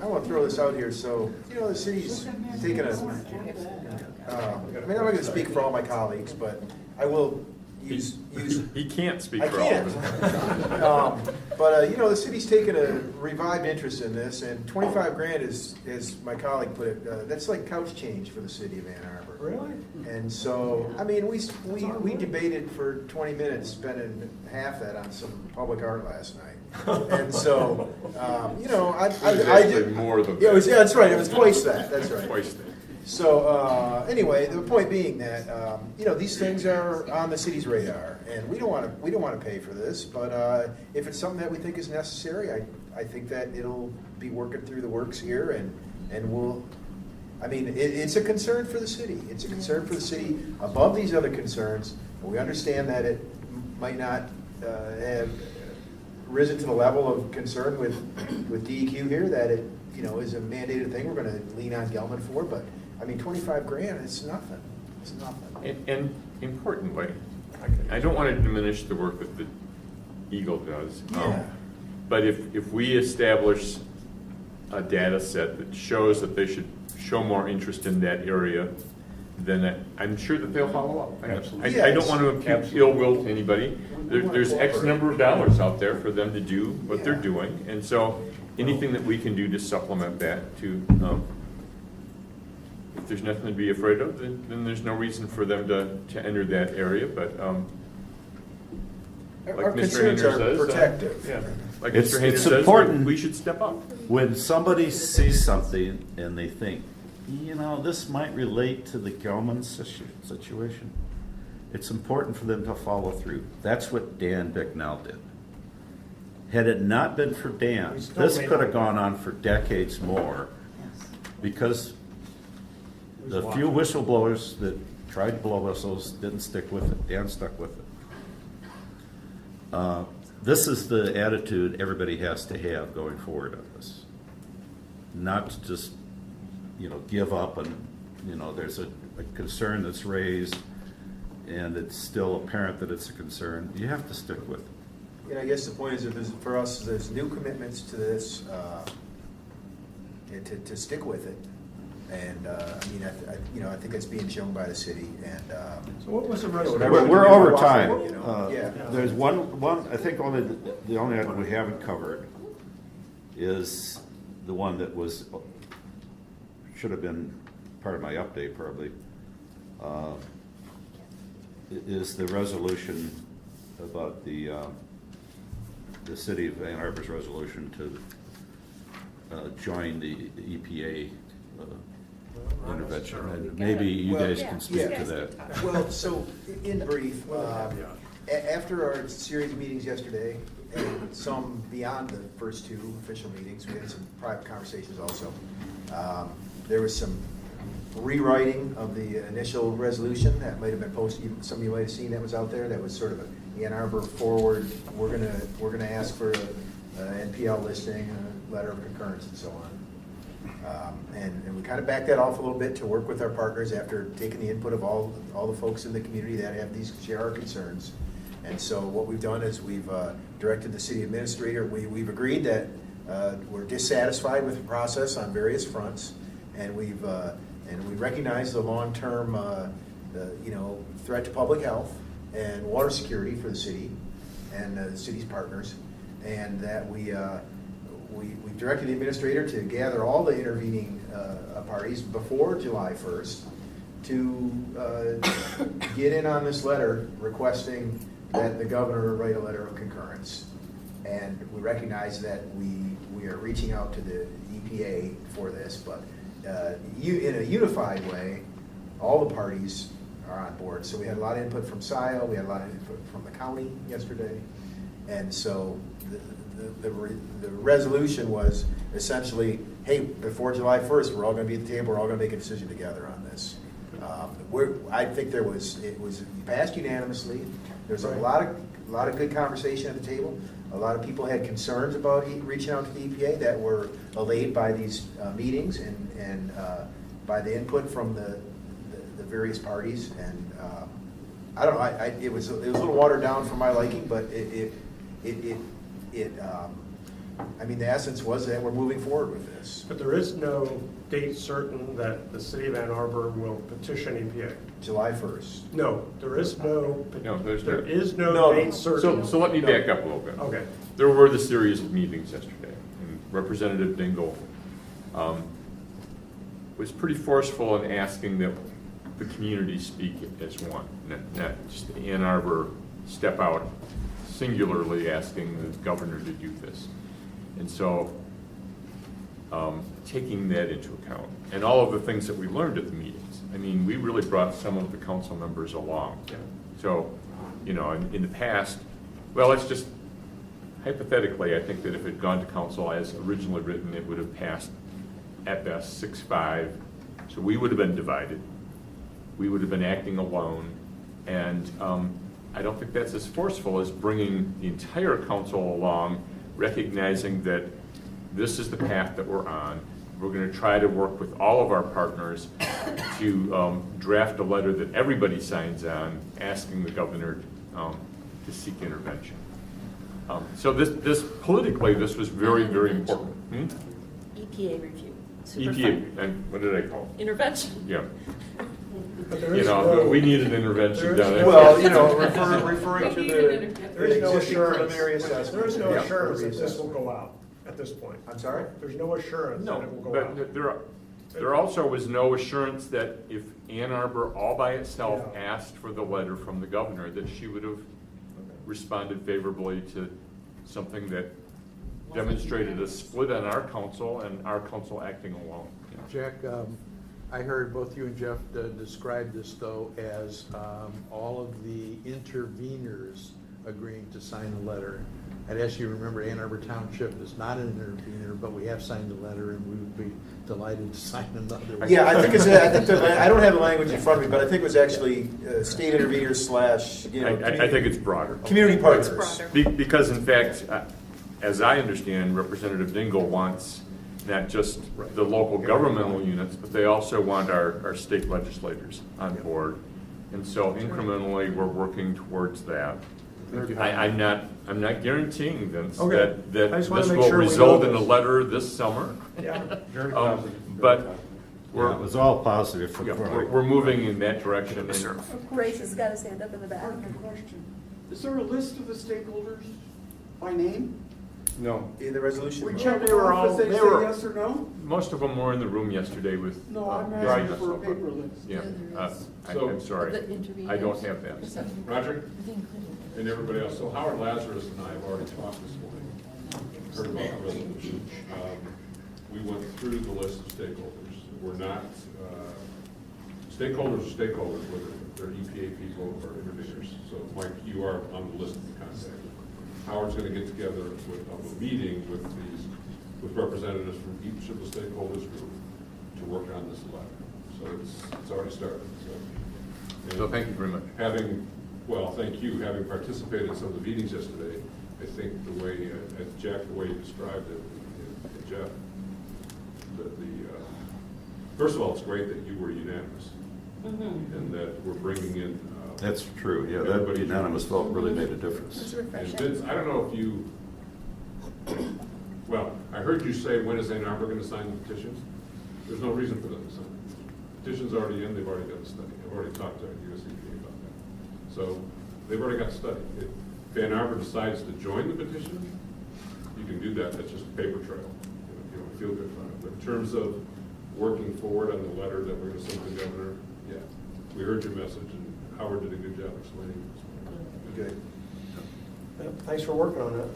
Speaker 6: I want to throw this out here, so, the city's taking a, I'm not going to speak for all my colleagues, but I will use.
Speaker 20: He can't speak
Speaker 6: I
Speaker 20: for all of us.
Speaker 6: can't. But, the city's taken a revived interest in this, and 25 grand is, as my colleague put it, that's like couch change for the city of Ann Arbor.
Speaker 7: Really?
Speaker 6: And so, we debated for 20 minutes, spending half that on some public art last night. And so, I
Speaker 20: actually
Speaker 6: did.
Speaker 20: more than
Speaker 6: Yeah,
Speaker 20: that.
Speaker 6: that's right, it was twice that, that's right.
Speaker 20: Twice that.
Speaker 6: So, anyway, the point being that, these things are on the city's radar, and we don't want to pay for this, but if it's something that we think is necessary, I think that it'll be working through the works here, and we'll, it's a concern for the city. It's a concern for the city above these other concerns, and we understand that it might not have risen to the level of concern with DEQ here, that it, is a mandated thing we're going to lean on Gelman for, but 25 grand, it's nothing. It's nothing.
Speaker 20: And importantly, I don't want to diminish the work that the EGLE does.
Speaker 6: Yeah.
Speaker 20: But if we establish a data set that shows that they should show more interest in that area, then I'm sure that they'll follow up.
Speaker 19: Absolutely.
Speaker 20: I don't want to impute ill will to anybody. There's X number of dollars out there for them to do what they're doing, and so anything that we can do to supplement that to, if there's nothing to be afraid of, then there's no reason for them to enter that area, but like
Speaker 6: Our
Speaker 20: Mr.
Speaker 6: concerns
Speaker 20: Hayner
Speaker 6: are
Speaker 20: says,
Speaker 6: protective.
Speaker 20: like
Speaker 1: It's
Speaker 20: Mr. Hayner says,
Speaker 1: important.
Speaker 20: we should step up.
Speaker 1: When somebody sees something and they think, this might relate to the Gelman situation, it's important for them to follow through. That's what Dan Bicknell did. Had it not been for Dan, this could have gone on for decades more, because the few whistleblowers that tried to blow whistles didn't stick with it. Dan stuck with it. This is the attitude everybody has to have going forward on this. Not to just, give up and, there's a concern that's raised. and it's still apparent that it's a concern, you have to stick with it.
Speaker 6: And I guess the point is, for us, there's new commitments to this, to stick with it. And, I think it's being shown by the city, and.
Speaker 7: So what was the
Speaker 1: We're over time.
Speaker 6: Yeah.
Speaker 1: There's one, I think the only item we haven't covered is the one that should have been part of my update probably, is the resolution about the city of Ann Arbor's resolution to join the EPA intervention. And maybe you guys can speak to that.
Speaker 6: Well, so in brief, after our series of meetings yesterday, and some beyond the first two official meetings, we had some private conversations also. There was some rewriting of the initial resolution that might have been posted. Some of you might have seen that was out there. That was sort of a Ann Arbor forward. We're gonna ask for an NPL listing, a letter of concurrence, and so on. And we kind of backed that off a little bit to work with our partners after taking the input of all the folks in the community that have share our concerns. And so what we've done is we've directed the city administrator. We've agreed that we're dissatisfied with the process on various fronts, and we recognize the long-term threat to public health and water security for the city and the city's partners, and that we've directed the administrator to gather all the intervening parties before July 1st to get in on this letter requesting that the governor write a letter of concurrence. And we recognize that we are reaching out to the EPA for this, but in a unified way, all the parties are on board. So we had a lot of input from Scio, we had a lot of input from the county yesterday, and so the resolution was essentially, hey, before July 1st, we're all going to be at the table, we're all going to make a decision together on this. I think it was passed unanimously. There's a lot of good conversation at the table. A lot of people had concerns about reaching out to the EPA that were allayed by these meetings and by the input from the various parties. And I don't know. It was a little watered down for my liking, but the essence was that we're moving forward with this.
Speaker 7: But there is no date certain that the city of Ann Arbor will petition EPA.
Speaker 6: July 1st.
Speaker 7: No, there is no.
Speaker 20: There is no
Speaker 7: date certain.
Speaker 20: So let me back up a little bit.
Speaker 7: Okay.
Speaker 20: There were the series of meetings yesterday, and Representative Dingle was pretty forceful in asking that the community speak as one, not just Ann Arbor step out singularly asking the governor to do this. And so taking that into account, and all of the things that we learned at the meetings, we really brought some of the council members along.
Speaker 7: Yeah.
Speaker 20: So, in the past, well, let's just, hypothetically, I think that if it had gone to council as originally written, it would have passed at best 6-5. So we would have been divided. We would have been acting alone. And I don't think that's as forceful as bringing the entire council along, recognizing that this is the path that we're on. We're going to try to work with all of our partners to draft a letter that everybody signs on, asking the governor to seek intervention. So this politically, this was very, very important.
Speaker 4: EPA review.
Speaker 20: EPA, and what did I call it?
Speaker 4: Intervention.
Speaker 20: Yeah.
Speaker 7: But there is
Speaker 20: We need an intervention down there.
Speaker 6: Well, referring to
Speaker 7: there is no assurance.
Speaker 6: preliminary assessment.
Speaker 7: There is no assurance that this will go out at this point.
Speaker 6: I'm sorry?
Speaker 7: There's no assurance that it will go out.
Speaker 20: But there also was no assurance that if Ann Arbor all by itself asked for the letter from the governor, that she would have responded favorably to something that demonstrated a split on our council and our council acting alone.
Speaker 14: Jack, I heard both you and Jeff describe this, though, as all of the interveners agreeing to sign the letter. I'd ask you to remember Ann Arbor Township is not an intervener, but we have signed a letter, and we would be delighted to sign another one.
Speaker 6: Yeah, I think I don't have the language in front of me, but I think it was actually state interveners /
Speaker 20: I think it's broader.
Speaker 6: Community partners.
Speaker 20: Because in fact, as I understand, Representative Dingle wants not just the local governmental units, but they also want our state legislators on board. And so incrementally, we're working towards that. I'm not guaranteeing this,
Speaker 7: Okay. I
Speaker 20: that
Speaker 7: just wanna
Speaker 20: this
Speaker 7: make
Speaker 20: will
Speaker 7: sure we
Speaker 20: result
Speaker 7: know
Speaker 20: in a
Speaker 7: this.
Speaker 20: letter this summer.
Speaker 7: Yeah, very
Speaker 20: Um,
Speaker 7: positive.
Speaker 20: But
Speaker 1: Yeah, it was all positive for
Speaker 20: yeah,
Speaker 1: Troy.
Speaker 20: we're moving in that direction. And
Speaker 5: Grace has got his hand up in the back.
Speaker 8: Question. Is there a list of the stakeholders by name?
Speaker 20: No.
Speaker 6: In the resolution?
Speaker 8: We check
Speaker 20: They were
Speaker 8: them
Speaker 20: all-
Speaker 8: off if they
Speaker 20: they
Speaker 8: say
Speaker 20: were-
Speaker 8: yes or no?
Speaker 20: Most of them were in the room yesterday with.
Speaker 8: No, I'm
Speaker 20: Brian.
Speaker 8: asking for a paper list.
Speaker 20: Yeah,
Speaker 19: So-
Speaker 20: I'm sorry. I don't have that.
Speaker 19: Roger, and everybody else, so Howard Lazarus and I have already talked this morning, heard about the resolution. We went through the list of stakeholders. We're not, stakeholders are stakeholders, whether they're EPA people or interveners. So Mike, you are on the list of the contact. Howard's gonna get together with a meeting with representatives from each of the stakeholders group to work on this letter. So it's already started, so.
Speaker 20: So thank you very much.
Speaker 19: Thank you. Having participated in some of the meetings yesterday, I think the way, Jack, the way you described it, and Jeff, first of all, it's great that you were unanimous. And that we're bringing in.
Speaker 1: That's true, yeah, that
Speaker 19: everybody's
Speaker 1: unanimous vote really made a difference.
Speaker 19: And Vince, I don't know if you, well, I heard you say, when is Ann Arbor going to sign the petition? There's no reason for them to sign it. Petition's already in, they've already done the study. I've already talked to US EPA about that. So they've already got the study. If Ann Arbor decides to join the petition, you can do that. That's just a paper trail. You don't feel good about it. But in terms of working forward on the letter that we're going to send to the governor, yeah, we heard your message, and Howard did a good job explaining it.
Speaker 6: Good.
Speaker 7: Thanks for working on it.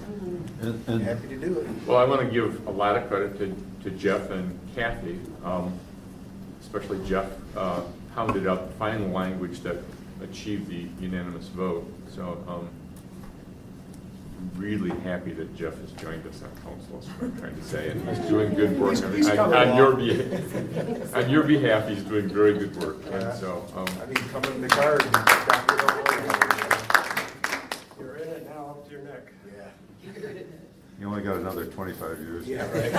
Speaker 1: And
Speaker 6: Happy to do it.
Speaker 20: Well, I want to give a lot of credit to Jeff and Kathy, especially Jeff, pounded out the final language that achieved the unanimous vote. So really happy that Jeff has joined us on council, is what I'm trying to say, and he's doing good work
Speaker 6: He's coming
Speaker 20: on your
Speaker 6: along.
Speaker 20: behalf. On your behalf, he's doing very good work, and so.
Speaker 6: I mean, coming in the car and got it all over.
Speaker 7: You're in it now, up to your neck.
Speaker 6: Yeah.
Speaker 1: you only got another 25 years.
Speaker 6: Yeah, right.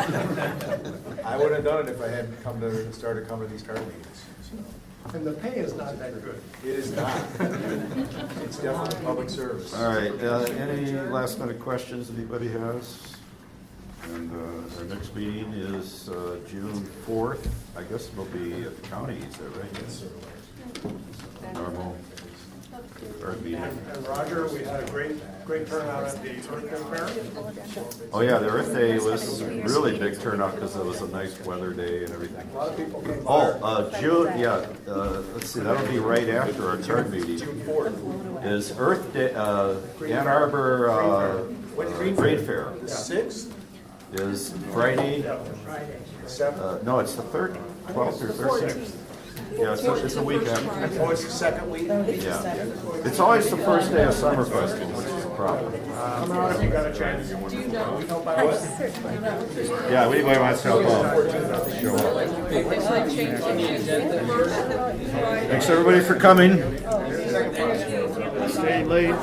Speaker 6: I wouldn't have done it if I hadn't started coming to these card meetings. So.
Speaker 7: And the pay is not that good.
Speaker 6: It is not. It's definitely public service.
Speaker 1: All right, any last minute questions anybody has? And our next meeting is June 4th. I guess it'll be at the county, is that right?
Speaker 6: Yes, sir.
Speaker 1: Normal.
Speaker 7: And Roger, we had a great turnout at the Earth Day Fair.
Speaker 1: Oh yeah, the Earth Day was really big turnout because it was a nice weather day and everything.
Speaker 7: A lot of people came by.
Speaker 1: Oh, June, yeah, let's see, that'll be right after our card meeting.
Speaker 6: June 4th.
Speaker 1: Is Earth Day, Ann Arbor Trade Fair
Speaker 6: 6th?
Speaker 1: is Friday,
Speaker 6: 7th?
Speaker 1: no, it's the 3rd, 12th or 13th. Yeah, it's a weekend.
Speaker 6: Oh, it's the second week?
Speaker 1: Yeah. It's always the first day of summer festival, which is a problem.
Speaker 7: Come out if you got a chance.
Speaker 1: Yeah, anybody wants to help out, show up. Thanks everybody for coming. Stay late.